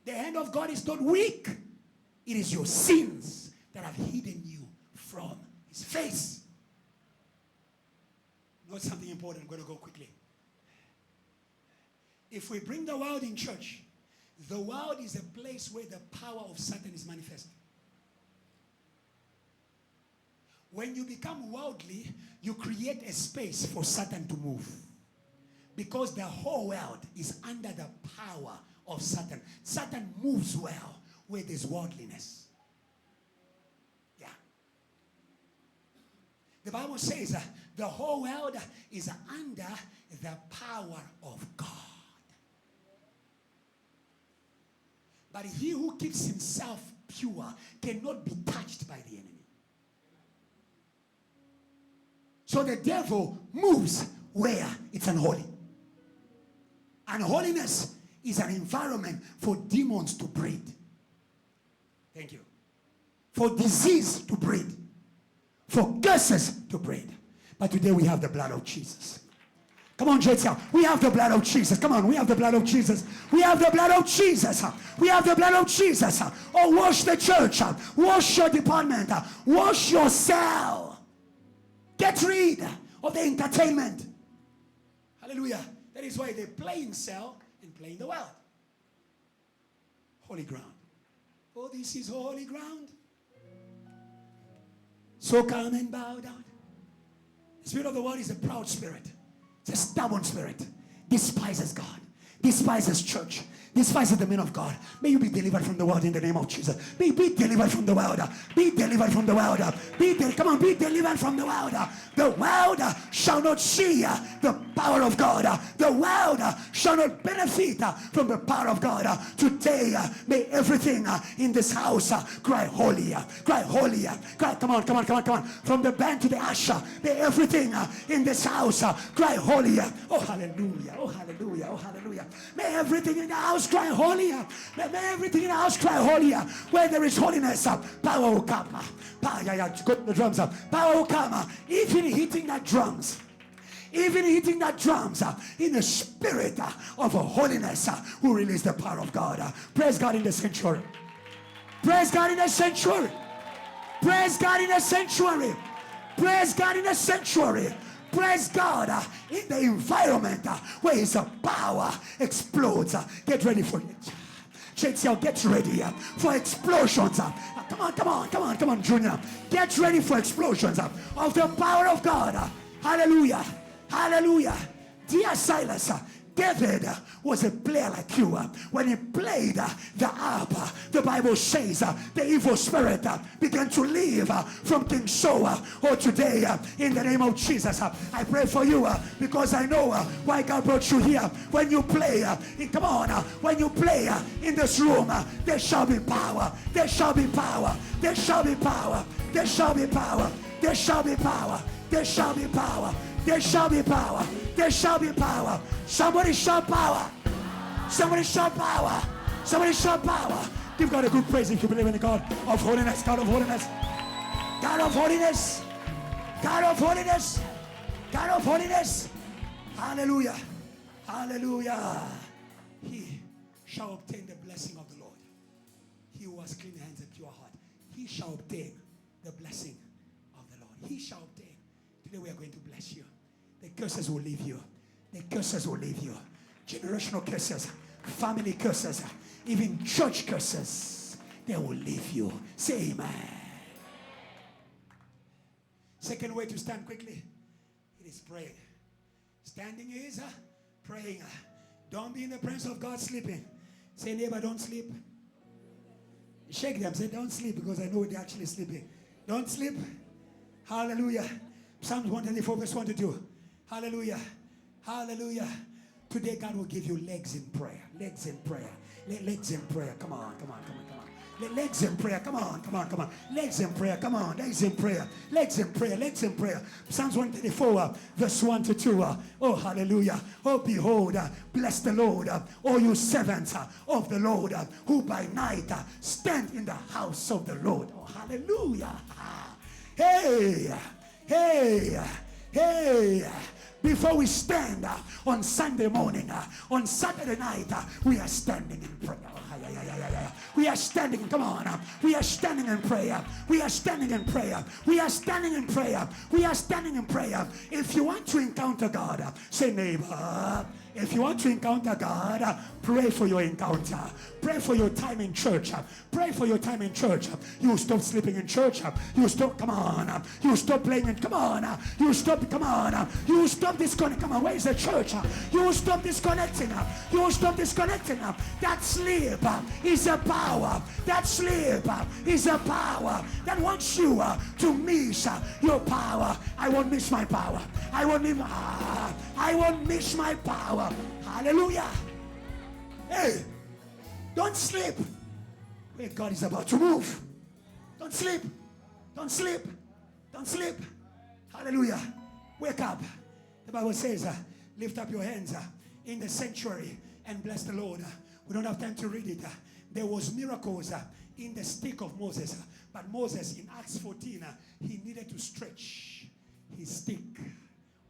The hand of God is not weak. It is your sins that have hidden you from his face. Note something important. I'm going to go quickly. If we bring the world in church, the world is a place where the power of Satan is manifest. When you become worldly, you create a space for Satan to move. Because the whole world is under the power of Satan. Satan moves well where there's worldliness. Yeah. The Bible says the whole world is under the power of God. But he who keeps himself pure cannot be touched by the enemy. So the devil moves where it's unholy. Unholiness is an environment for demons to breed. Thank you. For disease to breed. For curses to breed. But today we have the blood of Jesus. Come on, JTL. We have the blood of Jesus. Come on, we have the blood of Jesus. We have the blood of Jesus. We have the blood of Jesus. Oh, wash the church. Wash your department. Wash your cell. Get rid of the entertainment. Hallelujah. That is why they play in cell and play in the world. Holy ground. Oh, this is holy ground. So come and bow down. The spirit of the world is a proud spirit. It's a stubborn spirit. Despises God. Despises church. Despises the men of God. May you be delivered from the world in the name of Jesus. Be delivered from the world. Be delivered from the world. Come on, be delivered from the world. The world shall not see the power of God. The world shall not benefit from the power of God. Today, may everything in this house cry holy. Cry holy. Cry, come on. From the band to the usher, may everything in this house cry holy. Oh, hallelujah. Oh, hallelujah. Oh, hallelujah. May everything in the house cry holy. May everything in the house cry holy. Where there is holiness, power will come. Go to the drums. Power will come. Even hitting that drums. Even hitting that drums in the spirit of holiness will release the power of God. Praise God in the sanctuary. Praise God in the sanctuary. Praise God in the sanctuary. Praise God in the sanctuary. Praise God in the environment where his power explodes. Get ready for it. Get ready for explosions. Come on, Junior. Get ready for explosions of the power of God. Hallelujah. Hallelujah. Dear Silas, David was a player like you. When he played the harp, the Bible says the evil spirit began to leave from King Saul. Oh, today, in the name of Jesus, I pray for you because I know why God brought you here. When you play, when you play in this room, there shall be power. There shall be power. There shall be power. There shall be power. There shall be power. There shall be power. There shall be power. There shall be power. Somebody shout power. Somebody shout power. Somebody shout power. Give God a good praise if you believe in the God of holiness. God of holiness. God of holiness. God of holiness. God of holiness. Hallelujah. Hallelujah. He shall obtain the blessing of the Lord. He who has clean hands and pure heart. He shall obtain the blessing of the Lord. He shall obtain. Today we are going to bless you. The curses will leave you. The curses will leave you. Generational curses, family curses, even church curses, they will leave you. Say amen. Second way to stand quickly, it is praying. Standing is praying. Don't be in the presence of God sleeping. Say, neighbor, don't sleep. Shake them. Say, don't sleep, because I know they're actually sleeping. Don't sleep. Hallelujah. Psalms 124 verse 1 to 2. Hallelujah. Hallelujah. Today God will give you legs in prayer. Legs in prayer. Legs in prayer. Come on. Legs in prayer. Come on. Legs in prayer. Come on. Legs in prayer. Legs in prayer. Legs in prayer. Psalms 134 verse 1 to 2. Oh, hallelujah. Oh, behold, bless the Lord, all you servants of the Lord, who by night stand in the house of the Lord. Oh, hallelujah. Hey. Before we stand on Sunday morning, on Saturday night, we are standing in prayer. We are standing, come on. We are standing in prayer. We are standing in prayer. We are standing in prayer. We are standing in prayer. If you want to encounter God, say, neighbor. If you want to encounter God, pray for your encounter. Pray for your time in church. Pray for your time in church. You stop sleeping in church. You stop, come on. You stop playing it, come on. You stop, come on. You stop disconnecting. Come on, where is the church? You stop disconnecting. You stop disconnecting. That sleep is a power. That sleep is a power that wants you to miss your power. I won't miss my power. I won't miss my power. Hallelujah. Hey, don't sleep. where God is about to move. Don't sleep. Don't sleep. Don't sleep. Hallelujah. Wake up. The Bible says, lift up your hands in the sanctuary and bless the Lord. We don't have time to read it. There was miracles in the stick of Moses. But Moses, in Acts 14, he needed to stretch his stick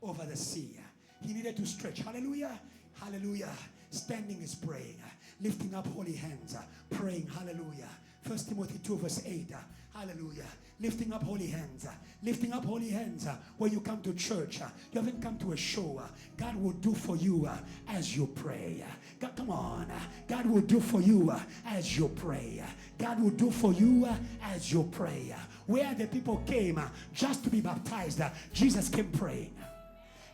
over the sea. He needed to stretch. Hallelujah. Hallelujah. Standing is praying. Lifting up holy hands. Praying. Hallelujah. 1 Timothy 2 verse 8. Hallelujah. Lifting up holy hands. Lifting up holy hands. When you come to church, you haven't come to a show. God will do for you as you pray. God, come on. God will do for you as you pray. God will do for you as you pray. Where the people came just to be baptized, Jesus came praying.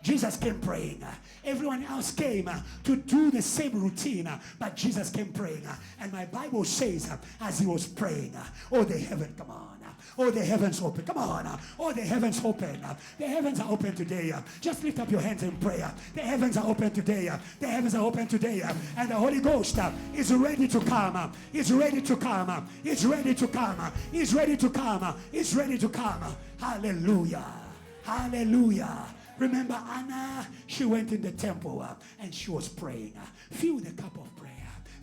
Jesus came praying. Everyone else came to do the same routine, but Jesus came praying. And my Bible says, as he was praying, oh, the heaven, come on. Oh, the heavens open. Come on. Oh, the heavens open. The heavens are open today. Just lift up your hands in prayer. The heavens are open today. The heavens are open today. And the Holy Ghost is ready to come. Is ready to come. Is ready to come. Is ready to come. Is ready to come. Hallelujah. Hallelujah. Remember Anna, she went in the temple and she was praying. Fill the cup of prayer.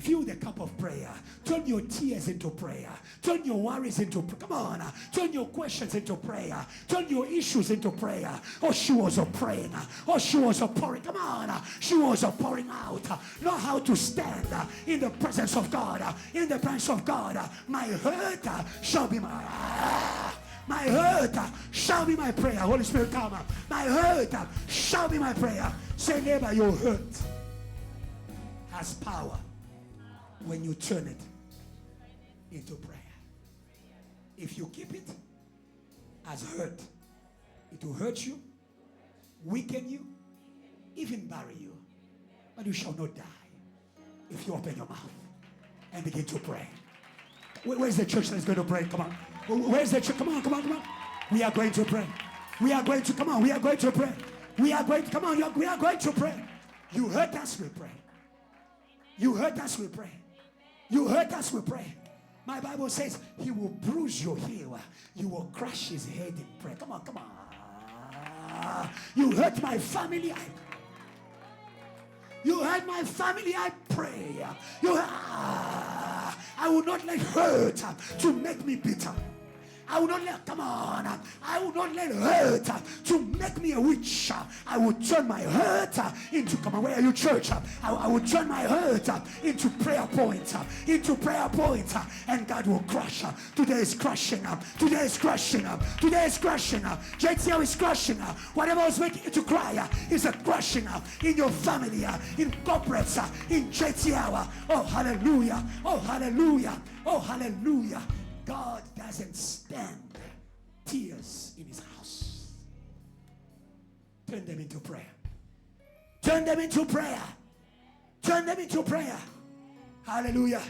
Fill the cup of prayer. Turn your tears into prayer. Turn your worries into prayer. Come on. Turn your questions into prayer. Turn your issues into prayer. Oh, she was a praying. Oh, she was a pouring. Come on. She was a pouring out. Know how to stand in the presence of God. In the presence of God. My hurt shall be my hurt shall be my prayer. Holy Spirit, come. My hurt shall be my prayer. Say, neighbor, your hurt has power when you turn it into prayer. If you keep it as hurt, it will hurt you, weaken you, even bury you. But you shall not die if you open your mouth and begin to pray. Where's the church that's going to pray? Come on. Where's the church? Come on, come on, come on. We are going to pray. We are going to, come on, we are going to pray. We are going to, come on, we are going to pray. You heard us, we pray. You heard us, we pray. You heard us, we pray. My Bible says he will bruise your heel. You will crush his head in prayer. Come on, come on. You hurt my family, you hurt my family, I pray. I will not let hurt to make me bitter. I will not let, come on, I will not let hurt to make me a witch. I will turn my hurt into, come on, where are you, church? I will turn my hurt into prayer points, and God will crush. Today is crushing. Today is crushing. Today is crushing. JTL is crushing. Whatever was making you to cry is a crushing in your family, in corporates, in JTL. Oh, hallelujah. Oh, hallelujah. Oh, hallelujah. God doesn't stand tears in his house. Turn them into prayer. Turn them into prayer. Turn them into prayer. Hallelujah.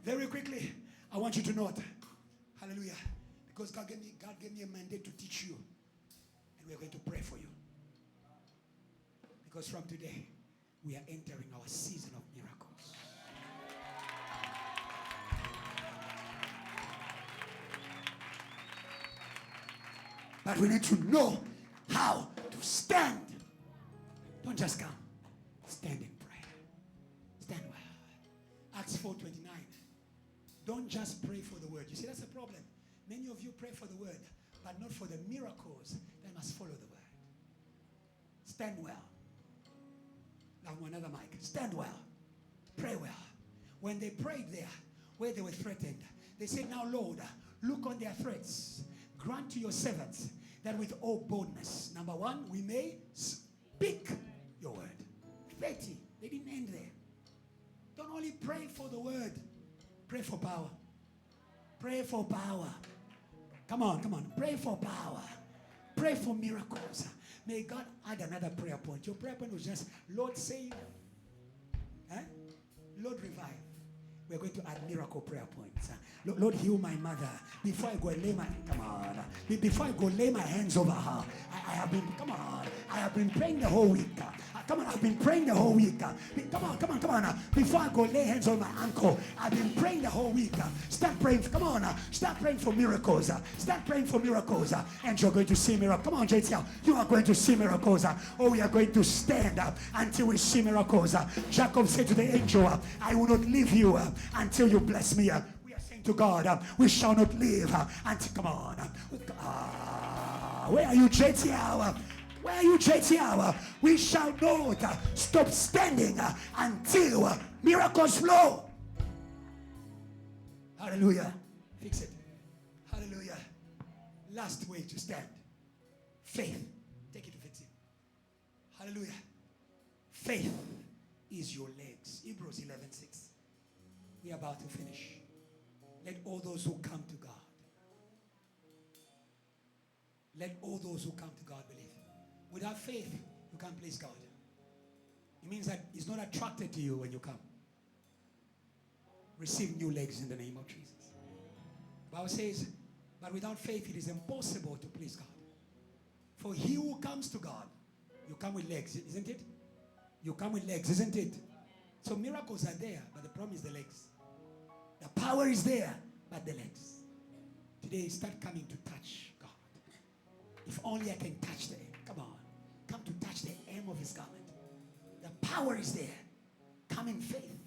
Very quickly, I want you to note. Hallelujah. Because God gave me a mandate to teach you. And we're going to pray for you. Because from today, we are entering our season of miracles. But we need to know how to stand. Don't just come. Stand in prayer. Stand well. Acts 4:29. Don't just pray for the word. You see, that's the problem. Many of you pray for the word, but not for the miracles that must follow the word. Stand well. Now another mic. Stand well. Pray well. When they prayed there, where they were threatened, they said, now Lord, look on their threats. Grant to your servants that with all boldness, number one, we may speak your word. 30. They didn't end there. Don't only pray for the word. Pray for power. Pray for power. Come on, come on. Pray for power. Pray for miracles. May God add another prayer point. Your prayer point was just, Lord, save. Lord, revive. We're going to add miracle prayer points. Lord, heal my mother. Before I go lay my, come on. Before I go lay my hands over her, I have been, come on. I have been praying the whole week. Come on, I've been praying the whole week. Come on. Before I go lay hands on my ankle, I've been praying the whole week. Start praying. Come on, start praying for miracles. Start praying for miracles. And you're going to see miracles. Come on, JTL. You are going to see miracles. Oh, we are going to stand until we see miracles. Jacob said to the angel, I will not leave you until you bless me. We are saying to God, we shall not leave until, come on. Where are you, JTL? Where are you, JTL? We shall not stop standing until miracles flow. Hallelujah. Fix it. Hallelujah. Last way to stand. Faith. Take it to fix it. Hallelujah. Faith is your legs. Hebrews 11:6. We are about to finish. Let all those who come to God. Let all those who come to God believe. Without faith, you can't please God. It means that He's not attracted to you when you come. Receive new legs in the name of Jesus. The Bible says, but without faith, it is impossible to please God. For he who comes to God, you come with legs, isn't it? You come with legs, isn't it? So miracles are there, but the problem is the legs. The power is there, but the legs. Today, start coming to touch God. If only I can touch the hem. Come on. Come to touch the hem of his garment. The power is there. Come in faith.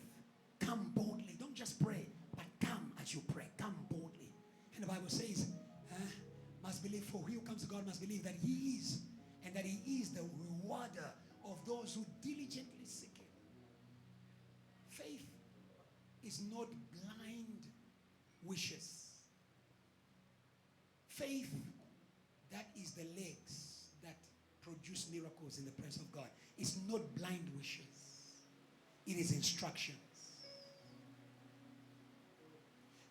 Come boldly. Don't just pray, but come as you pray. Come boldly. And the Bible says, must believe, for he who comes to God must believe that he is, and that he is the rewarder of those who diligently seek him. Faith is not blind wishes. Faith, that is the legs that produce miracles in the presence of God. It's not blind wishes. It is instructions.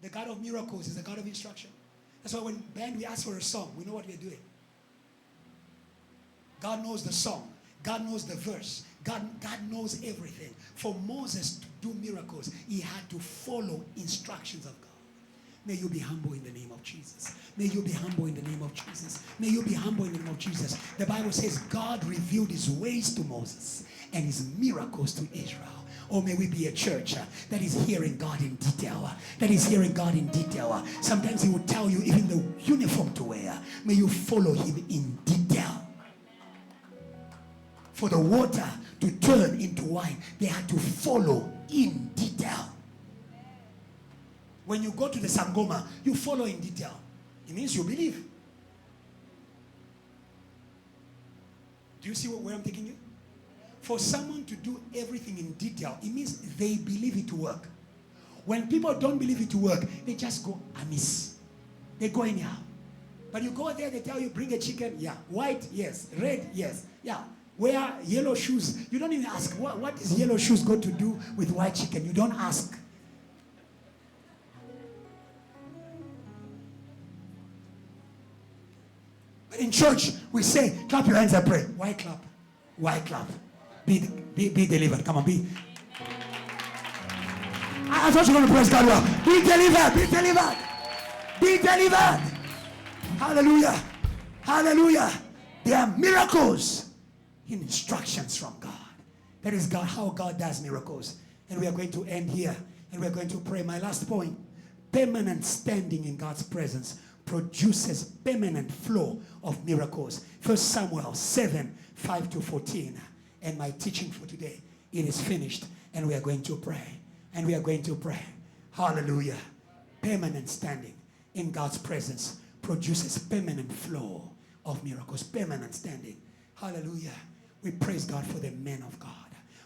The God of miracles is the God of instruction. That's why when band we ask for a song, we know what we're doing. God knows the song. God knows the verse. God knows everything. For Moses to do miracles, he had to follow instructions of God. May you be humble in the name of Jesus. May you be humble in the name of Jesus. May you be humble in the name of Jesus. The Bible says God revealed his ways to Moses and his miracles to Israel. Or may we be a church that is hearing God in detail. That is hearing God in detail. Sometimes he will tell you even the uniform to wear. May you follow him in detail. For the water to turn into wine, they had to follow in detail. When you go to the Sangoma, you follow in detail. It means you believe. Do you see where I'm taking you? For someone to do everything in detail, it means they believe it to work. When people don't believe it to work, they just go amiss. They go anyhow. But you go there, they tell you, bring a chicken. Yeah. White, yes. Red, yes. Yeah. Wear yellow shoes. You don't even ask, what is yellow shoes got to do with white chicken? You don't ask. But in church, we say, clap your hands and pray. Why clap? Why clap? Be delivered. Come on, be. I thought you were going to praise God well. Be delivered. Be delivered. Be delivered. Hallelujah. Hallelujah. There are miracles in instructions from God. That is God, how God does miracles. And we are going to end here. And we are going to pray. My last point. Permanent standing in God's presence produces permanent flow of miracles. 1 Samuel 7:5-14. And my teaching for today, it is finished. And we are going to pray. And we are going to pray. Hallelujah. Permanent standing in God's presence produces permanent flow of miracles. Permanent standing. Hallelujah. We praise God for the men of God.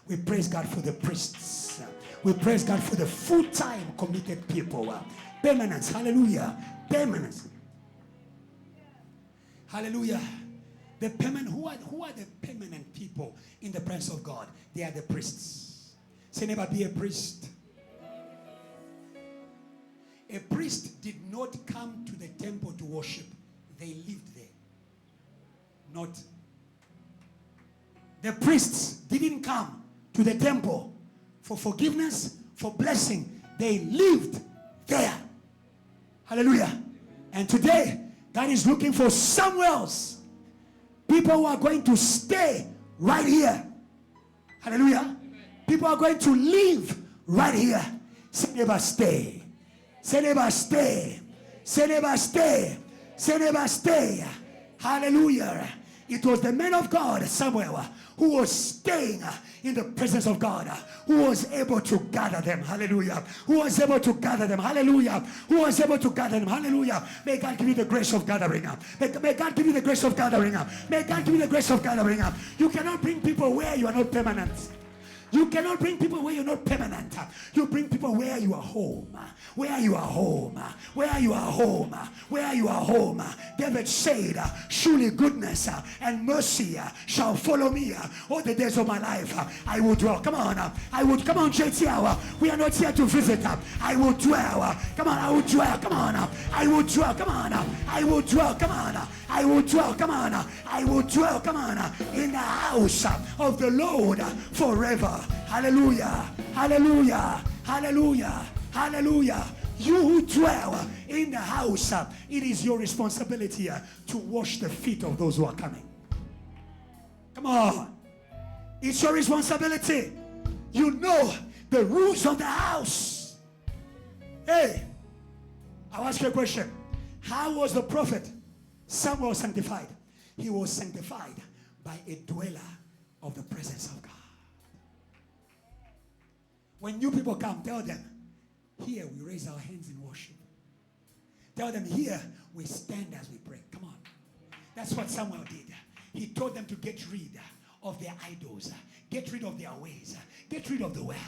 We praise God for the priests. We praise God for the full-time committed people. Permanence. Hallelujah. Permanence. Hallelujah. The permanent, who are the permanent people in the presence of God? They are the priests. Say, never be a priest. A priest did not come to the temple to worship. They lived there. Not. The priests didn't come to the temple for forgiveness, for blessing. They lived there. Hallelujah. And today, God is looking for Samuels. People who are going to stay right here Hallelujah. People are going to live right here. Say neighbor, stay. Say neighbor, stay. Say neighbor, stay. Say neighbor, stay. Hallelujah. It was the man of God, Samuel, who was staying in the presence of God, who was able to gather them. Hallelujah. Who was able to gather them. Hallelujah. Who was able to gather them. Hallelujah. May God give you the grace of gathering. May God give you the grace of gathering. May God give you the grace of gathering. You cannot bring people where you are not permanent. You cannot bring people where you're not permanent. You bring people where you are home. Where you are home. Where you are home. Where you are home. David said, surely goodness and mercy shall follow me all the days of my life. I will dwell. Come on. I would come on, JTL. We are not here to visit. I will dwell. Come on, I will dwell. Come on. I will dwell. Come on. I will dwell. Come on. I will dwell. Come on. I will dwell. Come on. In the house of the Lord forever. Hallelujah. Hallelujah. Hallelujah. Hallelujah. You who dwell in the house, it is your responsibility to wash the feet of those who are coming. Come on. It's your responsibility. You know the rules of the house. Hey, I'll ask you a question. How was the prophet Samuel sanctified? He was sanctified by a dweller of the presence of God. When new people come, tell them, here we raise our hands in worship. Tell them, here we stand as we pray. Come on. That's what Samuel did. He told them to get rid of their idols. Get rid of their ways. Get rid of the world.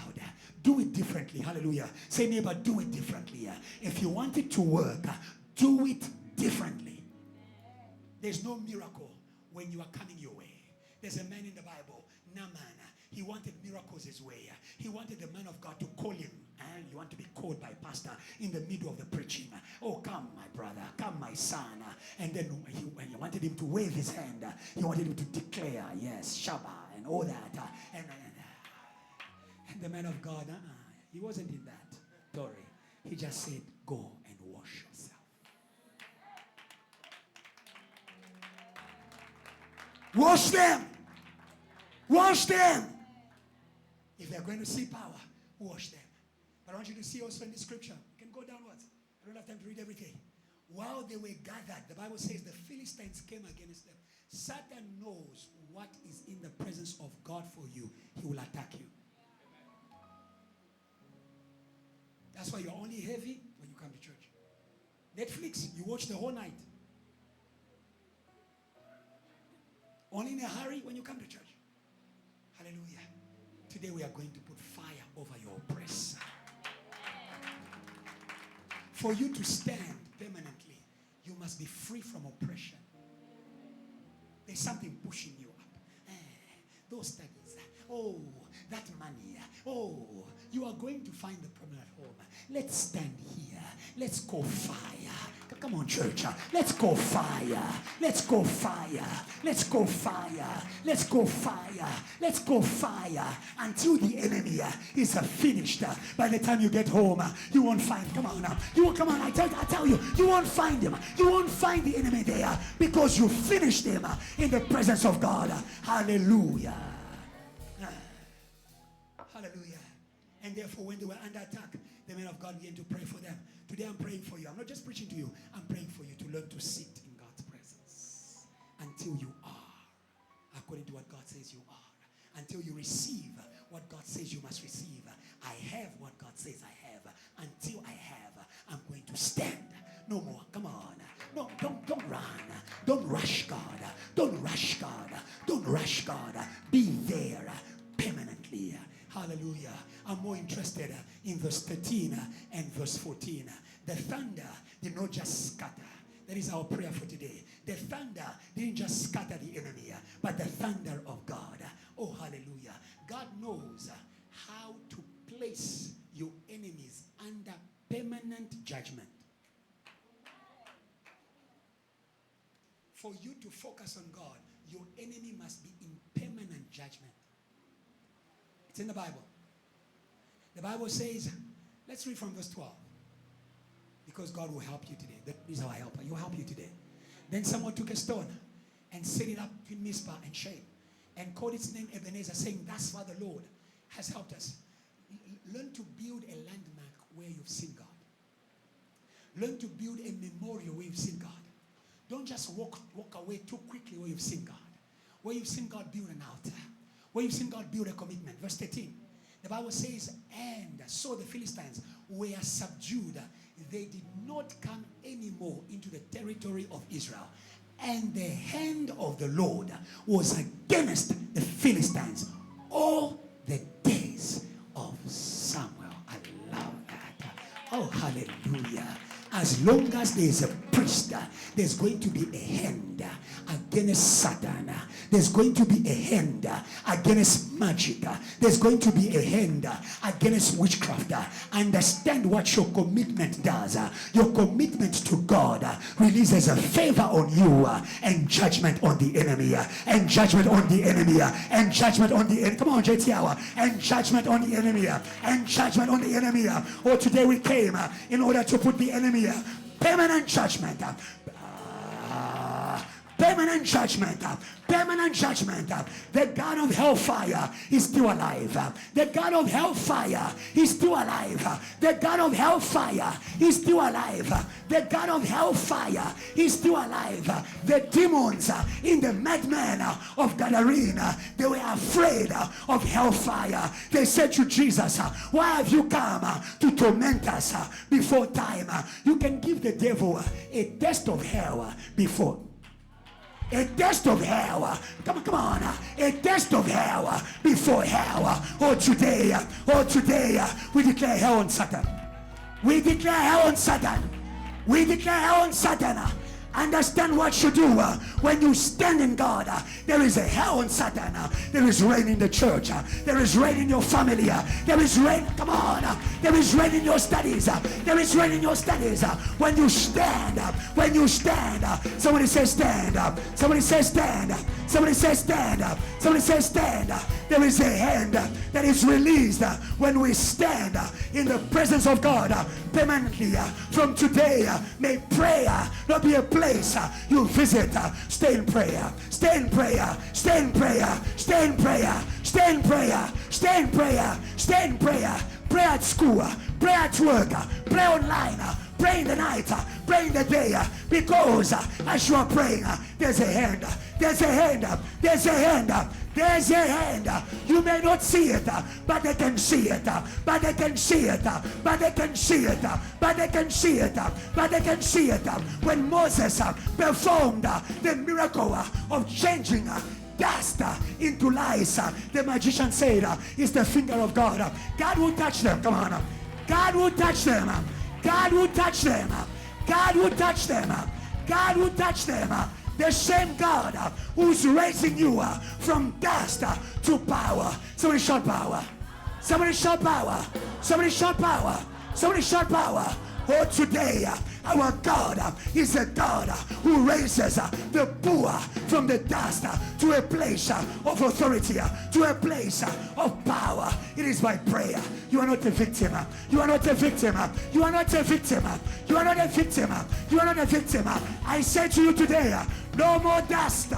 Do it differently. Hallelujah. Say, neighbor, do it differently. If you want it to work, do it differently. There's no miracle when you are coming your way. There's a man in the Bible, Naaman. He wanted miracles his way. He wanted the man of God to call him. And you want to be called by pastor in the middle of the preaching. Oh, come, my brother. Come, my son. And then when you wanted him to wave his hand, you wanted him to declare, yes, Shabbat and all that. And the man of God, he wasn't in that story. He just said, go and wash yourself. Wash them. Wash them. If they're going to see power, wash them. But I want you to see also in the scripture. You can go downwards. I don't have time to read everything. While they were gathered, the Bible says the Philistines came against them. Satan knows what is in the presence of God for you. He will attack you. That's why you're only heavy when you come to church. Netflix, you watch the whole night. Only in a hurry when you come to church. Hallelujah. Today we are going to put fire over your oppressor. For you to stand permanently, you must be free from oppression. There's something pushing you up. Those studies. Oh, that money. Oh, you are going to find the permanent home. Let's stand here. Let's go fire. Come on, church. Let's go fire. Let's go fire. Let's go fire. Let's go fire. Let's go fire until the enemy is finished. By the time you get home, you won't find. Come on, you come on. I tell you, you won't find him. You won't find the enemy there because you finished him in the presence of God. Hallelujah. Hallelujah. And therefore, when they were under attack, the men of God began to pray for them. Today I'm praying for you. I'm not just preaching to you. I'm praying for you to learn to sit in God's presence until you are, according to what God says you are. Until you receive what God says you must receive. I have what God says I have. Until I have, I'm going to stand. No more. Come on. No, don't run. Don't rush God. Don't rush God. Don't rush God. Be there permanently. Hallelujah. I'm more interested in verse 13 and verse 14. The thunder did not just scatter. That is our prayer for today. The thunder didn't just scatter the enemy, but the thunder of God. Oh, hallelujah. God knows how to place your enemies under permanent judgment. For you to focus on God, your enemy must be in permanent judgment. It's in the Bible. The Bible says, let's read from verse 12. Because God will help you today. That is our helper. He will help you today. Then someone took a stone and set it up between Mizpah and Shem. and called its name Ebenezer, saying, "Thus far the Lord has helped us." Learn to build a landmark where you've seen God. Learn to build a memorial where you've seen God. Don't just walk away too quickly where you've seen God. Where you've seen God, build an altar. Where you've seen God, build a commitment. Verse 13. The Bible says, "And so the Philistines were subdued. They did not come anymore into the territory of Israel. And the hand of the Lord was against the Philistines all the days of Samuel." I love that. Oh, hallelujah. As long as there is a priest, there's going to be a hand against Satan. There's going to be a hand against magic. There's going to be a hand against witchcraft. Understand what your commitment does. Your commitment to God releases a favor on you and judgment on the enemy. And judgment on the enemy. And judgment on the enemy. Come on, JT. And judgment on the enemy. And judgment on the enemy. Oh, today we came in order to put the enemy permanent judgment. Permanent judgment. Permanent judgment. The God of hellfire is still alive. The God of hellfire is still alive. The God of hellfire is still alive. The God of hellfire is still alive. The demons in the madman of Gadarene, they were afraid of hellfire. They said to Jesus, "Why have you come to torment us before time?" You can give the devil a taste of hell before. A taste of hell. Come on. A taste of hell before hell. Oh, today, we declare hell on Satan. We declare hell on Satan. We declare hell on Satan. Understand what you do when you stand in God. There is a hell on Satan. There is rain in the church. There is rain in your family. There is rain. Come on. There is rain in your studies. There is rain in your studies. When you stand. When you stand. Somebody says stand. Somebody says stand. Somebody says stand. Somebody says stand. There is a hand that is released when we stand in the presence of God permanently. From today, may prayer not be a place you visit. Stay in prayer. Stay in prayer. Stay in prayer. Stay in prayer. Stay in prayer. Stay in prayer. Stay in prayer. Pray at school. Pray at work. Pray online. Pray in the night. Pray in the day. Because as you are praying, there's a hand. There's a hand. There's a hand. There's a hand. You may not see it, but they can see it. But they can see it. But they can see it. But they can see it. But they can see it. When Moses performed the miracle of changing dust into lice, the magician said, "It's the finger of God." God will touch them. Come on. God will touch them. God will touch them. God will touch them. God will touch them. The same God who's raising you from dust to power. Somebody shout power. Somebody shout power. Somebody shout power. Somebody shout power. Oh, today, our God is a God who raises the poor from the dust to a place of authority, to a place of power. It is by prayer. You are not a victim. You are not a victim. You are not a victim. You are not a victim. You are not a victim. I say to you today, no more dust.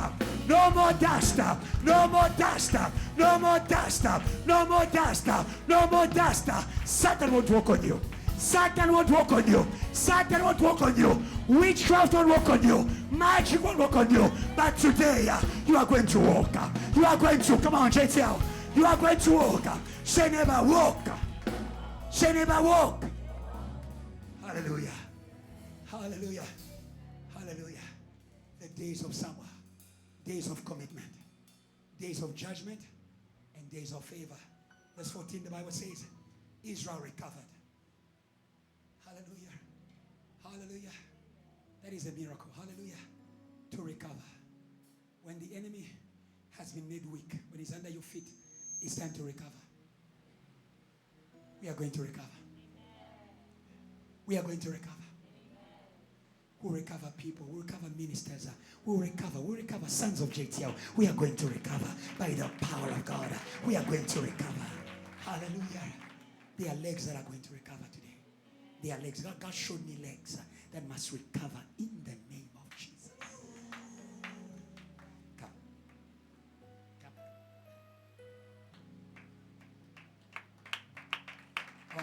No more dust. No more dust. No more dust. No more dust. No more dust. Satan won't walk on you. Satan won't walk on you. Satan won't walk on you. Witchcraft won't walk on you. Magic won't walk on you. But today, you are going to walk. You are going to, come on, JTL. You are going to walk. Say never walk. Say never walk. Hallelujah. Hallelujah. Hallelujah. The days of summer, days of commitment, days of judgment, and days of favor. Verse 14, the Bible says, Israel recovered. Hallelujah. Hallelujah. That is a miracle. Hallelujah. To recover. When the enemy has been made weak, when he's under your feet, it's time to recover. We are going to recover. We are going to recover. We'll recover people. We'll recover ministers. We'll recover sons of JTL. We are going to recover by the power of God. We are going to recover. Hallelujah. There are legs that are going to recover today. There are legs. God showed me legs that must recover in the name of Jesus. Come. Come.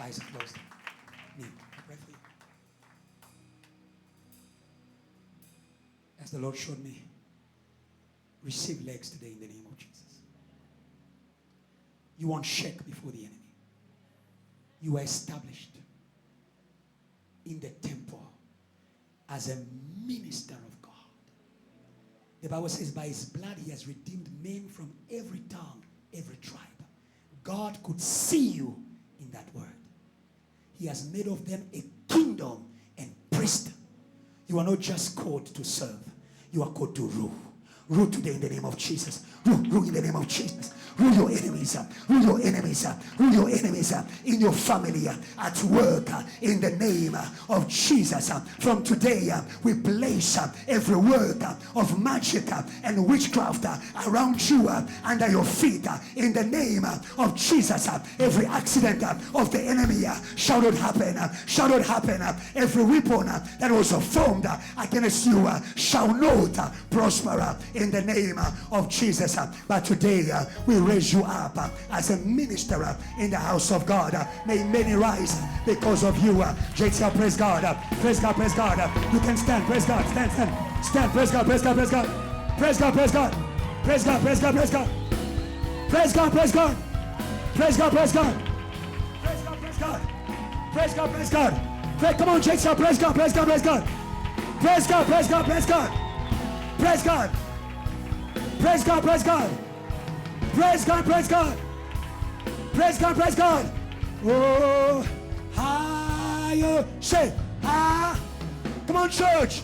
eyes are closed. Me, I pray for you. As the Lord showed me, receive legs today in the name of Jesus. You won't shake before the enemy. You are established in the temple as a minister of God. The Bible says by his blood he has redeemed men from every tongue, every tribe. God could see you in that word. He has made of them a kingdom and priest. You are not just called to serve. You are called to rule. Rule today in the name of Jesus. Rule in the name of Jesus. Rule your enemies up. Rule your enemies up. Rule your enemies up in your family, at work, in the name of Jesus. From today, we place every work of magic and witchcraft around you, under your feet, in the name of Jesus. Every accident of the enemy shall not happen. Shall not happen. Every weapon that was formed against you shall not prosper in the name of Jesus. But today, we raise you up as a minister in the house of God. May many rise because of you. JTL, praise God. Praise God, praise God. You can stand, praise God. Stand, stand, stand, praise God, praise God, praise God. Praise God, praise God. Praise God, praise God, praise God. Praise God, praise God. Praise God, praise God. Praise God, praise God. Praise God, praise God. Come on, JTL, praise God, praise God, praise God. Praise God, praise God, praise God. Praise God. Praise God, praise God. Praise God, praise God. Praise God, praise God. Oh, higher. Say, ah. Come on, church.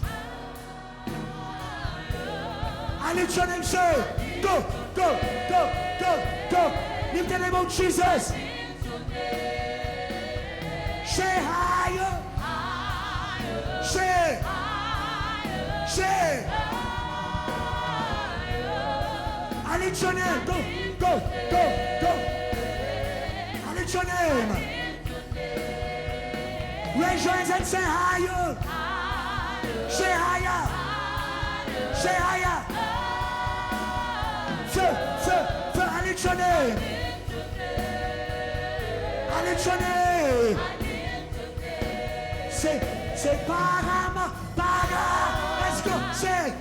I lift your name, say, go, go, go, go, go. Lift the name of Jesus. Say higher. Say, say. I lift your name. Go, go, go, go. I lift your name. Raise your hands and say higher. Say higher. Say higher. Say, I lift your name. I lift your name. Say, Parama, Para. Let's go. Say,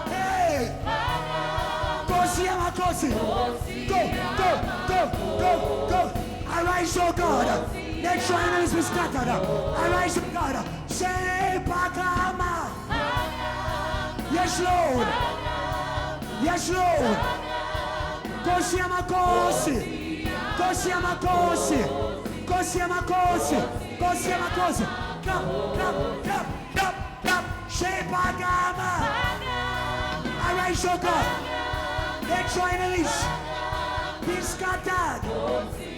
hey. Go. Arise, oh God. Let your enemies be scattered. Arise, oh God. Say, Pakama. Yes, Lord. Yes, Lord. Kosiamakosi. Clap. Say, Pakama. Arise, oh God. Let your enemies be scattered.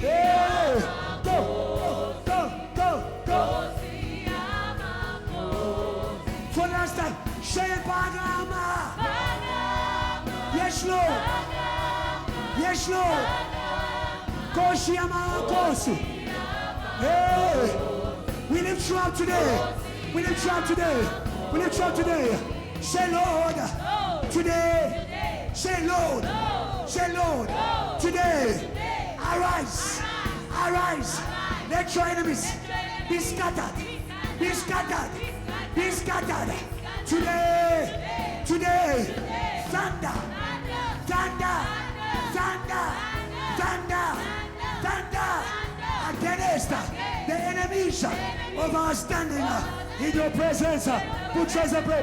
Hey. Go. For the last time, say Bagama. Yes, Lord. Yes, Lord. Kosi. Hey. We lift you up today. Say, Lord, today. Say, Lord, today, arise, let your enemies be scattered, today, thunder, against the enemies of our standing in your presence. Put your hands and pray.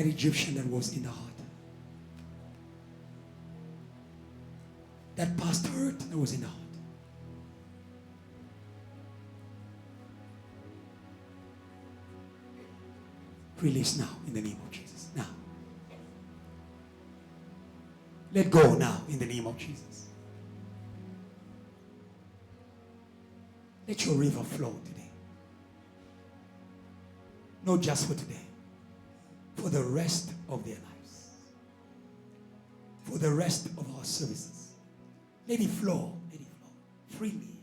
That Egyptian that was in the heart. That past hurt that was in the heart. Release now in the name of Jesus. Now. Let go now in the name of Jesus. Let your river flow today. Not just for today. For the rest of their lives. For the rest of our services. Let it flow. Let it flow. Freely.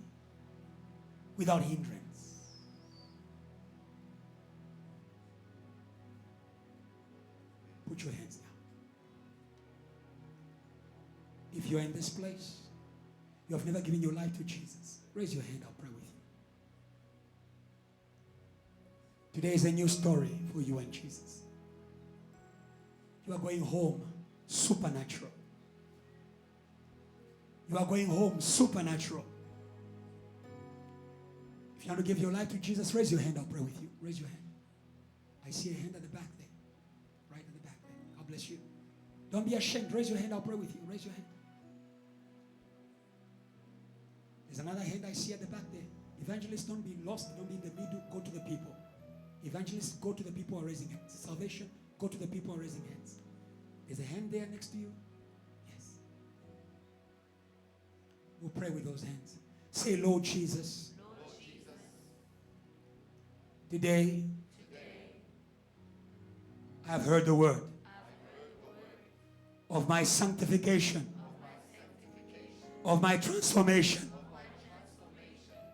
Without hindrance. Put your hands down. If you are in this place, you have never given your life to Jesus, raise your hand, I'll pray with you. Today is a new story for you and Jesus. You are going home supernatural. You are going home supernatural. If you want to give your life to Jesus, raise your hand, I'll pray with you. Raise your hand. I see a hand at the back there. Right at the back there. God bless you. Don't be ashamed. Raise your hand, I'll pray with you. Raise your hand. There's another hand I see at the back there. Evangelists, don't be lost. Don't be in the middle. Go to the people. Evangelists, go to the people who are raising hands. Salvation, go to the people who are raising hands. There's a hand there next to you. Yes. We'll pray with those hands. Say, Lord Jesus. Lord Jesus. Today, I've heard the word of my sanctification, of my transformation.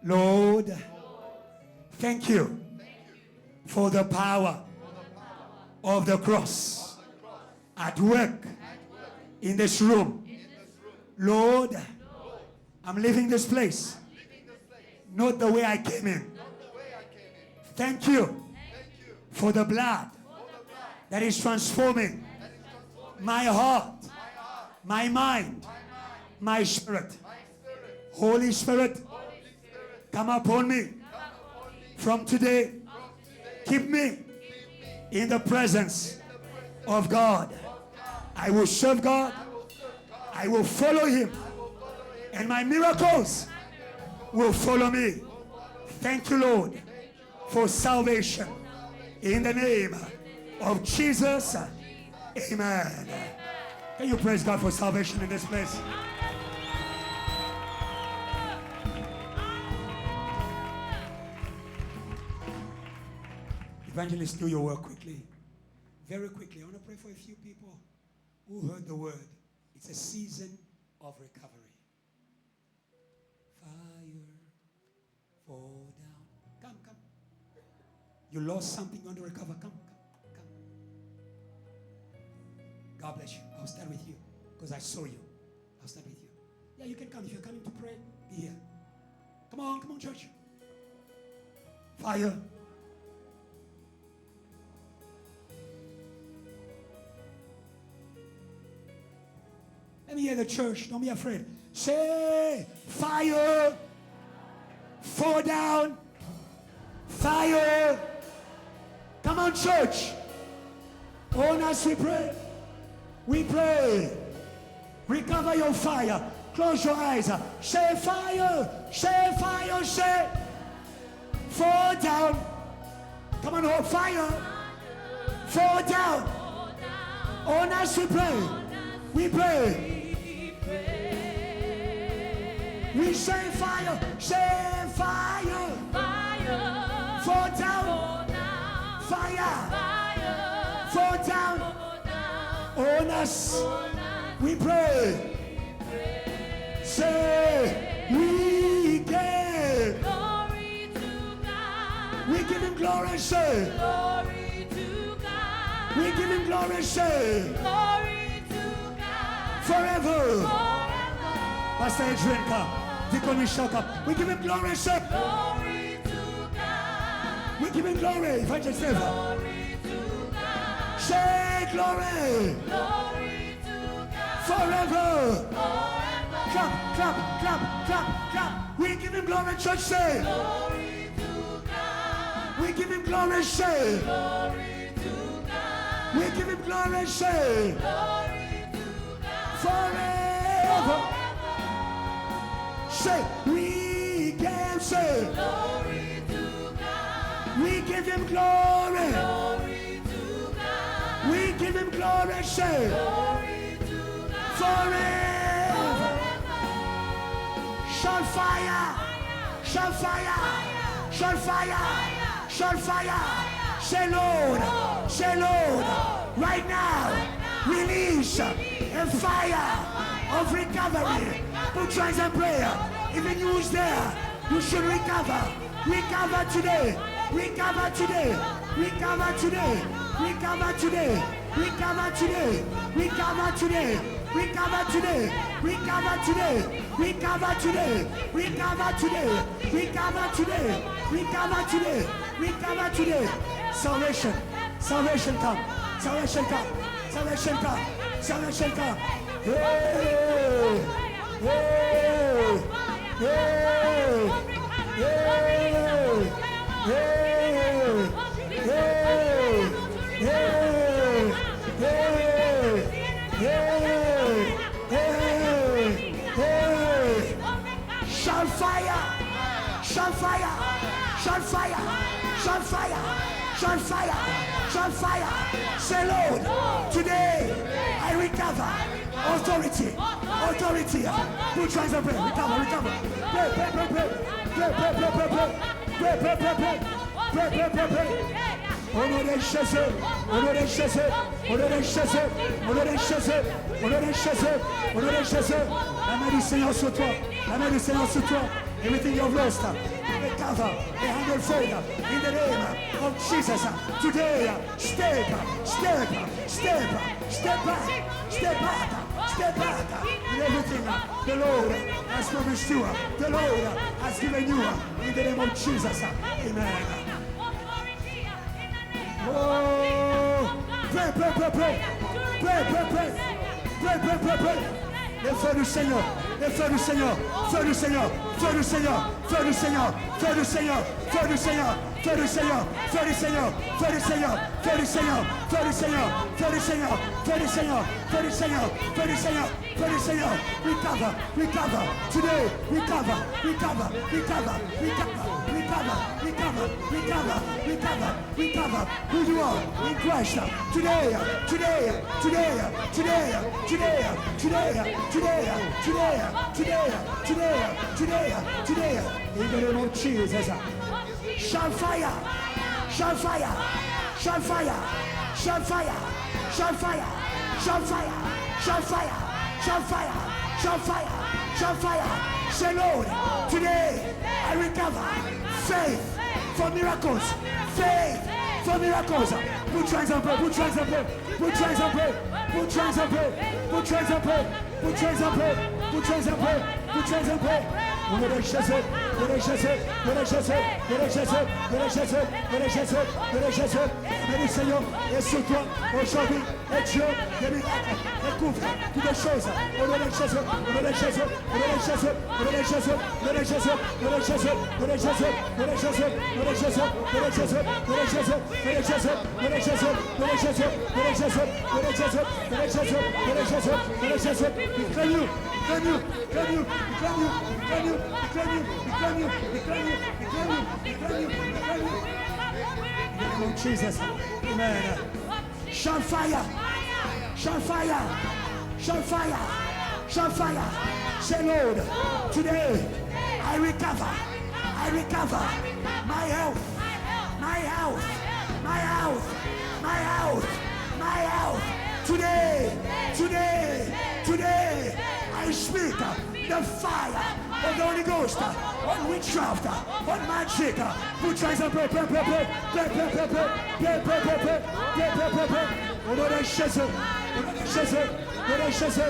Lord, thank you for the power of the cross at work in this room. Lord, I'm leaving this place not the way I came in. Thank you for the blood that is transforming my heart, my mind, my spirit. Holy Spirit, come upon me from today. Keep me in the presence of God. I will serve God. I will follow Him. And my miracles will follow me. Thank you, Lord, for salvation. In the name of Jesus. Amen. Can you praise God for salvation in this place? Evangelists, do your work quickly. Very quickly. I want to pray for a few people who heard the word. It's a season of recovery. Fire, fall down. Come, come. You lost something, you want to recover. Come, come, come. God bless you. I'll start with you because I saw you. I'll start with you. Yeah, you can come. If you're coming to pray, be here. Come on, church. Fire. Let me hear the church. Don't be afraid. Say, fire. Fall down. Fire. Come on, church. On us we pray. We pray. Recover your fire. Close your eyes. Say fire. Say fire. Say. Fall down. Come on, hold fire. Fall down. On us we pray. We pray. We say fire, say fire, fire, fall down, fire, fall down, on us, we pray, say, we give, glory to God, we give Him glory, say, glory to God, we give Him glory, say, glory to God, forever. Pastor Adrian, come. Deacon Michelle, up. We give Him glory, sir. Glory to God. We give Him glory. Evangelist Eva. Glory to God. Say glory. Glory to God. Forever. Forever. Clap, clap, clap, clap, clap. We give Him glory, church, say. Glory to God. We give Him glory, say. Glory to God. We give him glory and say, Glory to God. forever. Say, we can say, Glory to God. we give him glory. Glory to God. We give him glory and say, Glory to God. forever. Shall fire, shall fire, shall fire, shall fire. Say Lord, right now, release a fire of recovery. Put your hands in prayer. Even you who's there, you should recover. Recover today. Recover today. Recover today. Recover today. Recover today. Recover today. Recover today. Recover today. Recover today. Recover today. Recover today. Recover today. Recover today. Salvation. Salvation come. Salvation come. Salvation come. Salvation come. Hey! Hey! Hey! Hey! Shall fire! Shall fire! Shall fire! Shall fire! Shall fire! Shall fire! Say Lord, today I recover authority. Authority. Put your hands up, pray. Recover, recover. Pray, pray, pray, pray. Pray, pray, pray, pray, pray. Pray, pray, pray, pray. Pray, pray, pray, pray. Honorez Jésus, honorez Jésus, honorez Jésus, honorez Jésus, honorez Jésus, honorez Jésus. La main du Seigneur sur toi, la main du Seigneur sur toi. Everything you've lost, recover, a hundredfold in the name of Jesus. Today, step back, step back, step back, step back in everything the Lord has promised you, the Lord has given you in the name of Jesus. Amen. Oh, pray, pray, pray, pray, pray, pray, pray, pray, pray, pray, pray. Le feu du Seigneur, le feu du Seigneur, feu du Seigneur, feu du Seigneur, feu du Seigneur, feu du Seigneur, feu du Seigneur, feu du Seigneur, feu du Seigneur, feu du Seigneur, feu du Seigneur, feu du Seigneur, feu du Seigneur, feu du Seigneur, feu du Seigneur, feu du Seigneur, feu du Seigneur. Recover, recover, today, recover, recover, recover, recover, recover, recover, recover, recover, recover who you are in Christ. Today, today, today, today, today, today, today, today, today, today, today, today, in the name of Jesus. Shall fire, shall fire, shall fire, shall fire, shall fire, shall fire, shall fire, shall fire, shall fire, shall fire. Say Lord, today I recover faith for miracles, faith for miracles. Put your hands up, put your hands up, put your hands up, put your hands up, put your hands up, put your hands up, put your hands up, put your hands up. Honorez Jésus, honorez Jésus, honorez Jésus, honorez Jésus, honorez Jésus, honorez Jésus, honorez Jésus. Mais le Seigneur est sur toi aujourd'hui et Dieu des miracles découvre toutes les choses. Honorez Jésus, honorez Jésus, honorez Jésus, honorez Jésus, honorez Jésus, honorez Jésus, honorez Jésus, honorez Jésus, honorez Jésus, honorez Jésus, honorez Jésus, honorez Jésus, honorez Jésus, honorez Jésus, honorez Jésus, honorez Jésus, honorez Jésus, honorez Jésus, honorez Jésus. We claim you, we claim you, we claim you, we claim you, we claim you, we claim you, we claim you, we claim you, we claim you, we claim you, we claim you. In the name of Jesus, amen. Shall fire, shall fire, shall fire, shall fire. Say Lord, today I recover my health, my health, my health, my health, my health. Today, today, today, I speak the fire of the Holy Ghost on witchcraft, on magic. Put your hands up, pray, pray, pray, pray, pray, pray, pray, pray, pray, pray, pray, pray, pray, pray, pray, pray. Honorez Jésus, honorez Jésus, honorez Jésus,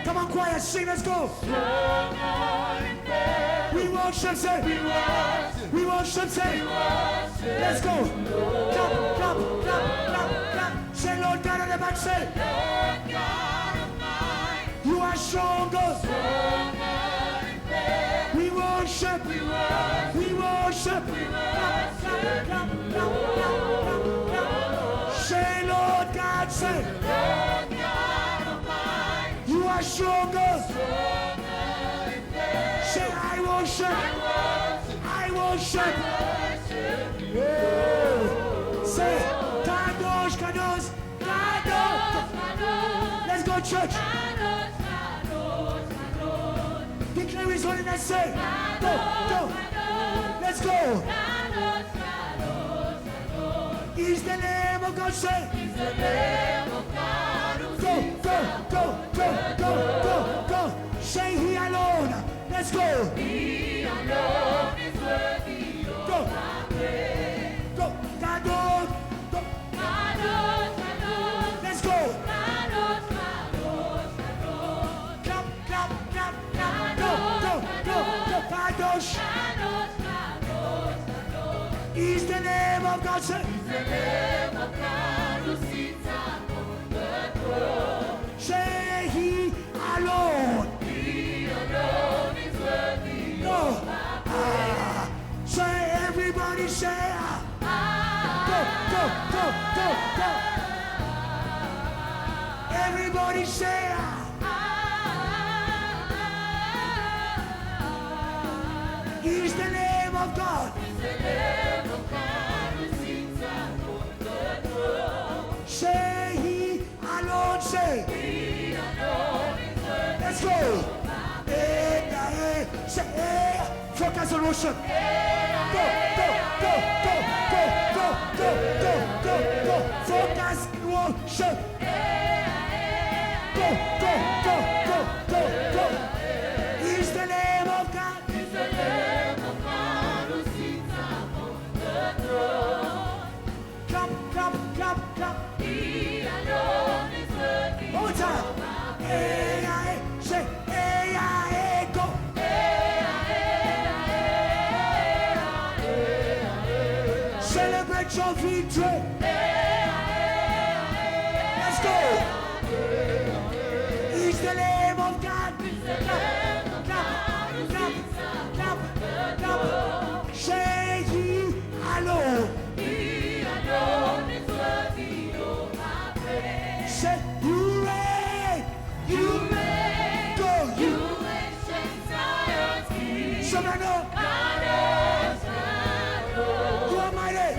Come on, choir, sing, let's go. We worship, say. We worship, say. Let's go. Clap, clap, clap, clap, clap. Say, Lord God of the back, say. You are stronger. We worship. We worship. Clap, clap, clap, clap, clap, clap. Say, Lord God, say. You are stronger. Say, I worship. I worship. Yeah. Say, Kadosh, Kadosh, Kadosh. Let's go, church. Declare his holiness. Say, go, go. Let's go. Is the name of God. Say, go, go, go, go, go, go, go. Say, he alone. Let's go. He alone is worthy of Go. our praise. Go. Kadosh. Go. Kadosh, Kadosh, Let's go. Kadosh, Kadosh, Kadosh. Clap, clap, clap, clap. Go, go, go, go. Kadosh. Kadosh, Kadosh, Kadosh. Is the name of God. Say, The name of God who sits upon the throne. say he alone. He alone is worthy Go. of our praise. Say everybody say go, go, go, go, go. Everybody say is the name of God. The name of God who sits upon the throne. Say he alone. Say He alone is worthy. let's go. Say focus on worship. Go, go, go, go, go, go, go, go, go, go. Focus on worship. Go, go, go, go, go, go. Is the name of God. The name of God who sits upon the throne. Clap, clap, clap, clap. He alone is worthy. One more time. Say, go. Celebrate your victory. Let's go. Is the name of God. Clap, clap, clap, clap, clap. Say he alone. He alone is worthy of our praise. Say you reign. You reign. Go. You ancient Zion's King. Soprano. Kadosh, Kadosh. You are mighty.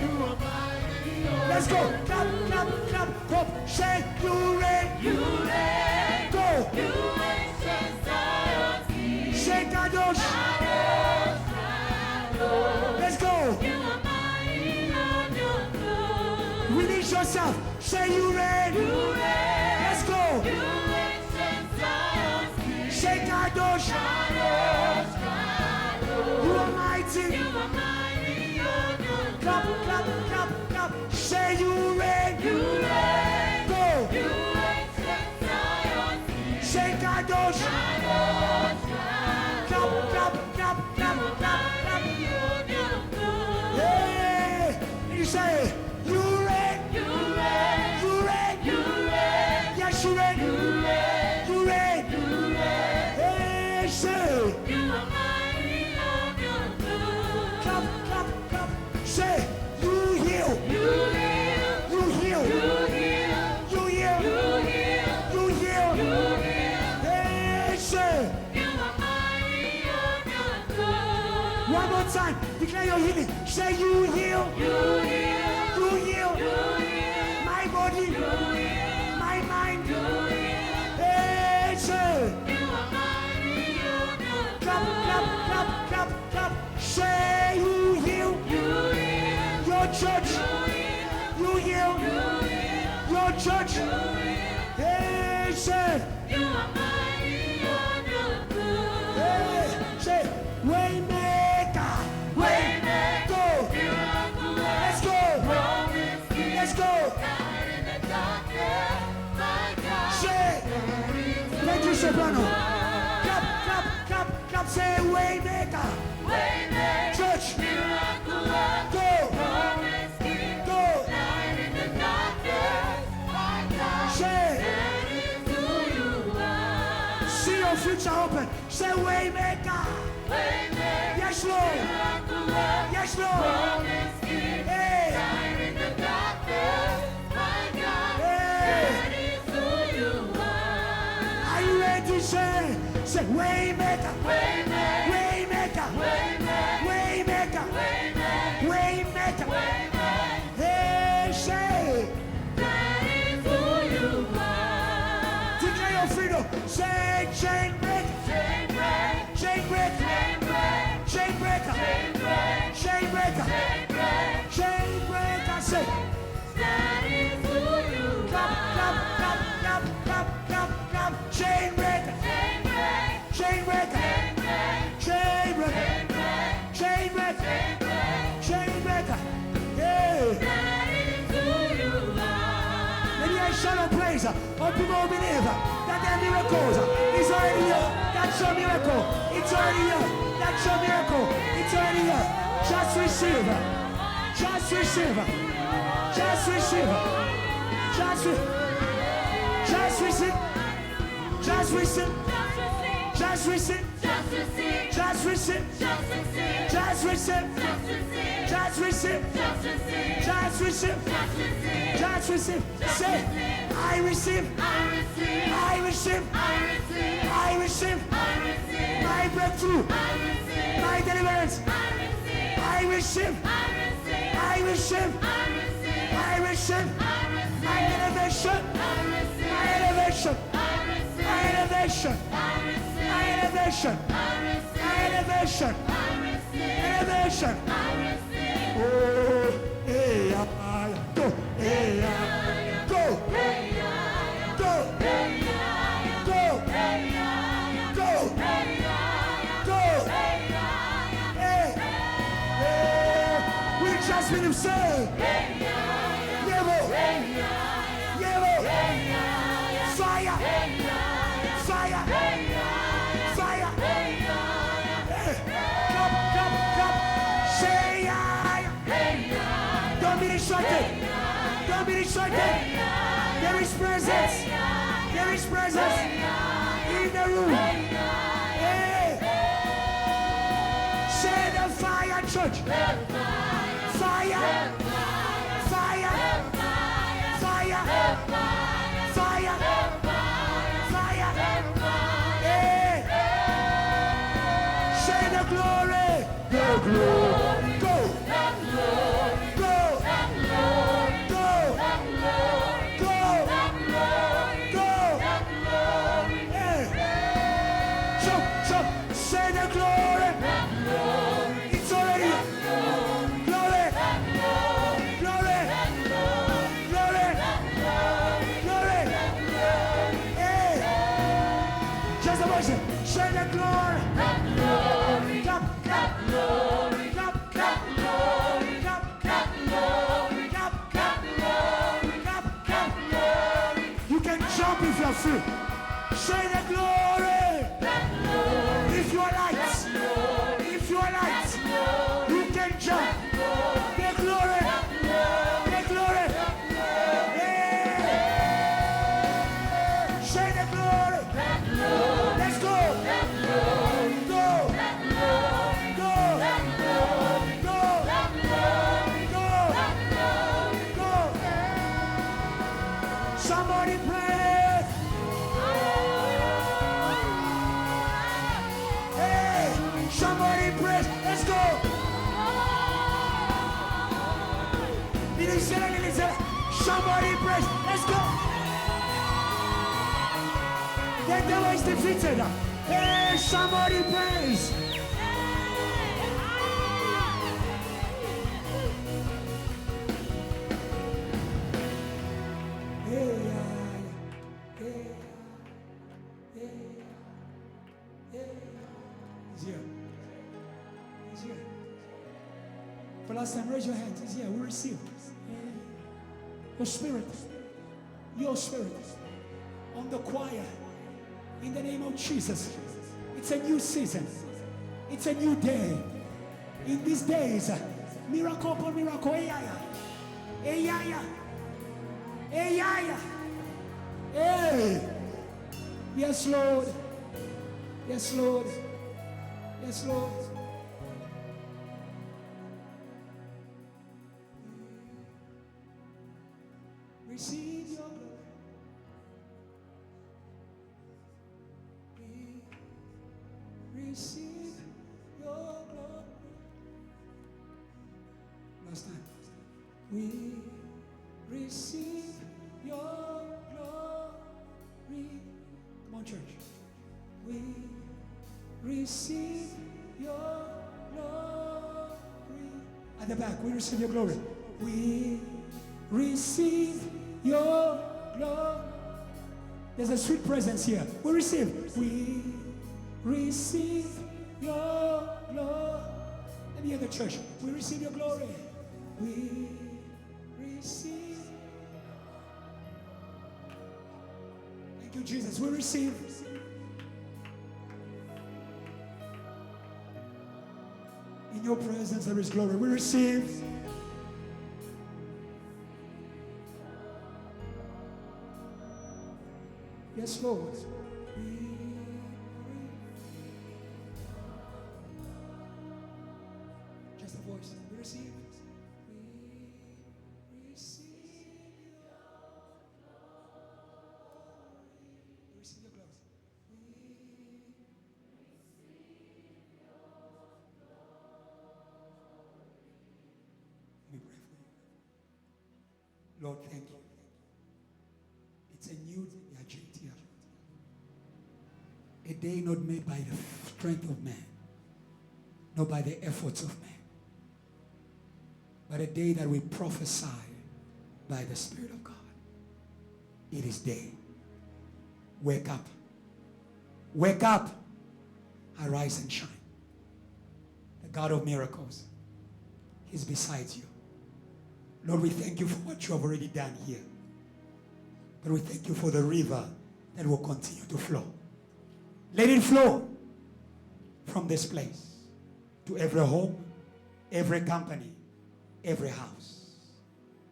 Let's go. Clap, clap, clap, clap. Say you reign. You reign. Go. You ancient Zion's King. Say Kadosh. Kadosh, Kadosh. Let's go. You are mighty on your throne. Release yourself. Say you reign. You reign. Let's go. You ancient Zion's King. Say Kadosh. Kadosh, Kadosh. You are mighty. You are mighty on your Clap, throne. clap, clap, clap. Say you reign. You reign. Go. You ancient Zion's King. Say Kadosh. Kadosh, Clap, Kadosh. clap, clap, clap, clap, clap. Mighty on your throne. Hey. You say you reign. You reign. You reign. You reign. Yes, you reign. You reign. You reign. You reign. Hey, say. You are mighty on your throne. Clap, clap, clap. Say you heal. You heal. You heal. You heal. You heal. You heal. You heal. You heal. Hey, say. You are mighty on your throne. One more time. Declare your healing. Say you heal. You heal. You heal. You heal. My body. You heal. My mind. You heal. Hey, say. You are mighty on your Clap, throne. clap, clap, clap, clap. Say you heal. You heal. Your church. You heal. Your church. Hey, say. You are mighty on your throne. Hey, say. Waymaker. Waymaker. Go. Miracle Let's go. Promise keeper. Let's go. Light in the darkness, my God. Say. Thank you, Soprano. piano. Clap, clap, clap, clap. Say Waymaker. Waymaker, Church. miracle worker, Go. promise keeper, Go. light in the darkness. My God, Say. that is who you are. See your future open. Say Waymaker. Waymaker, Yes, Lord. miracle worker, Yes, Lord. promise keeper, Hey. light in the darkness. My God, Hey. that is who you are. Are you ready to say? Say Waymaker. Waymaker, Waymaker. Waymaker, Waymaker. Waymaker, Waymaker. Waymaker, Hey, say. that is who you are. Declare your freedom. Say chain break. Chain break, Chain break. chain break, Chain breaker. chain break, Chain breaker. chain break. Chain breaker. Say. That is who you Clap, clap, are. clap, clap, clap, clap, clap. Chain breaker. Chain break, Chain breaker. chain break, Chain breaker. chain break, Chain breaker. chain break. Chain breaker. Yeah. That is who you are. Maybe I shout of praise. Or people will believe that their miracles is already here. That's your miracle. It's already here. That's your miracle. It's already here. Just receive. Just receive. Just receive. Just receive. Just receive. Just receive. Just receive. Just receive, Just receive. just receive, Just receive. just receive, Just receive. Just just receive, receive. Say, I receive. I receive, I receive. I receive, I receive. I receive, My breakthrough. I receive, My deliverance. I receive, I receive. I receive, I receive. I receive, I receive. I receive, My elevation. I receive, My elevation. I receive, My elevation. I receive, My elevation. I receive, My elevation. I receive, Elevation. I receive. Oh, hey, yeah, go, hey, yeah, go, Hey, yeah, go, hey, yeah, go, hey, yeah, go, hey, yeah, go. hey, yeah, Hey, hey, we just been saved. hey, yeah, Yevo, hey, yeah, Yevo, hey, yeah, fire, hey, yeah, fire, hey, yeah, fire. hey, yeah, Hey, clap, clap, clap. Say yeah. hey, yeah, Don't be distracted. Don't be distracted. There is presence. There is presence in the room. Hey, say the fire, church. Fire, fire, fire, fire, fire. Hey, say the glory. The glory. Go. Go. Go. Go. Go. Hey. Jump, jump. Say the glory. It's already. Glory. Glory. Glory. Glory. Hey. Just a voice. Say the glory. Clap, clap. Clap, clap. Clap, clap. Clap, clap. Clap, clap. You can jump if you're free. Say the glory. If you are light. If you are light. You can jump. The glory. The glory. Yeah. Say the glory. Let's go. Go. Go. Go. Go. Go. Somebody pray. Hey, somebody pray. Let's go. Somebody pray. Let's go. The devil is defeated. Hey, somebody praise. He's here. He's here. For last time, raise your hands. He's here. We receive. Your spirit on the choir In the name of Jesus. It's a new season. It's a new day. In these days, miracle upon miracle. Eyaya. Eyaya. Eyaya. Hey. Yes, Lord. Yes, Lord. Yes, Lord. Receive your glory. Receive your glory. Last time. We receive your glory. Come on, church. We receive your glory. At the back, we receive your glory. We receive your glory. There's a sweet presence here. We receive. We receive your glory. Let me hear the church. We receive your glory. We receive. Thank you, Jesus. We receive. In your presence there is glory. We receive. Yes, Lord. Just a voice. We receive. We receive your glory. We receive your glory. We Let me pray for you. Lord, thank you. It's a new day. A day not made by the strength of man, not by the efforts of man, but a day that we prophesy by the Spirit of God. It is day. Wake up. Wake up. Arise and shine. The God of miracles is beside you. Lord, we thank you for what you have already done here. But we thank you for the river that will continue to flow. Let it flow from this place to every home, every company, every house.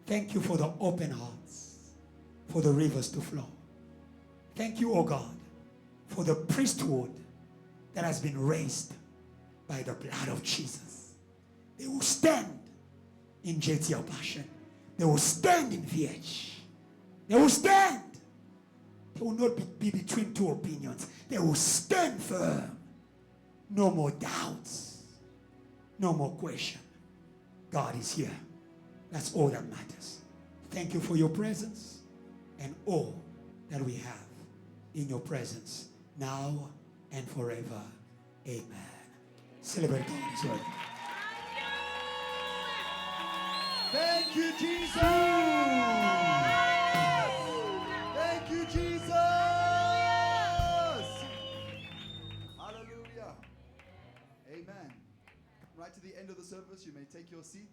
Thank you for the open hearts, for the rivers to flow. Thank you, oh God, for the priesthood that has been raised by the blood of Jesus. They will stand in JTL Passion. They will stand in VH. They will stand. They will not be between two opinions. They will stand firm. No more doubts. No more question. God is here. That's all that matters. Thank you for your presence and all that we have in your presence now and forever. Amen. Celebrate God as well. Thank you, Jesus. Thank you, Jesus. Hallelujah. Amen. Right to the end of the service, you may take your seat.